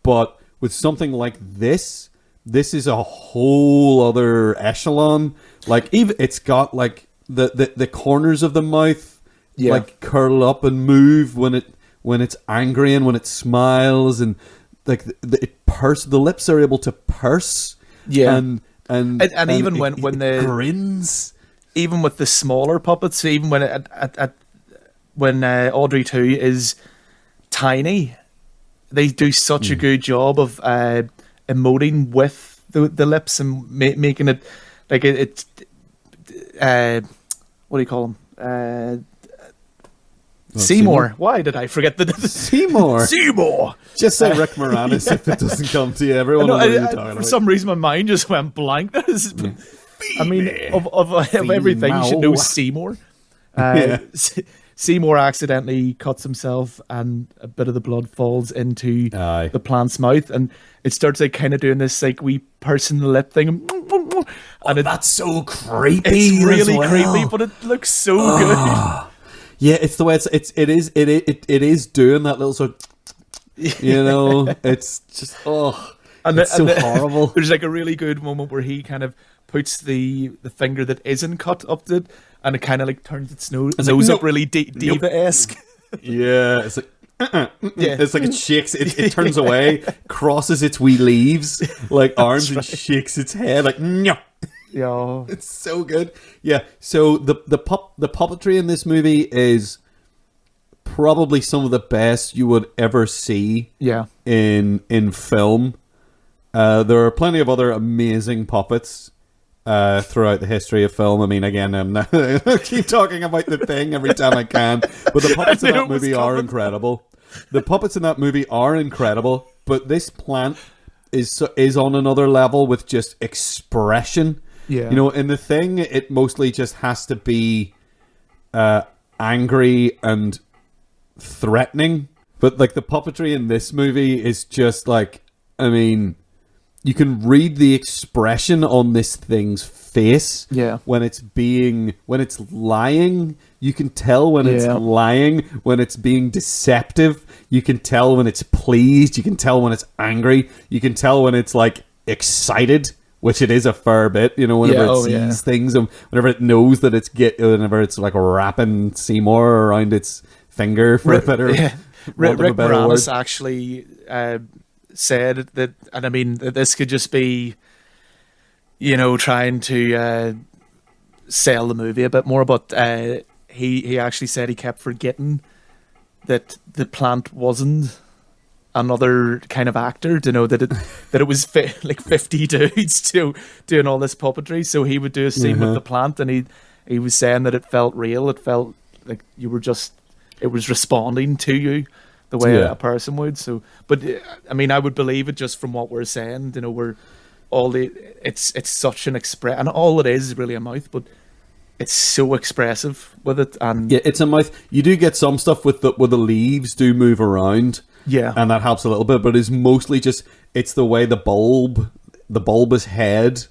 But with something like this is a whole other echelon. Like, even it's got like the corners of the mouth like curl up and move when it's angry and when it smiles, and like the lips are able to purse. Yeah. And even when the grins, even with the smaller puppets, even when Audrey 2 is tiny, they do such a good job of emoting with the lips and making it like it what do you call him? Seymour. Why did I forget the Seymour? Seymour. Just say Rick Moranis if it doesn't come to you. Everyone will know what you're talking about. For some reason, my mind just went blank. I mean, of everything, you should know Seymour. Seymour accidentally cuts himself, and a bit of the blood falls into the plant's mouth, and it starts like kind of doing this like wee pursing the lip thing, and that's so creepy. It's really creepy, but it looks so good. Yeah, it's the way it is doing that little sort of, you know, it's just it's so horrible. There's like a really good moment where he kind of puts the finger that isn't cut up to it, and it kind of like turns its nose up really diva-esque. Yeah, it's like it's like it shakes, it turns away, crosses its wee leaves like arms, and shakes its head like no. Yeah, it's so good. Yeah, so the puppetry in this movie is probably some of the best you would ever see. Yeah, in film. There are plenty of other amazing puppets throughout the history of film. I mean, again, I keep talking about The Thing every time I can, but the puppets in that movie are incredible. The puppets in that movie are incredible, but this plant is on another level with just expression. Yeah. You know, in The Thing, it mostly just has to be angry and threatening. But, like, the puppetry in this movie is just, like, I mean, you can read the expression on this thing's face. Yeah. When it's lying, you can tell when it's lying. When it's being deceptive, you can tell when it's pleased. You can tell when it's angry. You can tell when it's, like, excited, which it is a fair bit, you know, whenever it sees things, and whenever it knows that whenever it's like wrapping Seymour around its finger for a better, Rick Moranis actually said that, and I mean, this could just be, you know, trying to sell the movie a bit more, but he actually said he kept forgetting that the plant wasn't another kind of actor, to know that it was like 50 dudes doing all this puppetry. So he would do a scene with the plant, and he was saying that it felt real. It felt like it was responding to you the way a person would. So, but I mean, I would believe it just from what we're saying. You know, it's such an and all it is really a mouth, but it's so expressive with it. And it's a mouth. You do get some stuff with the leaves do move around. Yeah. And that helps a little bit, but it's mostly just, it's the way the bulbous head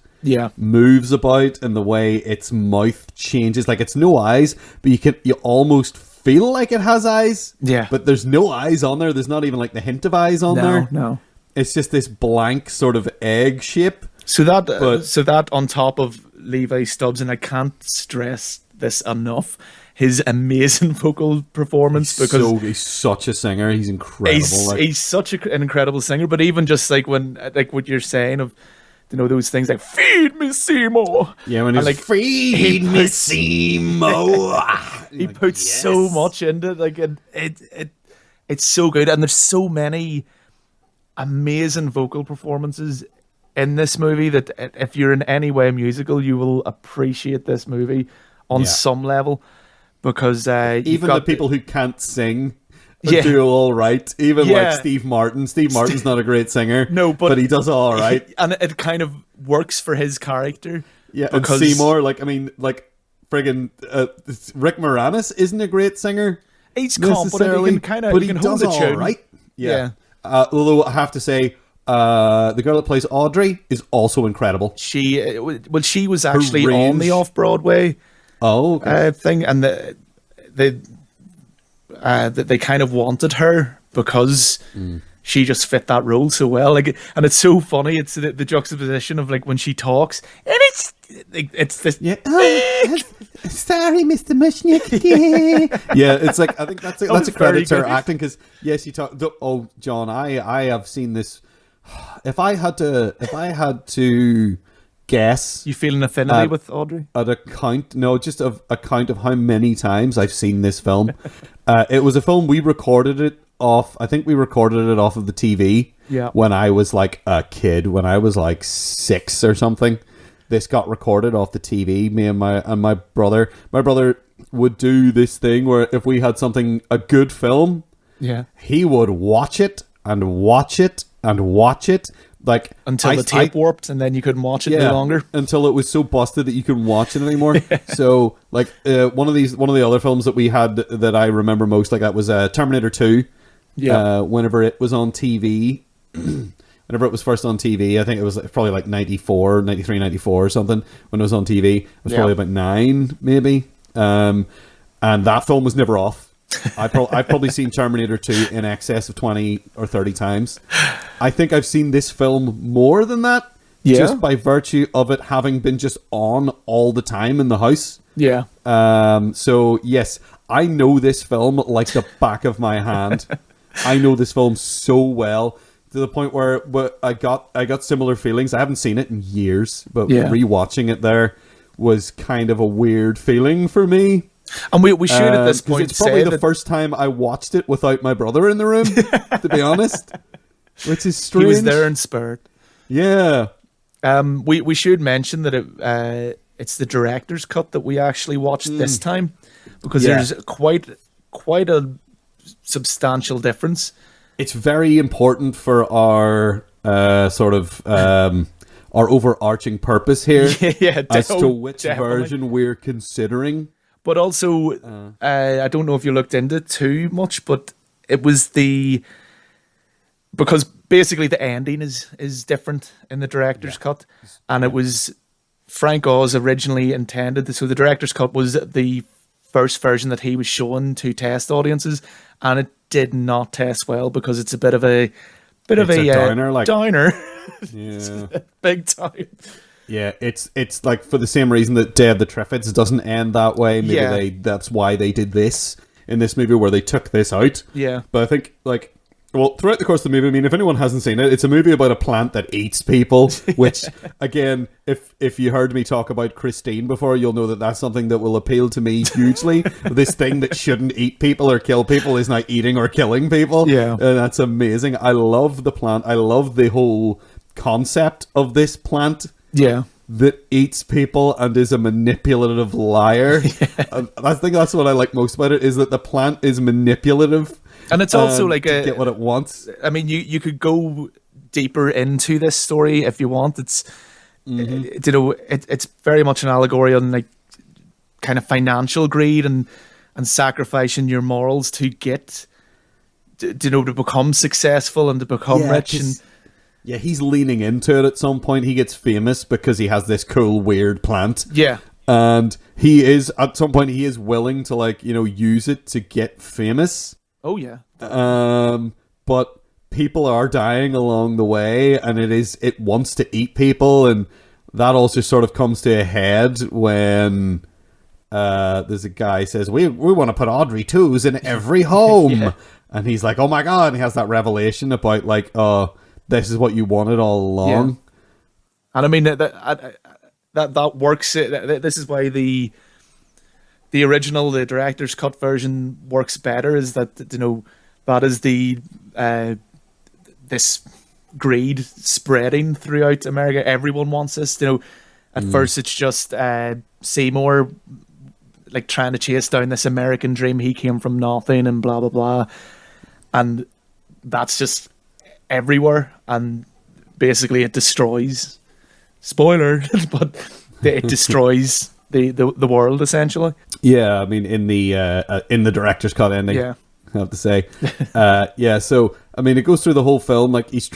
moves about, and the way its mouth changes. Like, it's no eyes, but you almost feel like it has eyes. Yeah. But there's no eyes on there. There's not even like the hint of eyes on there. No. It's just this blank sort of egg shape. So that on top of Levi Stubbs, and I can't stress this enough, his amazing vocal performance, because he's such a singer. He's incredible. he's such an incredible singer. But even just like when, like what you're saying of, those things like "feed me Seymour," when he's like "feed me Seymour," he puts so much into it. Like it's so good, and there's so many amazing vocal performances in this movie that if you're in any way musical, you will appreciate this movie on some level, because even the people who can't sing do all right. Even like Steve Martin. Steve Martin's not a great singer, no, but he does all right, and it kind of works for his character. Yeah, because Seymour, friggin' Rick Moranis isn't a great singer. He's competent, he can hold a tune. Right. Yeah. Although I have to say, the girl that plays Audrey is also incredible. She was actually on the Off-Broadway thing, and they kind of wanted her because she just fit that role so well. Like, and it's so funny. It's the juxtaposition of like when she talks, and it's this. Yeah. Sorry, Mr. Mushnick. Yeah, it's like I think that's a credit to her acting, because she talked. Oh, John, I have seen this. If I had to guess, you feel an affinity with Audrey? At a count of how many times I've seen this film. It was a film we recorded it off. I think we recorded it off of the TV. Yeah. When I was like a kid, when I was like 6 or something. This got recorded off the TV. Me and my brother. My brother would do this thing where if we had a good film, he would watch it and watch it and watch it, like until the tape warped, and then you couldn't watch it no longer. Until it was so busted that you couldn't watch it anymore. So, like one of the other films that we had that I remember most, like that was Terminator 2. Yeah. Whenever it was on TV. Whenever it was first on TV, I think it was probably like 93, 94 or something when it was on TV. It was probably about 9, maybe. And that film was never off. I've probably seen Terminator 2 in excess of 20 or 30 times. I think I've seen this film more than that, just by virtue of it having been just on all the time in the house. Yeah. So, yes, I know this film like the back of my hand. I know this film so well, to the point where I got similar feelings. I haven't seen it in years, but rewatching it there was kind of a weird feeling for me. And we should at this point it's probably the first time I watched it without my brother in the room, to be honest, which is strange. He was there in spirit. Yeah. We should mention that it's the director's cut that we actually watched this time, because there's quite a substantial difference. It's very important for our our overarching purpose here, as to which version we're considering. But also, I don't know if you looked into it too much, but it was because basically the ending is different in the director's cut, and it was Frank Oz originally intended. So the director's cut was the first version that he was showing to test audiences, and it did not test well because it's a bit of a downer, yeah, big time. Yeah, it's like for the same reason that Day of the Triffids doesn't end that way. Maybe that's why they did this in this movie, where they took this out. Yeah, but I think throughout the course of the movie, I mean, if anyone hasn't seen it, it's a movie about a plant that eats people. Which, again, if you heard me talk about Christine before, you'll know that that's something that will appeal to me hugely. This thing that shouldn't eat people or kill people is now eating or killing people. Yeah, and that's amazing. I love the plant. I love the whole concept of this plant. Yeah. That eats people and is a manipulative liar. I think that's what I like most about it, is that the plant is manipulative. And it's also to get what it wants. I mean, you could go deeper into this story if you want. It's it's very much an allegory on like kind of financial greed and sacrificing your morals to get to become successful and to become rich. And yeah, he's leaning into it at some point. He gets famous because he has this cool, weird plant. Yeah. And he is, at some point, he is willing to, use it to get famous. Oh, yeah. But people are dying along the way, and it wants to eat people, and that also sort of comes to a head when there's a guy who says, we want to put Audrey 2s in every home. Yeah. And he's like, oh my God. And he has that revelation about like, this is what you wanted all along. Yeah. And I mean, that works. This is why the original, the director's cut version works better, is that, that is this greed spreading throughout America. Everyone wants this. At first it's just Seymour like trying to chase down this American dream. He came from nothing and blah blah blah, and that's just everywhere. And basically it destroys. Spoiler, but it destroys the world essentially. Yeah, I mean in the director's cut ending. Yeah. I have to say, so I mean, it goes through the whole film. Like he's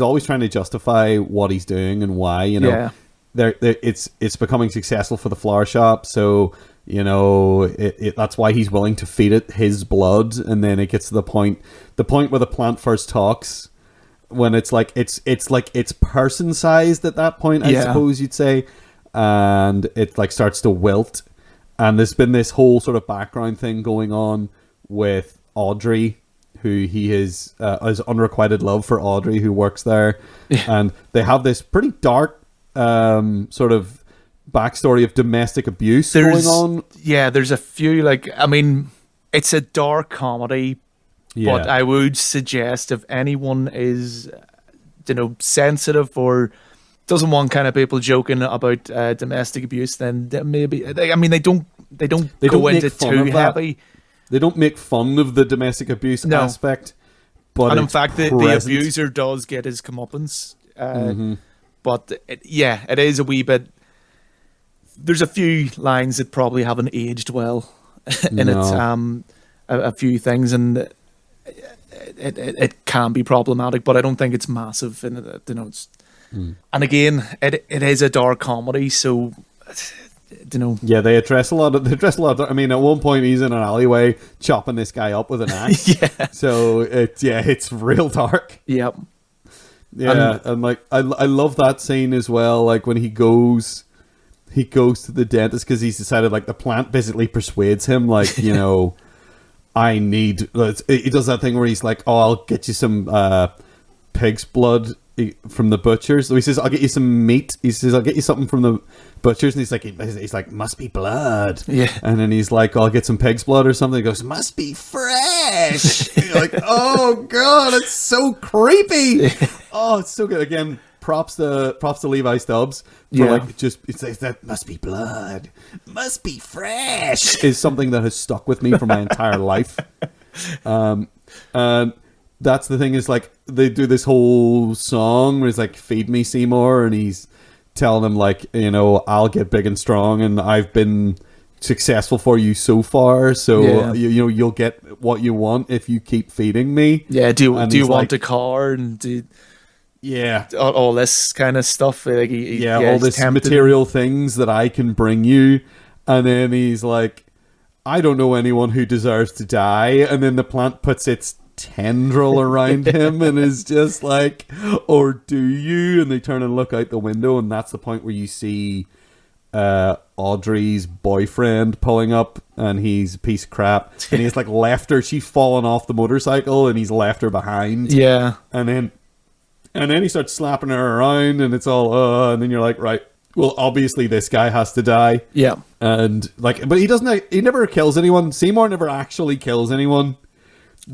always trying to justify what he's doing and why. It's becoming successful for the flower shop, so that's why he's willing to feed it his blood. And then it gets to the point where the plant first talks, when it's person sized at that point, I suppose you'd say, and it like starts to wilt. And there's been this whole sort of background thing going on with Audrey, who he is unrequited love for Audrey, who works there. And they have this pretty dark sort of backstory of domestic abuse going on. Yeah, there's a few, it's a dark comedy, but I would suggest if anyone is, sensitive or doesn't want kind of people joking about domestic abuse, then maybe, they don't go into too heavy. They don't make fun of the domestic abuse aspect, but in fact, the abuser does get his comeuppance. But it is a wee bit. There's a few lines that probably haven't aged well in it. A few things, and it can be problematic, but I don't think it's massive. And and again, it is a dark comedy, so. Yeah, they address a lot of. I mean, at one point he's in an alleyway chopping this guy up with an axe. So it's real dark. Yep. Yeah, and like I love that scene as well. Like when he goes to the dentist because he's decided, like, the plant basically persuades him, like, I need. He does that thing where he's like, oh, I'll get you some pig's blood from the butchers. So he says, I'll get you some meat. He says, I'll get you something from the butchers. And he's like, must be blood. Yeah. And then he's like, oh, I'll get some pig's blood or something. He goes, must be fresh. You're like, oh God, it's so creepy. Oh, it's so good. Again, props to Levi Stubbs for it's that must be blood, must be fresh is something that has stuck with me for my entire life. And that's the thing, is like they do this whole song where it's like, feed me Seymour, and he's telling him, like, I'll get big and strong, and I've been successful for you so far, so you'll get what you want if you keep feeding me. Yeah, do you want a car, and all this kind of stuff, like all this material things that I can bring you. And then he's like, I don't know anyone who deserves to die. And then the plant puts its tendril around him and is just like, or do you? And they turn and look out the window, and that's the point where you see Audrey's boyfriend pulling up, and he's a piece of crap, and he's like left her. She's fallen off the motorcycle, and he's left her behind. And then he starts slapping her around, and it's all and then you're like, right, well, obviously this guy has to die. Yeah. And like, but he never kills anyone. Seymour never actually kills anyone. He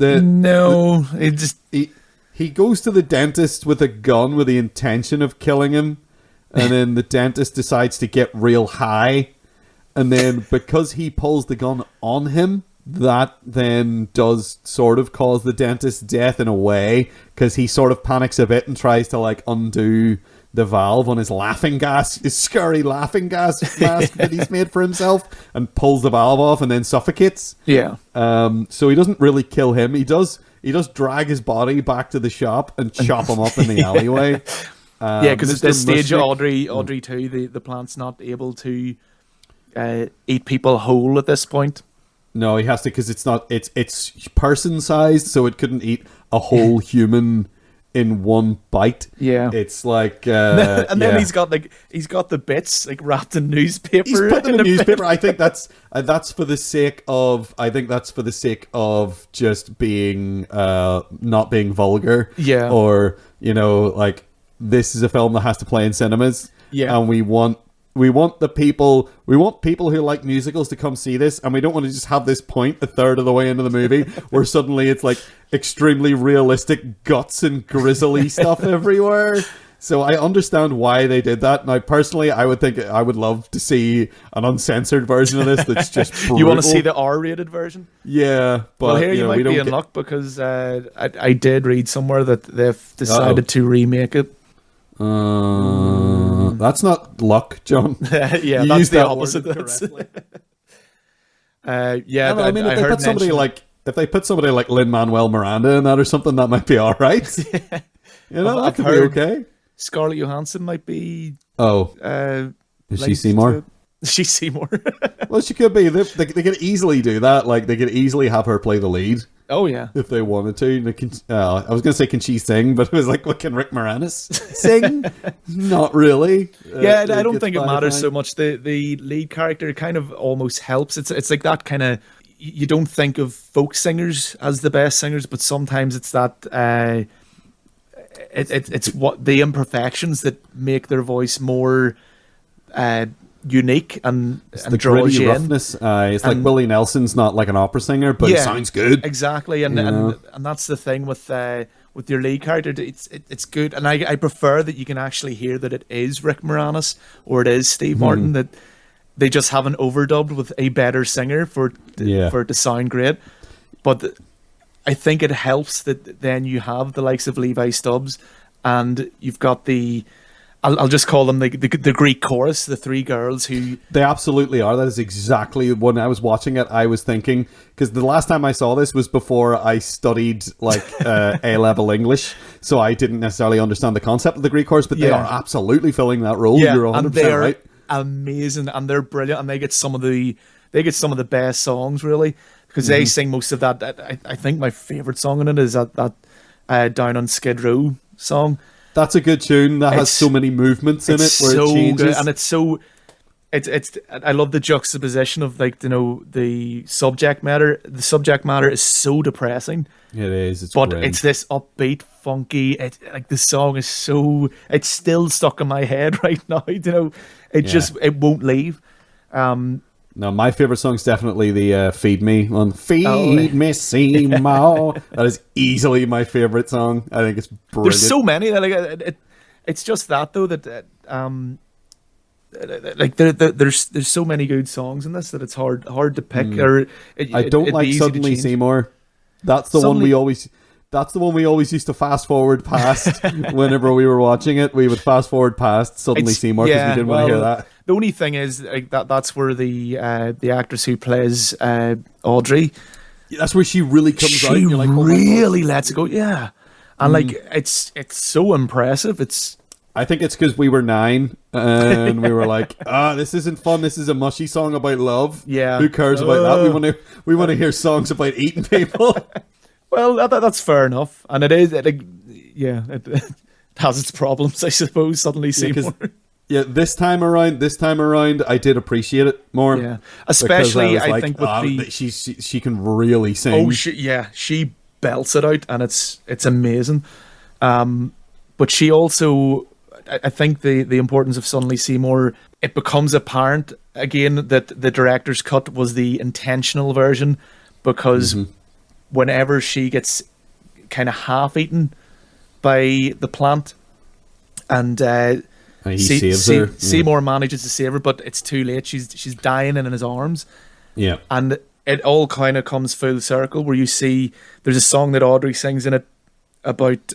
goes to the dentist with a gun with the intention of killing him, and then the dentist decides to get real high, and then because he pulls the gun on him, that then does sort of cause the dentist's death in a way, because he sort of panics a bit and tries to like undo the valve on his scurry laughing gas mask that he's made for himself, and pulls the valve off and then suffocates. Yeah. So he doesn't really kill him. He does drag his body back to the shop and chop him up in the alleyway. Because at this stage, Audrey 2, the plant's not able to eat people whole at this point. No, he has to, because it's person sized, so it couldn't eat a whole human in one bite. Yeah. It's like and then he's got the bits like wrapped in newspaper. He's put them in newspaper. I think that's for the sake of just being not being vulgar. Yeah. Or like this is a film that has to play in cinemas. Yeah. And we want people who like musicals to come see this, and we don't want to just have this point a third of the way into the movie where suddenly it's like extremely realistic guts and grisly stuff everywhere. So I understand why they did that. Now, personally, I would love to see an uncensored version of this that's just brutal. You want to see the R-rated version? Yeah, but well, here you might be in luck because I did read somewhere that they've decided to remake it. That's not luck, John. Yeah, that's the opposite. Yeah, I mean, if they put somebody like Lin-Manuel Miranda in that or something, that might be all right. That could be okay. Scarlett Johansson might be. Oh, is she Seymour? She's Seymour. Well, she could be. They could easily do that. Like they could easily have her play the lead. Oh yeah, if they wanted to. I was going to say, can she sing? But it was like, what, can Rick Moranis sing? Not really. Yeah, I don't think it matters so much. The lead character kind of almost helps. It's like that kind of. You don't think of folk singers as the best singers, but sometimes it's that. It's what the imperfections that make their voice more unique and the draws gritty you roughness. It's like Willie Nelson's not like an opera singer, but it sounds good. Exactly, and that's the thing with your lead character. It's good, and I prefer that you can actually hear that it is Rick Moranis or it is Steve Martin, that they just haven't overdubbed with a better singer for it to sound great. But I think it helps that then you have the likes of Levi Stubbs, and you've got the. I'll just call them the Greek chorus, the three girls who... They absolutely are. That is exactly when I was watching it, I was thinking... Because the last time I saw this was before I studied like A-level English, so I didn't necessarily understand the concept of the Greek chorus, but they are absolutely filling that role. Yeah, you're 100% and they're right. Amazing, and they're brilliant, and they get some of the best songs, really, because they sing most of that. I think my favourite song in it is that Down on Skid Row song. That's a good tune. That has so many movements in it where it changes. Good, and it's so. It's. I love the juxtaposition of the subject matter. The subject matter is so depressing. It is. But it's this upbeat, funky. The song is so. It's still stuck in my head right now. It won't leave. No, my favourite song is definitely the Feed Me one. Feed me, Seymour. That is easily my favourite song. I think it's brilliant. There's so many. It's just that, though, that there's so many good songs in this that it's hard to pick. I don't like Suddenly Seymour. That's the one we always... That's the one we always used to fast forward past whenever we were watching it. We would fast forward past Suddenly Seymour because we didn't want to hear that. The only thing is that's where the actress who plays Audrey, that's where she really comes out. You're like, really lets it go, yeah. And it's so impressive. I think it's because we were 9 and we were like, this isn't fun. This is a mushy song about love. Yeah, who cares about that? We want to hear songs about eating people. Well, that's fair enough, and it is. It has its problems, I suppose. Suddenly Seymour. Yeah, this time around, I did appreciate it more. Yeah, especially I think with she can really sing. Oh, she belts it out, and it's amazing. But she also, I think the importance of Suddenly Seymour, it becomes apparent again that the director's cut was the intentional version, because whenever she gets kind of half-eaten by the plant, and he saves her. Seymour manages to save her, but it's too late. She's dying in his arms. Yeah, and it all kind of comes full circle where you see there's a song that Audrey sings in it about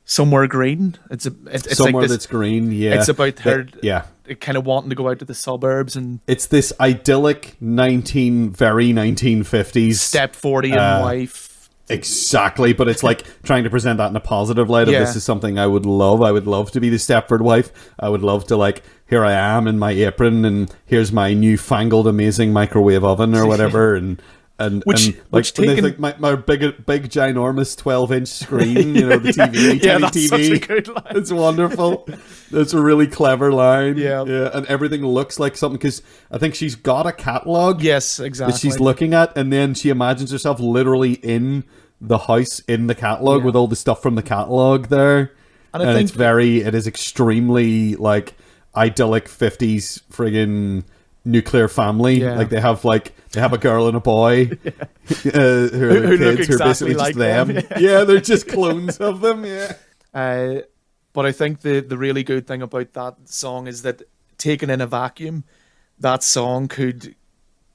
somewhere green. It's somewhere like that's green. Yeah, it's about her. Yeah. Kind of wanting to go out to the suburbs, and it's this idyllic 1950s step 40 and wife. Exactly, but it's like trying to present that in a positive light. This is something I would love. I would love to be the Stepford wife. I would love to, like, here I am in my apron, and here's my newfangled amazing microwave oven or whatever, and Which like taken... like my big ginormous 12-inch screen, the TV, yeah, tiny that's TV. such a good line. It's wonderful. That's a really clever line. Yeah, and everything looks like something because I think she's got a catalog. Yes, exactly. That she's looking at, and then she imagines herself literally in the house in the catalog with all the stuff from the catalog there, and I think it is extremely like idyllic 50s friggin' nuclear family. Like they have a girl and a boy who are kids who are basically like just them. Yeah, they're just clones of them. But I think the really good thing about that song is that taken in a vacuum, that song could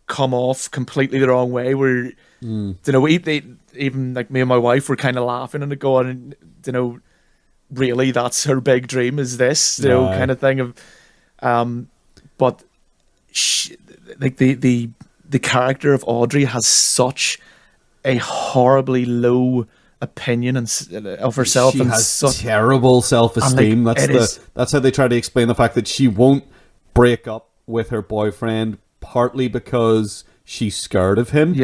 come off completely the wrong way, where even like me and my wife were kind of laughing and going, really that's her big dream, is this kind of thing of but like the character of Audrey has such a horribly low opinion of herself. She has terrible self-esteem. That's how they try to explain the fact that she won't break up with her boyfriend, partly because she's scared of him,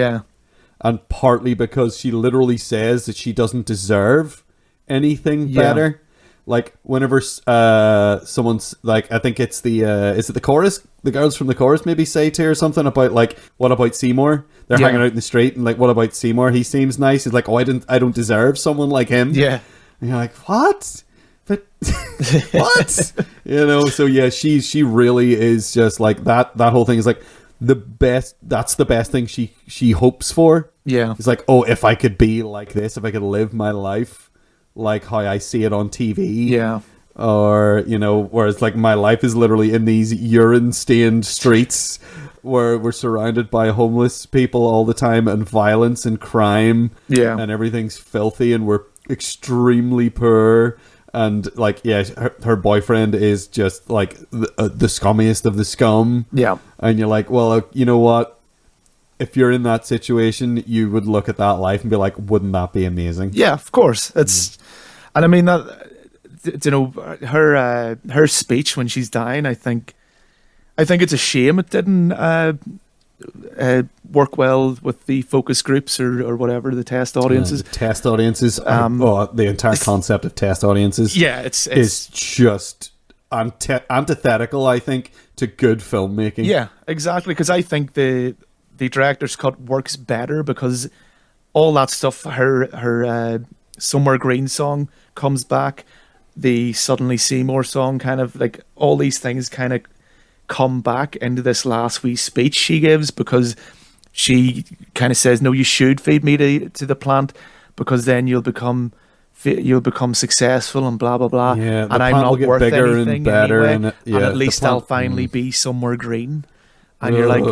and partly because she literally says that she doesn't deserve anything better. Like whenever someone's like, I think it's is it the chorus? The girls from the chorus maybe say to her something about like, what about Seymour? They're hanging out in the street and like, what about Seymour? He seems nice. He's like, oh, I don't deserve someone like him. Yeah, and you're like, what? But what? So yeah, she really is just like that. That whole thing is like the best. That's the best thing she hopes for. Yeah, it's like, oh, if I could be like this, if I could live my life like how I see it on TV. Yeah. Or, whereas like my life is literally in these urine-stained streets where we're surrounded by homeless people all the time and violence and crime. Yeah. And everything's filthy and we're extremely poor. And like, her boyfriend is just like the scummiest of the scum. Yeah. And you're like, well, you know what? If you're in that situation, you would look at that life and be like, wouldn't that be amazing? Yeah, of course. And I mean that, her speech when she's dying, I think it's a shame it didn't work well with the focus groups or whatever, the test audiences. The test audiences, the entire concept of test audiences. Yeah, it's just antithetical, I think, to good filmmaking. Yeah, exactly. Because I think the director's cut works better because all that stuff, her Somewhere Green song comes back, the Suddenly Seymour song, kind of like all these things kind of come back into this last wee speech she gives, because she kind of says, no, you should feed me to the plant because then you'll become successful and blah blah blah. Yeah, and I'm not worth anything and better anyway, and at least I'll finally be somewhere green. And you're like,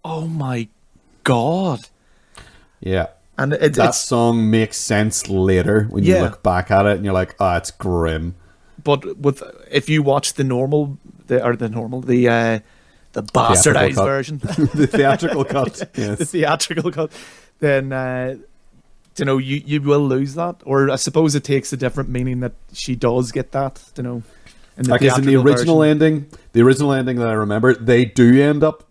oh my god. Yeah. And that song makes sense later when you look back at it and you're like, it's grim. But if you watch the bastardized version, the theatrical cut, yes. The theatrical cut, then you will lose that. Or I suppose it takes a different meaning that she does get that. In the original ending, that I remember, they do end up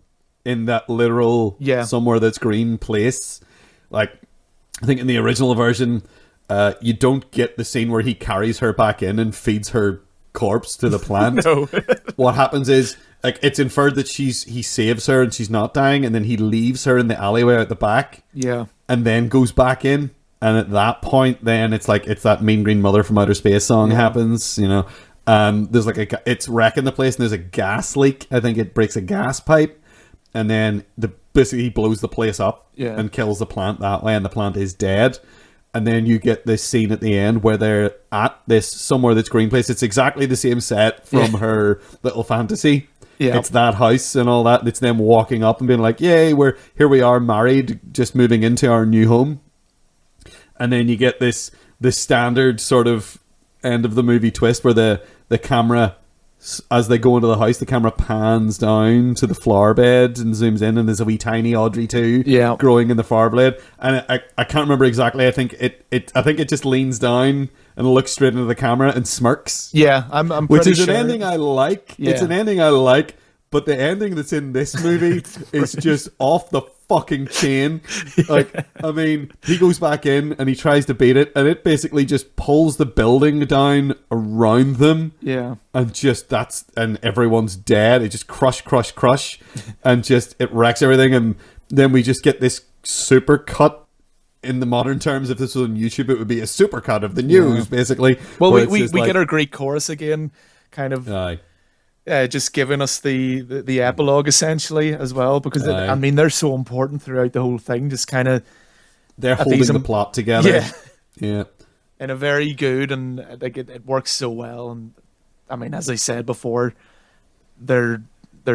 in that literal somewhere that's green place. Like, I think in the original version, you don't get the scene where he carries her back in and feeds her corpse to the plant. No. What happens is, like, it's inferred that he saves her and she's not dying, and then he leaves her in the alleyway out the back. Yeah. And then goes back in. And at that point, then it's like, it's that Mean Green Mother from Outer Space song happens, and there's like it's wrecking the place and there's a gas leak. I think it breaks a gas pipe. And then basically he blows the place up and kills the plant that way, and the plant is dead. And then you get this scene at the end where they're at this somewhere that's green place. It's exactly the same set from her little fantasy. Yeah. It's that house and all that. It's them walking up and being like, yay, here we are married, just moving into our new home. And then you get this standard sort of end of the movie twist where the camera, as they go into the house, the camera pans down to the flower bed and zooms in, and there's a wee tiny Audrey too, growing in the flower bed. And I can't remember exactly. I think it just leans down and looks straight into the camera and smirks. Yeah, I'm pretty sure. Which is an ending I like. Yeah. It's an ending I like, but the ending that's in this movie is just off the fucking chain. Like, I mean, he goes back in and he tries to beat it, and it basically just pulls the building down around them. Yeah. And everyone's dead. It just crush, and just it wrecks everything. And then we just get this super cut. In the modern terms, if this was on YouTube, it would be a super cut of the news, basically. Well, we get our great chorus again, kind of. Aye. Just giving us the epilogue essentially as well, because I mean they're so important throughout the whole thing. Just kind of they're holding the plot together. Yeah, in a very good and like it works so well. And I mean, as I said before, their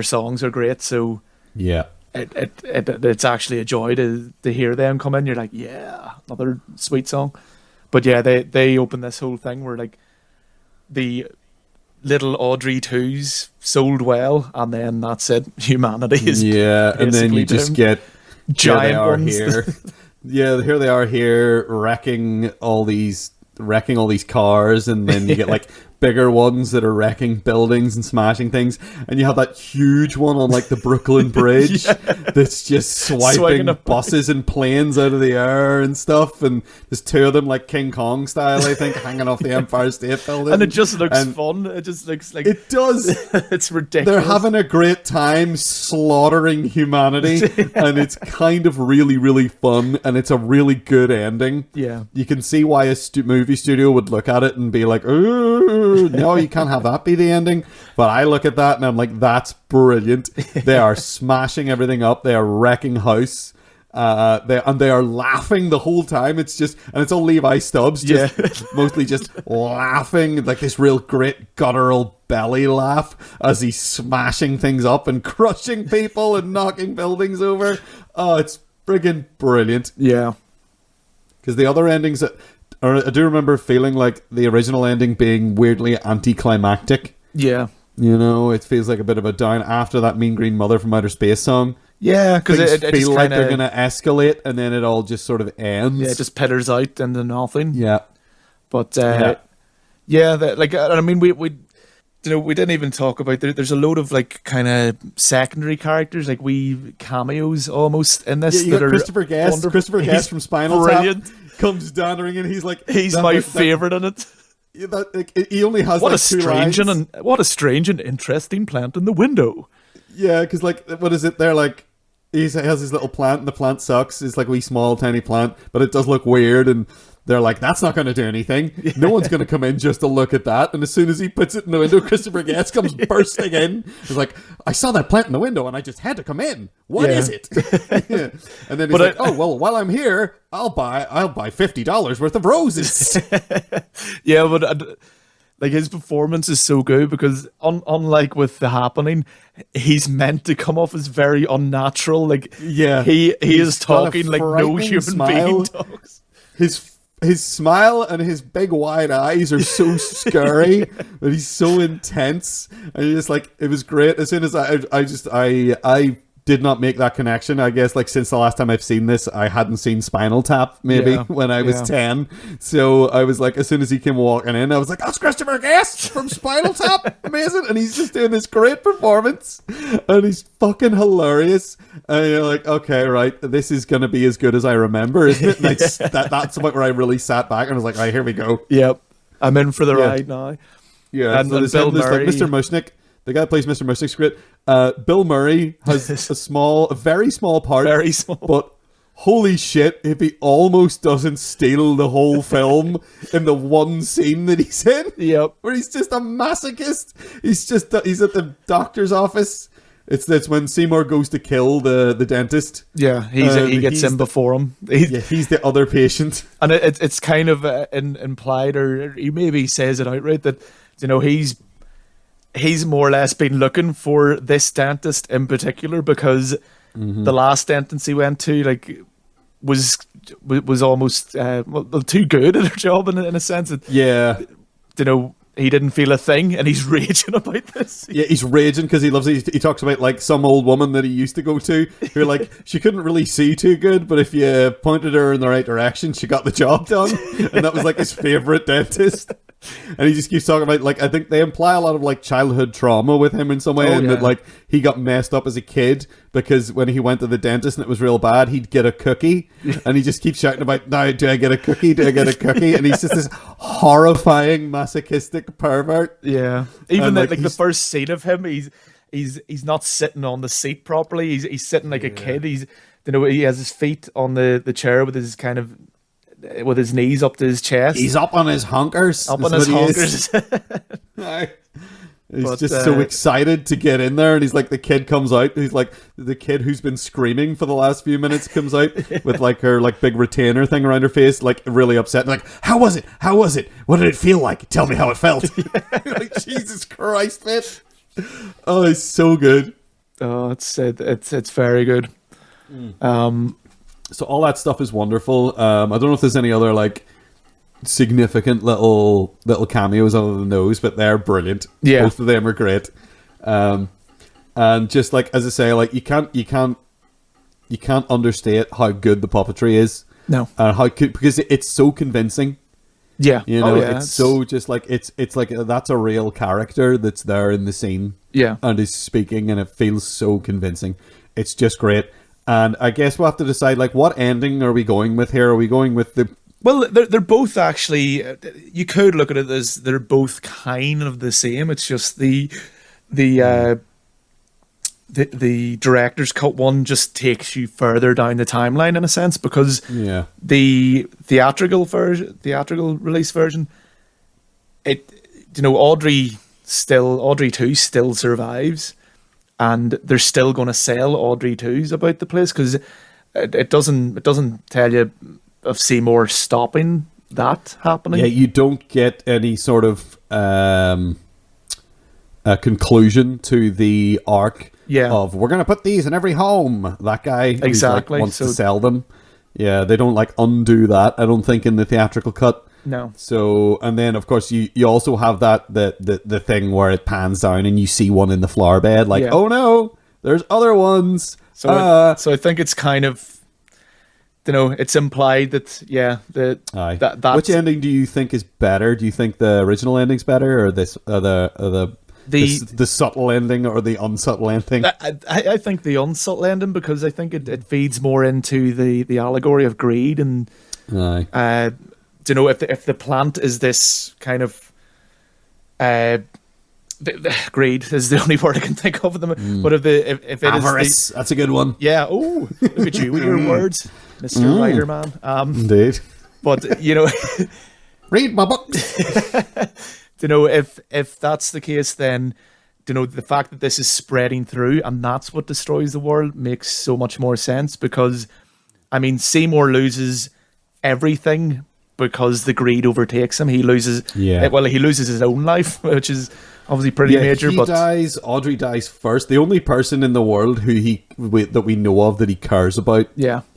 songs are great. So yeah, it's actually a joy to hear them come in. You're like, yeah, another sweet song. But yeah, they open this whole thing where like the little Audrey 2s sold well, and then that's it. Humanity is and then you just get giant ones. Here they are here wrecking all these cars, and then you get like bigger ones that are wrecking buildings and smashing things, and you have that huge one on like the Brooklyn Bridge that's just swiping buses and planes out of the air and stuff, and there's two of them like King Kong style, I think, hanging off the Empire State Building, and it just looks fun. It just looks like it does. It's ridiculous. They're having a great time slaughtering humanity, and it's kind of really, really fun, and it's a really good ending. Yeah, you can see why a movie studio would look at it and be like, ooh, no, you can't have that be the ending. But I look at that and I'm like, that's brilliant. They are smashing everything up. They are wrecking house. They are laughing the whole time. It's all Levi Stubbs, mostly just laughing, like this real great guttural belly laugh as he's smashing things up and crushing people and knocking buildings over. Oh, it's friggin' brilliant. Yeah. Because the other endings I do remember feeling like the original ending being weirdly anticlimactic. Yeah. You know, it feels like a bit of a down after that Mean Green Mother from Outer Space song. Yeah, because it feel like they're going to escalate, and then it all just sort of ends. Yeah, it just petters out into nothing. Yeah. But, I mean, we didn't even talk about, there's a load of, like, kind of secondary characters, like wee cameos almost in this. Yeah, you got Christopher Guest. Christopher Guest from Spinal Tap comes dondering in. He's my favourite in it. He only has what a strange and interesting plant in the window. Yeah, because like, what is it? They're like, he has his little plant, and the plant sucks. It's like a wee small tiny plant, but it does look weird, and they're like, that's not going to do anything. Yeah. No one's going to come in just to look at that. And as soon as he puts it in the window, Christopher Guest comes bursting in. He's like, I saw that plant in the window and I just had to come in. What is it? Yeah. And then he's oh, well, while I'm here, I'll buy $50 worth of roses. Yeah, but like his performance is so good because unlike with The Happening, he's meant to come off as very unnatural. Like, yeah, he is talking like no human being talks. His smile and his big wide eyes are so scary, but he's so intense. And you're just like, it was great. As soon as I did not make that connection. I guess like since the last time I've seen this, I hadn't seen Spinal Tap maybe when I was 10. So I was like, as soon as he came walking in, I was like, that's Christopher Guest from Spinal Tap. Amazing. And he's just doing this great performance. And he's fucking hilarious. And you're like, okay, right, this is going to be as good as I remember, isn't it? And that's about where I really sat back and I was like, right, here we go. Yep. I'm in for the ride now. Yeah. And Bill Murray. Like Mr. Mushnick. The guy who plays Mr. Mushnick's great. Bill Murray has a very small part. Very small. But holy shit, if he almost doesn't steal the whole film in the one scene that he's in. Yep. Where he's just a masochist. He's at the doctor's office. It's when Seymour goes to kill the dentist. Yeah, he gets in before him. He's the other patient. And it's kind of implied, or he maybe says it outright, that, you know, he's more or less been looking for this dentist in particular because the last dentist he went to like was almost too good at their job in a sense. That, you know, he didn't feel a thing, and he's raging about this. Yeah, he's raging because he loves it. He talks about like some old woman that he used to go to who like she couldn't really see too good, but if you pointed her in the right direction, she got the job done, and that was like his favorite dentist. And he just keeps talking about, like, I think they imply a lot of, like, childhood trauma with him in some way, and that, like, he got messed up as a kid because when he went to the dentist and it was real bad, he'd get a cookie, and he just keeps shouting about, now, do I get a cookie? Do I get a cookie? And he's just this horrifying, masochistic pervert. Yeah. Even like the first scene of him, he's not sitting on the seat properly. He's sitting like a kid. He has his feet on the chair with his knees up to his chest. He's up on his honkers. He's just so excited to get in there, and he's like, the kid comes out. He's like, the kid who's been screaming for the last few minutes comes out with like her like big retainer thing around her face, like really upset. Like, how was it? How was it? What did it feel like? Tell me how it felt. Like, Jesus Christ, man. Oh, it's so good. Oh, it's very good. So all that stuff is wonderful. I don't know if there's any other like significant little cameos other than those, but they're brilliant. Yeah, both of them are great. And just like, as I say, like you can't understate how good the puppetry is. No, and how because it's so convincing. Yeah, you know, it's so just like it's like that's a real character that's there in the scene. Yeah, and is speaking, and it feels so convincing. It's just great. And I guess we'll have to decide, like, what ending are we going with here? Are we going with the... Well, they're both actually... You could look at it as they're both kind of the same. It's just the director's cut one just takes you further down the timeline in a sense, because the theatrical release version, Audrey 2 still survives. And they're still going to sell Audrey 2s about the place, because it doesn't tell you of Seymour stopping that happening. Yeah, you don't get any sort of conclusion to the arc of, we're going to put these in every home. That guy exactly wants to sell them. Yeah, they don't like undo that, I don't think, in the theatrical cut. No. So, and then of course you also have that the thing where it pans down and you see one in the flower bed, like, oh no, there's other ones. So I think it's kind of, it's implied that that which ending do you think is better? Do you think the original ending's better, or this the subtle ending, or the unsubtle ending? I think the unsubtle ending, because I think it feeds more into the allegory of greed and if the plant is this kind of greed is the only word I can think of them. But if it avarice, that's a good one. Yeah. Oh, look at you with your words, Mr. Writer Man. Indeed. But read my books. If that's the case, then the fact that this is spreading through and that's what destroys the world makes so much more sense, because I mean, Seymour loses everything because the greed overtakes him. He loses he loses his own life, which is obviously pretty major. Audrey dies first. The only person in the world that we know of that he cares about,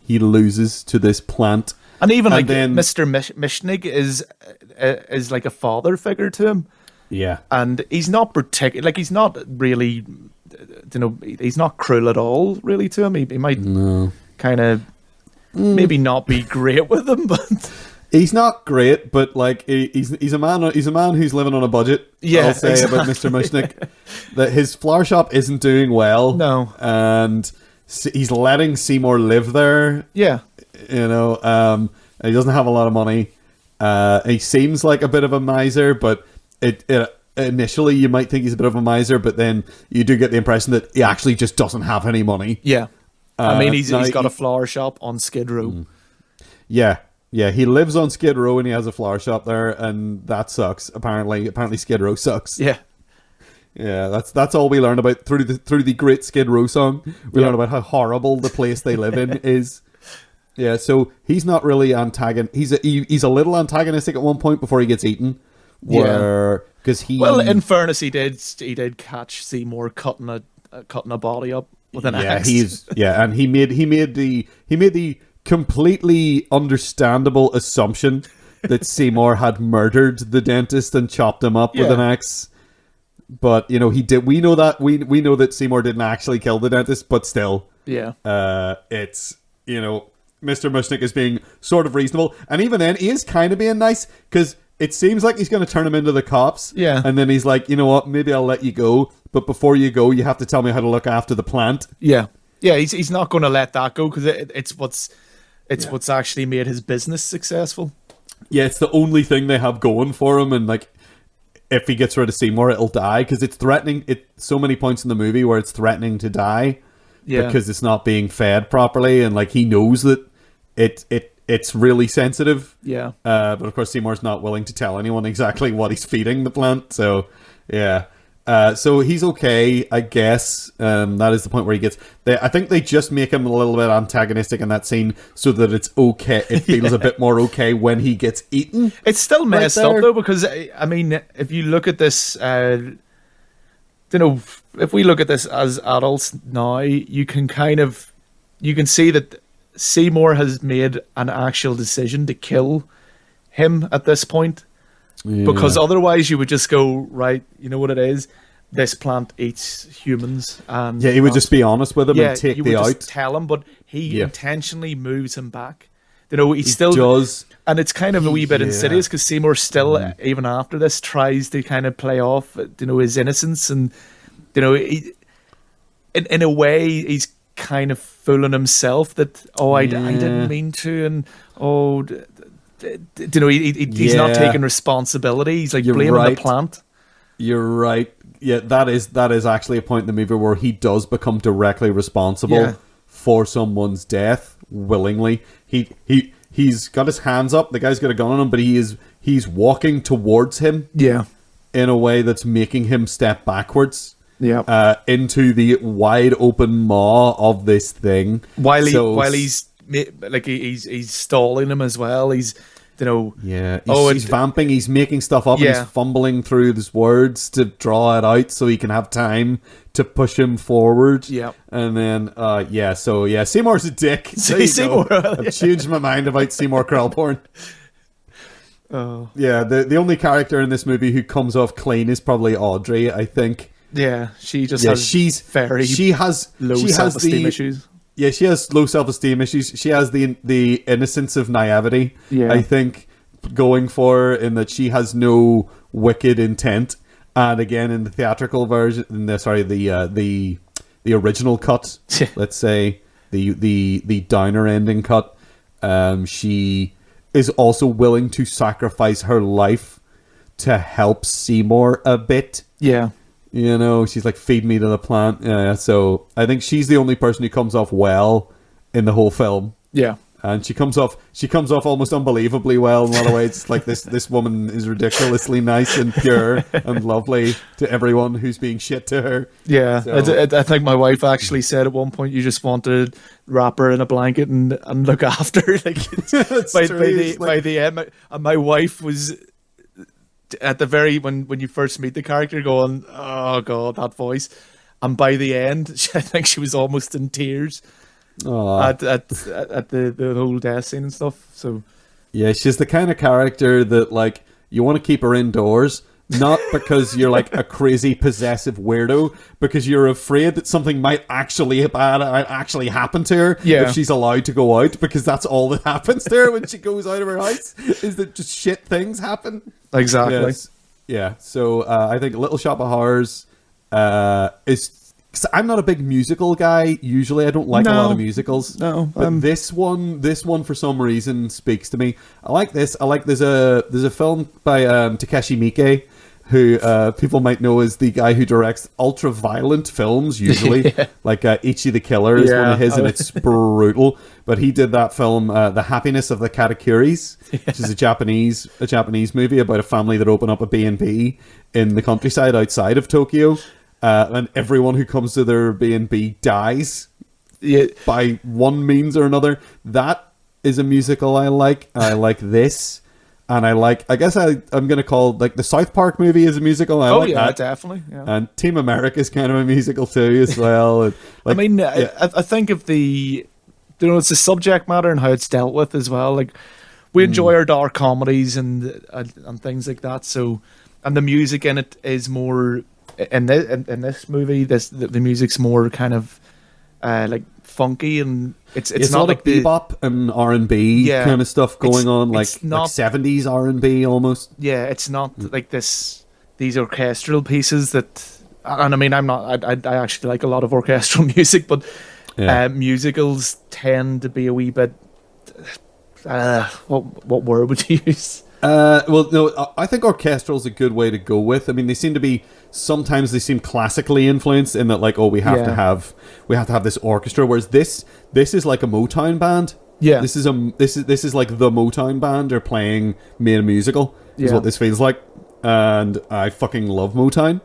he loses to this plant. And even then, Mr. Mishnig is like a father figure to him. Yeah. And he's not he's not really, he's not cruel at all really to him. He might kind of maybe not be great with him, but... He's not great, but like he's a man who's living on a budget. Yeah, I'll say about Mr. Mushnick that his flower shop isn't doing well. No, and he's letting Seymour live there. Yeah, and he doesn't have a lot of money. He seems like a bit of a miser, but initially you might think he's a bit of a miser, but then you do get the impression that he actually just doesn't have any money. Yeah, I mean he's got a flower shop on Skid Row. Yeah. Yeah, he lives on Skid Row and he has a flower shop there, and that sucks. Apparently Skid Row sucks. Yeah, yeah. That's all we learned about through the great Skid Row song. We learned about how horrible the place they live in is. Yeah, so he's not really he's a little antagonistic at one point before he gets eaten. Because well, in fairness, he did catch Seymour cutting a body up with an axe. And he made the completely understandable assumption that Seymour had murdered the dentist and chopped him up with an axe. But he did. We know that we know that Seymour didn't actually kill the dentist, but still, it's Mr. Mushnick is being sort of reasonable, and even then he is kind of being nice, because it seems like he's going to turn him into the cops. Yeah. And then he's like, you know what? Maybe I'll let you go. But before you go, you have to tell me how to look after the plant. Yeah. Yeah, he's not going to let that go because it's what's actually made his business successful. Yeah, it's the only thing they have going for him. And like, if he gets rid of Seymour, it'll die because it's threatening. So many points in the movie where it's threatening to die because it's not being fed properly. And like, he knows that it's really sensitive. Yeah. But of course, Seymour's not willing to tell anyone exactly what he's feeding the plant. So, yeah. So he's okay, I guess. That is the point where he gets... I think they just make him a little bit antagonistic in that scene so that it's okay. It feels a bit more okay when he gets eaten. It's still messed up, though, because, I mean, if you look at this... if we look at this as adults now, you can see that Seymour has made an actual decision to kill him at this point. Yeah. Because otherwise you would just go, right, you know what it is? This plant eats humans. And he would just be honest with him and take you the would out. Just tell him, but he intentionally moves him back. He still does. And it's kind of a wee bit insidious because Seymour still, even after this, tries to kind of play off, his innocence. And, in a way, he's kind of fooling himself that, I didn't mean to, and, he's not taking responsibility. He's like blaming the plant. You're right. Yeah, that is actually a point in the movie where he does become directly responsible for someone's death willingly. He's got his hands up. The guy's got a gun on him, but he's walking towards him. Yeah, in a way that's making him step backwards. Yeah, into the wide open maw of this thing. While he's stalling him as well. He's he's vamping, he's making stuff up, and he's fumbling through his words to draw it out so he can have time to push him forward. Yeah. And then Seymour's a dick. Seymour. I've changed my mind about Seymour Krelborn. Oh. Yeah, the only character in this movie who comes off clean is probably Audrey, I think. Yeah, she has low self-esteem issues. Yeah, she has low self-esteem issues. She has the innocence of naivety, I think, going for her, in that she has no wicked intent. And again, in the theatrical version, the original cut, let's say, the downer ending cut, she is also willing to sacrifice her life to help Seymour a bit. Yeah. She's like, feed me to the plant. So I think she's the only person who comes off well in the whole film. Yeah. And she comes off almost unbelievably well in a lot of ways. It's like this woman is ridiculously nice and pure and lovely to everyone who's being shit to her. Yeah. So, I think my wife actually said at one point, you just want to wrap her in a blanket and look after her. By the end, my wife was... at the very when you first meet the character, going, oh god, that voice, and by the end, I think she was almost in tears at the whole death scene and stuff. So yeah, she's the kind of character that, like, you want to keep her indoors, not because you're like a crazy possessive weirdo, because you're afraid that something might actually happen to her if she's allowed to go out, because that's all that happens to her when she goes out of her house, is that just shit things happen. Exactly. Yes. Yeah. So I think Little Shop of Horrors is... Cause I'm not a big musical guy. Usually I don't like a lot of musicals. No. But this one for some reason speaks to me. I like this. There's a film by Takeshi Miike, who people might know as the guy who directs ultra-violent films, usually. Like Ichi the Killer is one of his, and it's brutal. But he did that film, The Happiness of the Katakuris, which is a Japanese movie about a family that open up a B&B in the countryside outside of Tokyo. And everyone who comes to their B&B dies by one means or another. That is a musical I like. I like this. And I guess I'm going to call, like, the South Park movie is a musical. I like that. Definitely. Yeah. And Team America is kind of a musical too, as well. And, like, I think of it's the subject matter and how it's dealt with as well. Like, we enjoy our dark comedies and things like that. So, and the music in it is more... In this movie, the music's more kind of like funky, and it's It's not a lot like of the bebop and R&B Yeah. kind of stuff going on, like it's not- 70s R&B almost. yeah, it's not like these orchestral pieces that. And I mean, I actually like a lot of orchestral music, but Yeah. musicals tend to be a wee bit. What word would you use? Well, no, I think orchestral's a good way to go with. I mean, sometimes they seem classically influenced in that, like, oh, we have to have this orchestra, whereas this is like a Motown band. Yeah. This is like the Motown band are playing made a musical. Is Yeah. what this feels like, and I fucking love Motown.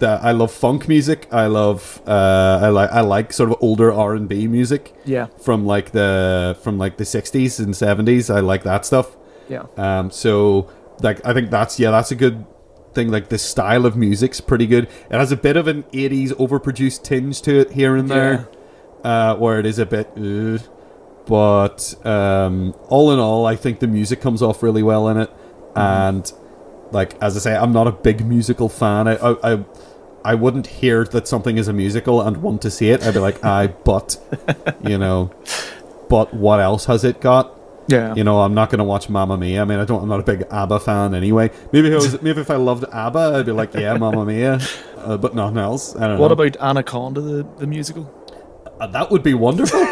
I love funk music. I love I like sort of older R&B music. Yeah. From like the 60s and 70s. I like that stuff. Yeah. So like I think that's a good thing. Like the style of music's pretty good. It has a bit of an 80s overproduced tinge to it here and there, where it is a bit but all in all, I think the music comes off really well in it. And like, as I say, I'm not a big musical fan. I wouldn't hear that something is a musical and want to see it. I'd be like, but what else has it got? Yeah. I'm not going to watch Mamma Mia. I mean, I'm not a big ABBA fan anyway. Maybe if I loved ABBA, I'd be like, yeah, Mamma Mia, but nothing else. I don't know. What about Anaconda, the musical? That would be wonderful.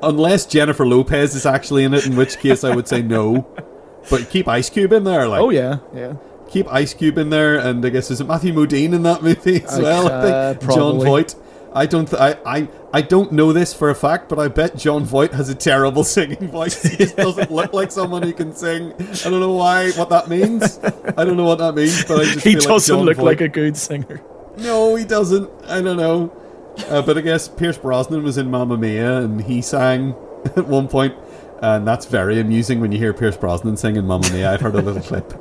Unless Jennifer Lopez is actually in it, in which case I would say no. But keep Ice Cube in there, like. Oh yeah. Keep Ice Cube in there, and I guess is it Matthew Modine in that movie as well? I think John Voight. I don't know this for a fact, but I bet John Voight has a terrible singing voice. He just doesn't look like someone who can sing. I don't know what that means. But I just he feel doesn't like look Voight. Like a good singer. No, he doesn't. I don't know. But I guess Pierce Brosnan was in Mamma Mia, and he sang at one point. And that's very amusing when you hear Pierce Brosnan sing in Mamma Mia. I've heard a little clip,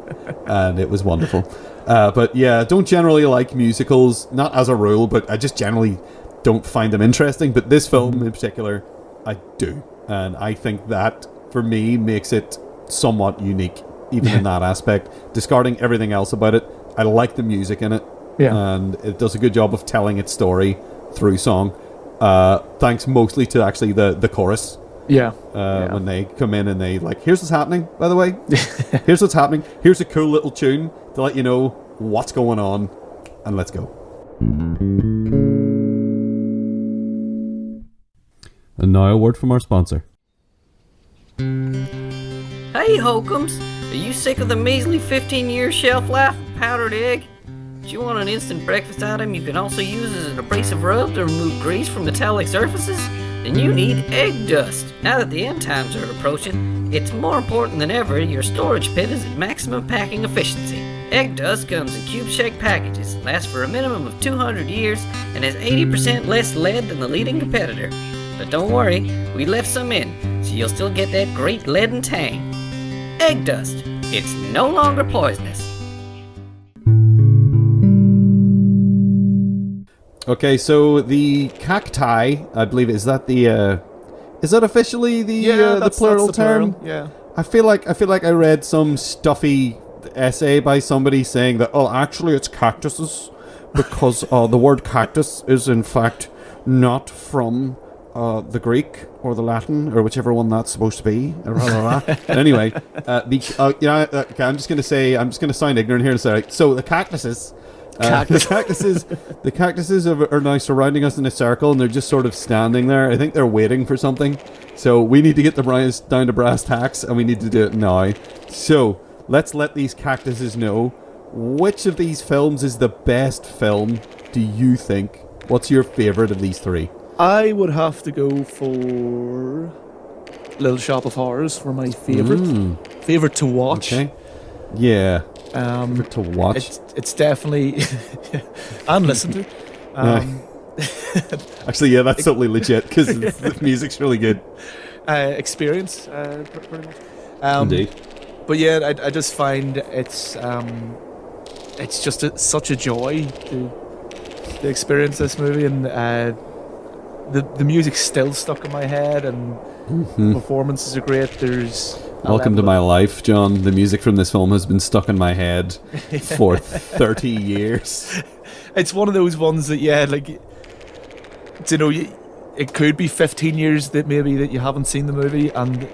and it was wonderful. But yeah, don't generally like musicals, not as a rule, but I just generally don't find them interesting. But this film in particular, I do. And I think that, for me, makes it somewhat unique, even in that aspect. Discarding everything else about it, I like the music in it. Yeah. And it does a good job of telling its story through song. Thanks mostly to actually the chorus. Yeah. When they come in and they like, here's what's happening, by the way. Here's what's happening. Here's a cool little tune to let you know what's going on. And let's go. And now a word from our sponsor. Hey Hookums, are you sick of the measly 15-year shelf life of powdered egg? Do you want an instant breakfast item you can also use as an abrasive rub to remove grease from metallic surfaces? Then you need egg dust. Now that the end times are approaching, it's more important than ever your storage pit is at maximum packing efficiency. Egg dust comes in cube-shaped packages, lasts for a minimum of 200 years, and has 80% less lead than the leading competitor. But don't worry, we left some in, so you'll still get that great lead and tang. Egg dust. It's no longer poisonous. Okay, so the Cacti, I believe, is that officially the plural term? Plural. Yeah. I feel like I read some stuffy essay by somebody saying that, oh, actually it's cactuses because the word cactus is in fact not from the Greek or the Latin or whichever one that's supposed to be. Anyway, okay, I'm just gonna sound ignorant here and say, so the cactuses. The cactuses are now surrounding us in a circle, and they're just sort of standing there. I think they're waiting for something. So we need to get the down to brass tacks, and we need to do it now. So let's let these cactuses know which of these films is the best film. Do you think? What's your favorite of these three? I would have to go for Little Shop of Horrors for my favorite. Favorite to watch. Okay. Yeah. Favorite to watch. It's definitely and listen to. Actually, yeah, that's totally legit because the music's really good. Experience, pretty much. Indeed. But yeah, I just find it's just such a joy to experience this movie, and the music's still stuck in my head, and performances are great. There's Welcome to my life, John. The music from this film has been stuck in my head for 30 years. It's one of those ones that, yeah, like, it could be 15 years that you haven't seen the movie, and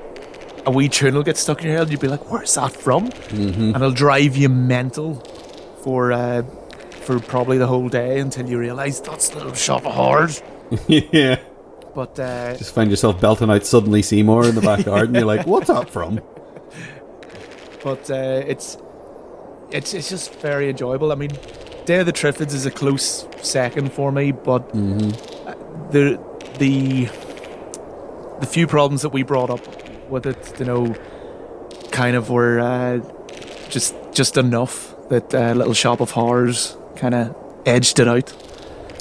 a wee tune will get stuck in your head, and you'll be like, where's that from? And it'll drive you mental for probably the whole day until you realise that's Little Shop of Horrors. Yeah. But just find yourself belting out Suddenly Seymour in the back garden. You're like, what's that from? But it's just very enjoyable. I mean, Day of the Triffids is a close second for me, but the few problems that we brought up with it, kind of were just enough that Little Shop of Horrors kind of edged it out.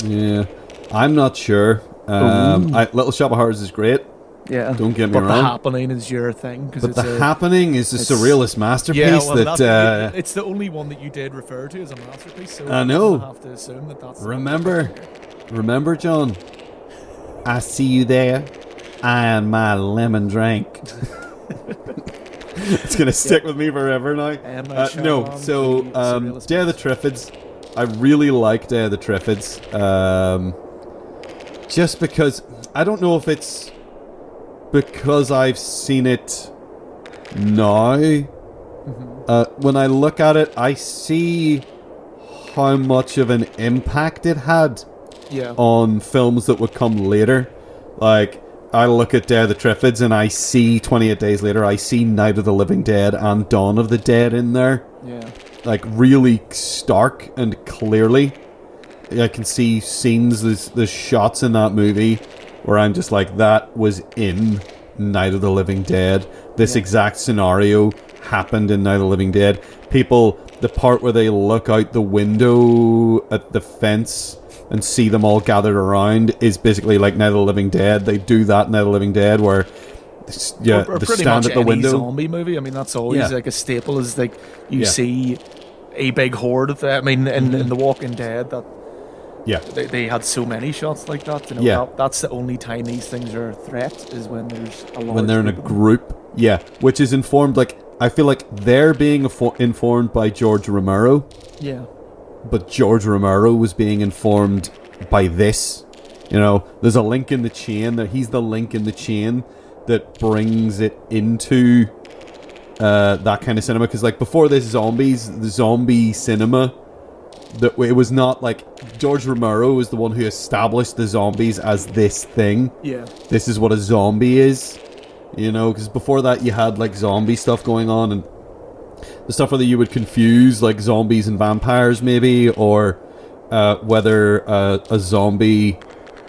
Yeah, I'm not sure. Little Shop of Horrors is great. Yeah, don't get me but wrong. The Happening is your thing. But The Happening is a surrealist masterpiece. Yeah, well, that it's the only one that you did refer to as a masterpiece. So I know. I have to assume that's. Remember, John. I see you there. And my lemon drink. It's gonna stick with me forever now. No, so Day of the Triffids. I really like Day of the Triffids. Just because I don't know if it's because I've seen it now. When I look at it, I see how much of an impact it had on films that would come later. Like, I look at Day of the Triffids and I see 28 Days Later, I see Night of the Living Dead and Dawn of the Dead in there. Yeah. Like, really stark and clearly. I can see scenes, there's shots in that movie where I'm just like, that was in Night of the Living Dead. This exact scenario happened in Night of the Living Dead. The part where they look out the window at the fence and see them all gathered around is basically like Night of the Living Dead. They do that in Night of the Living Dead where they stand at the window. Zombie movie. I mean, that's always like a staple. Is like you see a big horde of them. I mean, in The Walking Dead, that they had so many shots like that. That's the only time these things are a threat is when there's a large. When they're in a group, which is informed. Like, I feel like they're being informed by George Romero. Yeah. But George Romero was being informed by this. There's a link in the chain that he's the link in the chain that brings it into that kind of cinema. Because like before this, the zombie cinema, that it was not like George Romero was the one who established the zombies as this thing. Yeah. This is what a zombie is. Because before that you had like zombie stuff going on and the stuff whether you would confuse like zombies and vampires maybe, or whether a zombie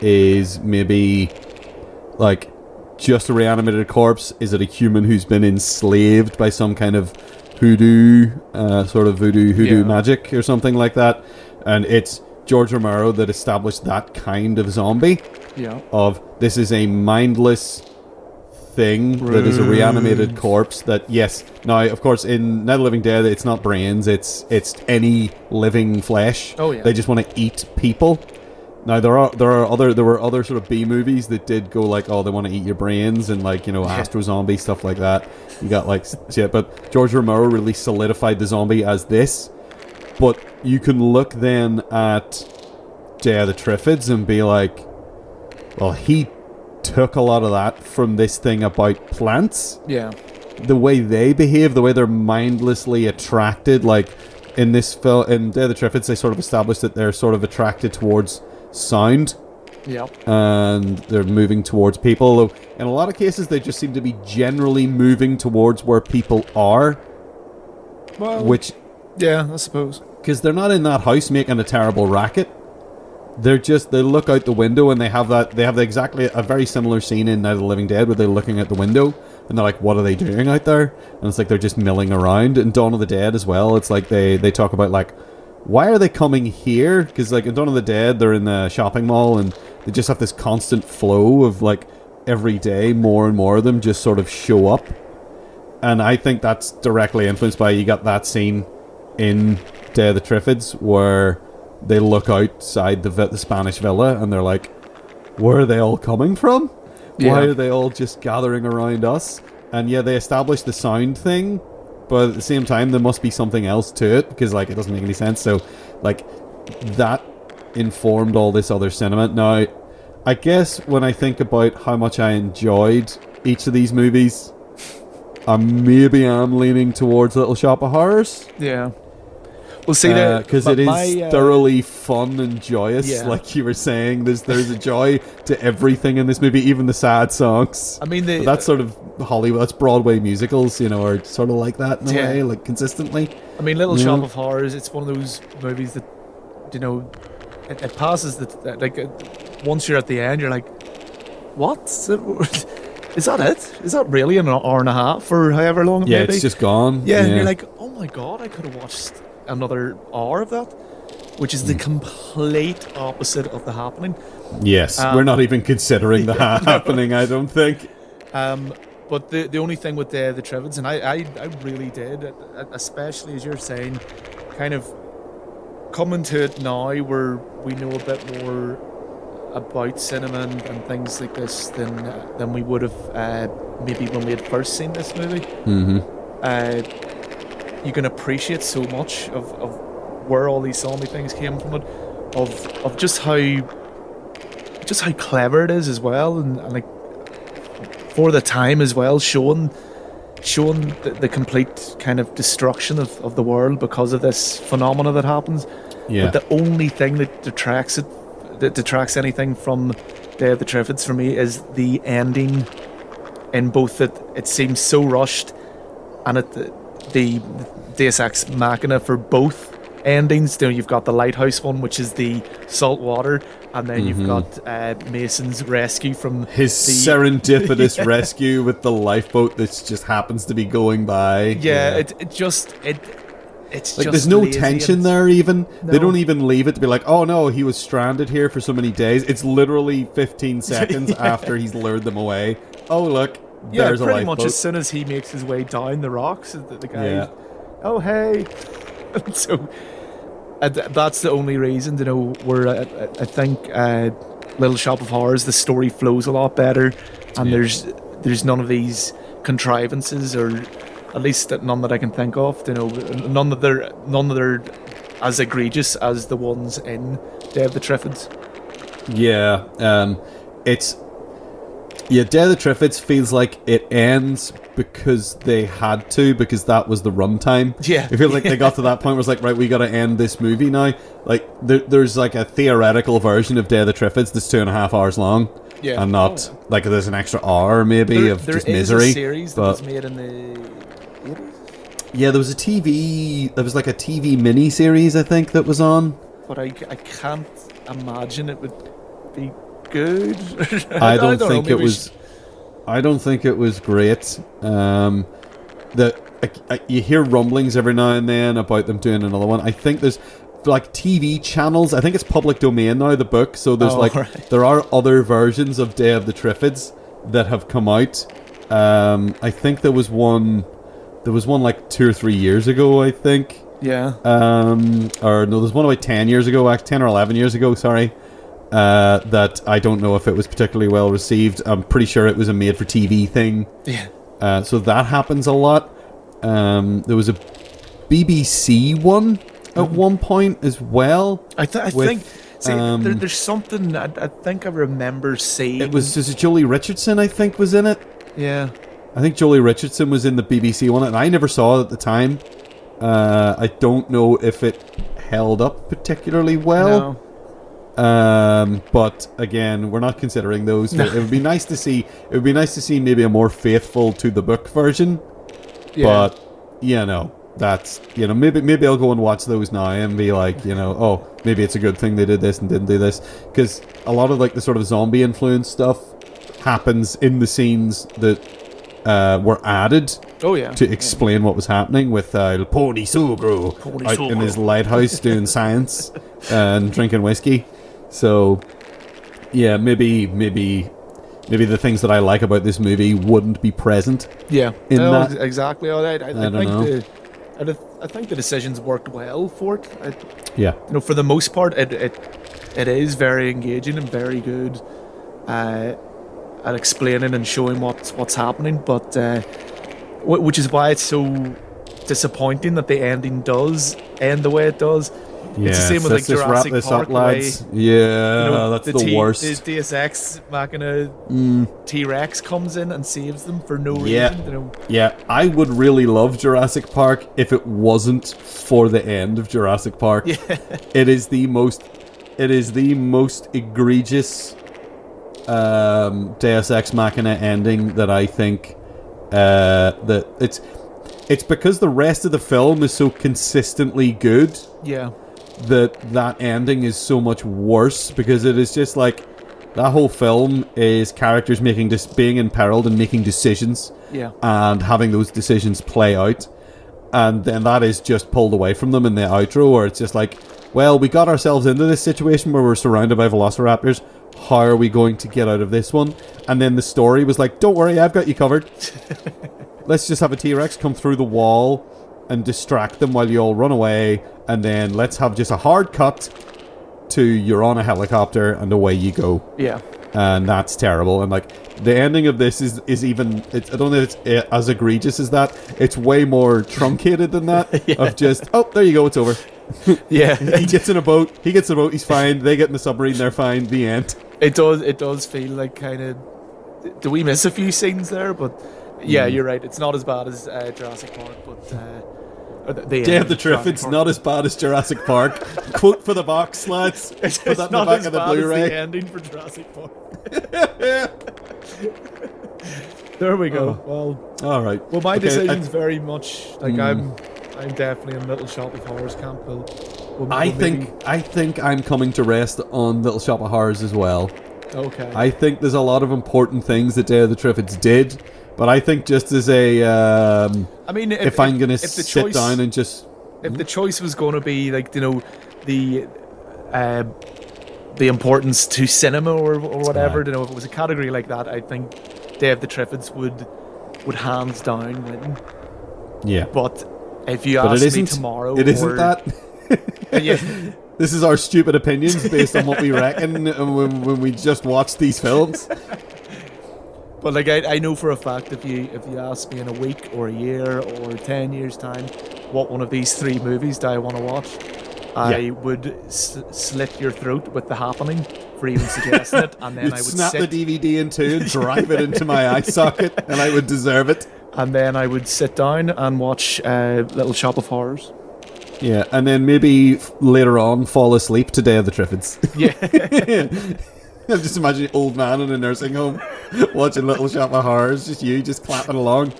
is maybe like just a reanimated corpse. Is it a human who's been enslaved by some kind of hoodoo magic or something like that? And it's George Romero that established that kind of zombie. Yeah. Of this is a mindless thing that is a reanimated corpse that now of course in Night of the Living Dead it's not brains, it's any living flesh. They just want to eat people. Now there were other sort of B movies that did go like, they want to eat your brains and like Astro Zombie, stuff like that. You got like shit, but George Romero really solidified the zombie as this. But you can look then at Day of the Triffids and be like, well, he took a lot of that from this thing about plants. Yeah. The way they behave, the way they're mindlessly attracted, like in this film, in Day of the Triffids, they sort of established that they're sort of attracted towards sound. Yeah. And they're moving towards people. Though in a lot of cases, they just seem to be generally moving towards where people are. Well, which, I suppose. Because they're not in that house making a terrible racket. They look out the window and they have exactly a very similar scene in Night of the Living Dead where they're looking out the window and they're like, what are they doing out there? And it's like they're just milling around. And Dawn of the Dead as well, it's like they talk about like, why are they coming here? Because like in Dawn of the Dead, they're in the shopping mall and they just have this constant flow of like every day more and more of them just sort of show up. And I think that's directly influenced by, you got that scene in Day of the Triffids where they look outside the Spanish villa and they're like, where are they all coming from? Why are they all just gathering around us? And they established the sound thing, but at the same time there must be something else to it because like it doesn't make any sense. So like that informed all this other cinema. Now I guess when I think about how much I enjoyed each of these movies, I maybe am leaning towards Little Shop of Horrors. Yeah. Well, see, because it is thoroughly fun and joyous, like you were saying. There's a joy to everything in this movie, even the sad songs. I mean, that's sort of Hollywood. That's Broadway musicals, are sort of like that in a way, like consistently. I mean, Little Shop of Horrors. It's one of those movies that it passes once you're at the end, you're like, what? Is that it? Is that really an hour and a half or however long it may be? It's just gone. Yeah, and you're like, oh my god, I could have watched another hour of that, which is the complete opposite of The Happening. Yes, we're not even considering The Happening, I don't think. But the only thing with the Triffids, and I really did, especially as you're saying, kind of coming to it now where we know a bit more about cinema and things like this than we would have maybe when we had first seen this movie. You can appreciate so much of where all these zombie things came from it, of just how clever it is as well, and like for the time as well, showing the complete kind of destruction of the world because of this phenomena that happens. But the only thing that detracts anything from Day of the Triffids for me is the ending, in both that it seems so rushed, and the Deus Ex Machina for both endings. You've got the lighthouse one, which is the salt water, and then you've got Mason's rescue from his serendipitous rescue with the lifeboat that just happens to be going by. It's like just there's no lazy tension there even. No. They don't even leave it to be like, oh no, he was stranded here for so many days. It's literally 15 seconds after he's lured them away. Oh look, there's a lifeboat. Pretty much as soon as he makes his way down the rocks, the guy, oh hey. So that's the only reason, where I think Little Shop of Horrors, the story flows a lot better, and there's none of these contrivances, or at least none that I can think of. None that they're as egregious as the ones in Day of the Triffids. Day of the Triffids feels like it ends because they had to, because that was the runtime. Yeah. I feel like they got to that point where it's like, right, we got to end this movie now. Like, there's like a theoretical version of Day of the Triffids that's 2.5 hours long. Yeah. And not, like, there's an extra hour maybe of just misery. There is a series that was made in the 80s? Yeah, there was a TV mini-series, I think, that was on. But I can't imagine it would be good. I don't think it was great. You hear rumblings every now and then about them doing another one. I think there's like TV channels. I think it's public domain now, the book. So there's there are other versions of Day of the Triffids that have come out. I think there was one like 2 or 3 years ago, I think. Yeah. Or no, there's one about 10 years ago, 10 or 11 years ago, sorry. That I don't know if it was particularly well received. I'm pretty sure it was a made-for-TV thing. Yeah. So that happens a lot. There was a BBC one at one point as well. I think there's something I think I remember seeing. It was Jolie Richardson, I think, was in it. Yeah. I think Jolie Richardson was in the BBC one, and I never saw it at the time. I don't know if it held up particularly well. No. But again, we're not considering those. It would be nice to see. It would be nice to see maybe a more faithful to the book version. Yeah. But that's maybe I'll go and watch those now and be like, oh, maybe it's a good thing they did this and didn't do this, because a lot of like the sort of zombie influence stuff happens in the scenes that were added to explain what was happening with Pony Sugru out in his lighthouse doing science and drinking whiskey. So yeah, maybe the things that I like about this movie wouldn't be present. Yeah, that. Exactly. I think the decisions worked well for it. For the most part, it is very engaging and very good at explaining and showing what's happening, but which is why it's so disappointing that the ending does end the way it does. It's the same with like let's just wrap Jurassic this Park, up, lads. That's the worst. The Deus Ex Machina T-Rex comes in and saves them for no Yeah. reason. You know? Yeah, I would really love Jurassic Park if it wasn't for the end of Jurassic Park. Yeah. It is the most egregious Deus Ex Machina ending that I think that it's because the rest of the film is so consistently good. Yeah. That ending is so much worse, because it is just like that whole film is characters being imperiled and making decisions, and having those decisions play out, and then that is just pulled away from them in the outro, where it's just like, well, we got ourselves into this situation where we're surrounded by velociraptors. How are we going to get out of this one? And then the story was like, don't worry, I've got you covered. Let's just have a T-Rex come through the wall and distract them while you all run away, and then let's have just a hard cut to you're on a helicopter and away you go. Yeah. And that's terrible. And like the ending of this is even, I don't know if it's as egregious as that. It's way more truncated than that. Of just, oh, there you go, it's over. Yeah. He gets in a boat, he's fine, they get in the submarine, they're fine, the end. It does feel like kind of, do we miss a few scenes there? But yeah, you're right, it's not as bad as Jurassic Park, but Day of the Triffids, not as bad as Jurassic Park. Quote for the box, lads. Put that in the back of the Blu-ray. As the ending for Jurassic Park. There we go. Well, all right. Well, my decision's very much like I'm definitely in Little Shop of Horrors camp. I think I'm coming to rest on Little Shop of Horrors as well. Okay. I think there's a lot of important things that Day of the Triffids did. But I think just as a, I mean, if I'm going to sit down and just... If the choice was going to be, like, you know, the importance to cinema or whatever, you know, if it was a category like that, I think Day of the Triffids would hands down win. Yeah. But if you ask me tomorrow... It isn't that. Yeah. This is our stupid opinions based on what we reckon when we just watch these films. But like I know for a fact, if you ask me in a week or a year or 10 years time, what one of these three movies do I want to watch, I would slit your throat with The Happening for even suggesting it, and then I would snap the DVD in two and drive it into my eye socket, and I would deserve it. And then I would sit down and watch Little Shop of Horrors. Yeah, and then maybe later on fall asleep to Day of the Triffids. Yeah. I'm just imagining an old man in a nursing home watching Little Shop of Horrors, just clapping along.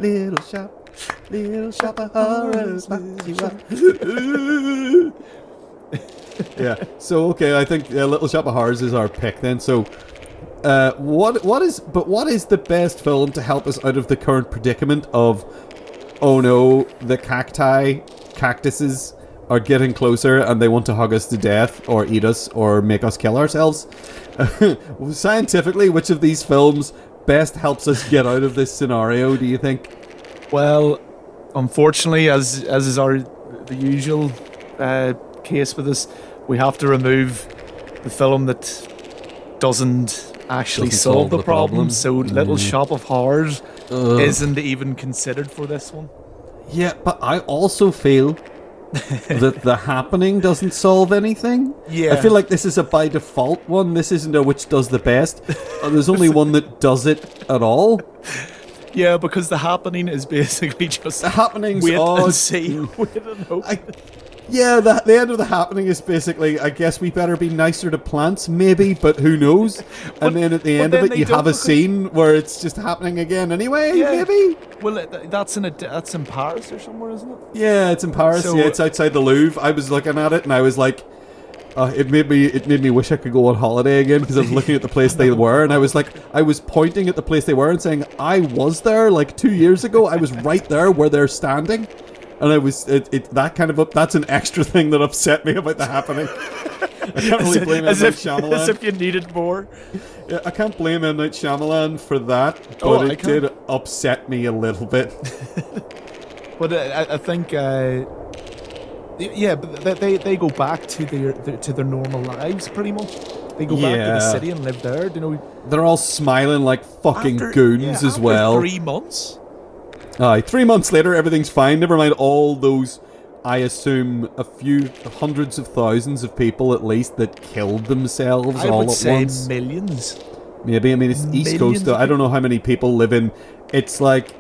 Little shop of horrors. Yeah. So okay, I think Little Shop of Horrors is our pick then. So, what is the best film to help us out of the current predicament of, oh no, the cactuses are getting closer and they want to hug us to death or eat us or make us kill ourselves? Scientifically, which of these films best helps us get out of this scenario, do you think? Well, unfortunately, as is the usual case with us, we have to remove the film that doesn't actually solve the problem. So Little Shop of Horrors isn't even considered for this one. Yeah, but I also feel that The Happening doesn't solve anything. Yeah. I feel like this is a by default one. This isn't a which does the best. There's only one that does it at all. Yeah, because The Happening is basically just The Happening's wait odd. and see, wait and hope. Yeah, the end of The Happening is basically, I guess we better be nicer to plants, maybe, but who knows? And then at the end of it, you have a scene where it's just happening again anyway, maybe? Well, that's in Paris or somewhere, isn't it? Yeah, it's in Paris. So, yeah, it's outside the Louvre. I was looking at it and I was like, it made me wish I could go on holiday again, because I was looking at the place they were, and I was pointing at the place they were and saying, I was there like 2 years ago. I was right there where they're standing. And I was that's an extra thing that upset me about The Happening. I can't really blame M. Night Shyamalan. As if you needed more. Yeah, I can't blame M. Night Shyamalan for that, but it did upset me a little bit. But I think, but they go back to their normal lives pretty much. They go back to the city and live there. You know, they're all smiling like fucking goons as well. 3 months. 3 months later, everything's fine. Never mind all those I assume a few hundreds of thousands of people at least that killed themselves I all would at say once. millions. Maybe. I mean, it's East Millions Coast, though. of I don't know how many people live in. It's like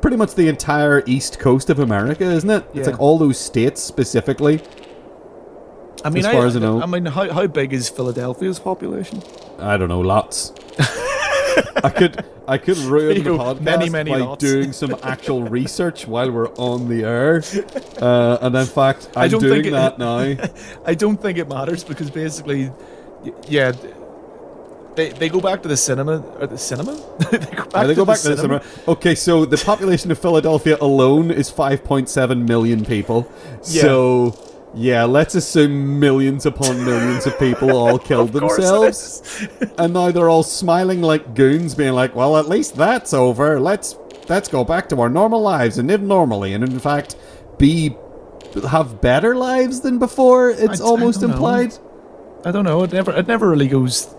pretty much the entire East Coast of America, isn't it? It's Yeah. like all those states specifically. I mean, As far as I know. I mean, how big is Philadelphia's population? I don't know, lots. I could ruin you the go, podcast many by lots. doing some actual research while we're on the air. And in fact, I'm don't doing think that now. I don't think it matters because basically, yeah, they go back to the cinema. Or the cinema? They go back to the cinema. Okay, so the population of Philadelphia alone is 5.7 million people. Yeah. So, yeah, let's assume millions upon millions of people all killed Of course it themselves. And now they're all smiling like goons, being like, well, at least that's over. Let's go back to our normal lives and live normally. And in fact, have better lives than before, it's almost I don't know. implied. I don't know. It never really goes.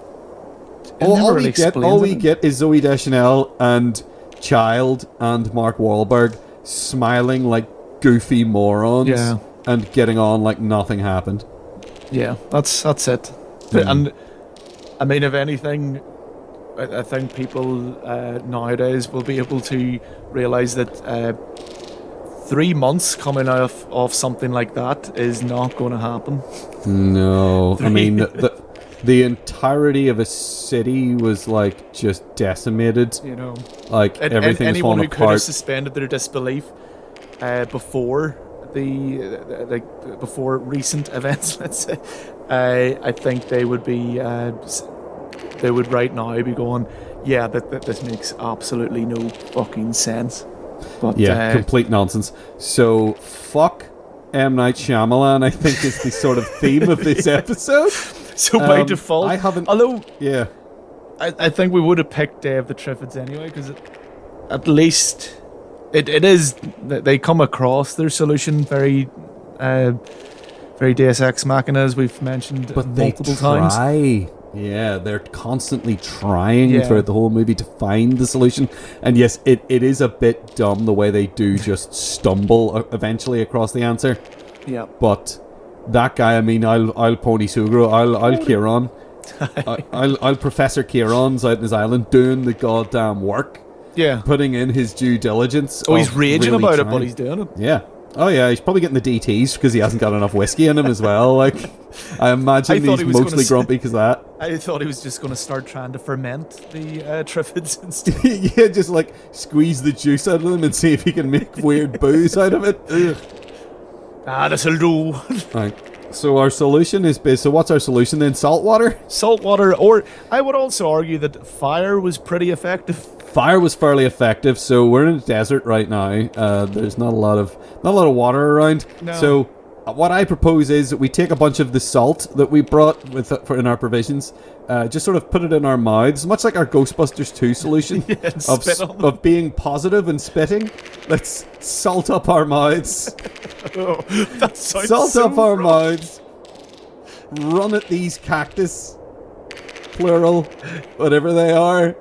All we get is Zooey Deschanel and Child and Mark Wahlberg smiling like goofy morons and getting on like nothing happened. Yeah, that's it. And I mean, if anything, I think people nowadays will be able to realize that 3 months coming off something like that is not going to happen. No, I mean the entirety of a city was like just decimated. You know, like everything was anyone falling who could have apart. suspended their disbelief before before recent events, let's say, I think they would be they would right now be going, yeah, that this makes absolutely no fucking sense. But Yeah, complete nonsense. So fuck M. Night Shyamalan, I think, is the sort of theme of this episode. So by default, I haven't. although Yeah. I think we would have picked Day of the Triffids anyway, because at least it is, they come across their solution very Deus Ex Machina, as we've mentioned multiple times. Yeah, they're constantly trying Yeah. throughout the whole movie to find the solution. And yes, it is a bit dumb the way they do just stumble eventually across the answer. Yeah. But that guy, I mean, I'll Pony Sugro, I'll Kieran. I'll Professor Kieran's out in his island doing the goddamn work. Yeah. Putting in his due diligence. Oh, he's of raging really about it, trying. but he's doing it. Yeah. Oh yeah, he's probably getting the DTs because he hasn't got enough whiskey in him as well. Like, I imagine thought he's he was mostly gonna grumpy because that. I thought he was just going to start trying to ferment the Triffids instead. Yeah, just like squeeze the juice out of them and see if he can make weird booze out of it. Ugh. This'll do. Right. So our solution is so what's our solution then? Salt water? Salt water, or I would also argue that fire was pretty effective. Fire was fairly effective. So we're in a desert right now. There's not a lot of water around. No. So what I propose is that we take a bunch of the salt that we brought in our provisions, just sort of put it in our mouths, much like our Ghostbusters 2 solution and spit on them. of being positive and spitting. Let's salt up our mouths. Oh, that sounds Salt so up our wrong. mouths. Run at these cactus, plural, whatever they are.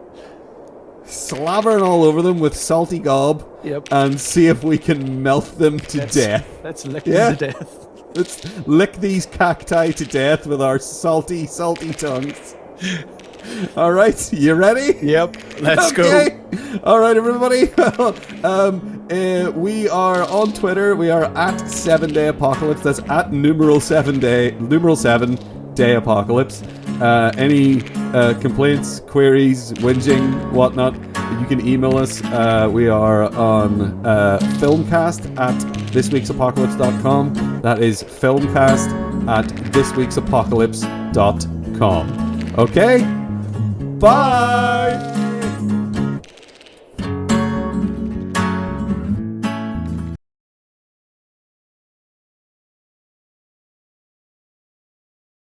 Slavering all over them with salty gob. Yep. And see if we can melt them to death. Let's lick Yeah. them to death. Let's lick these cacti to death with our salty tongues. All right, you ready? Yep. Let's Okay. All right, everybody. We are on Twitter. We are at 7 Day Apocalypse. That's at numeral 7 Day Apocalypse. Any complaints, queries, whinging, whatnot, you can email us. We are on filmcast at thisweeksapocalypse.com. That is filmcast at thisweeksapocalypse.com. Okay? Bye!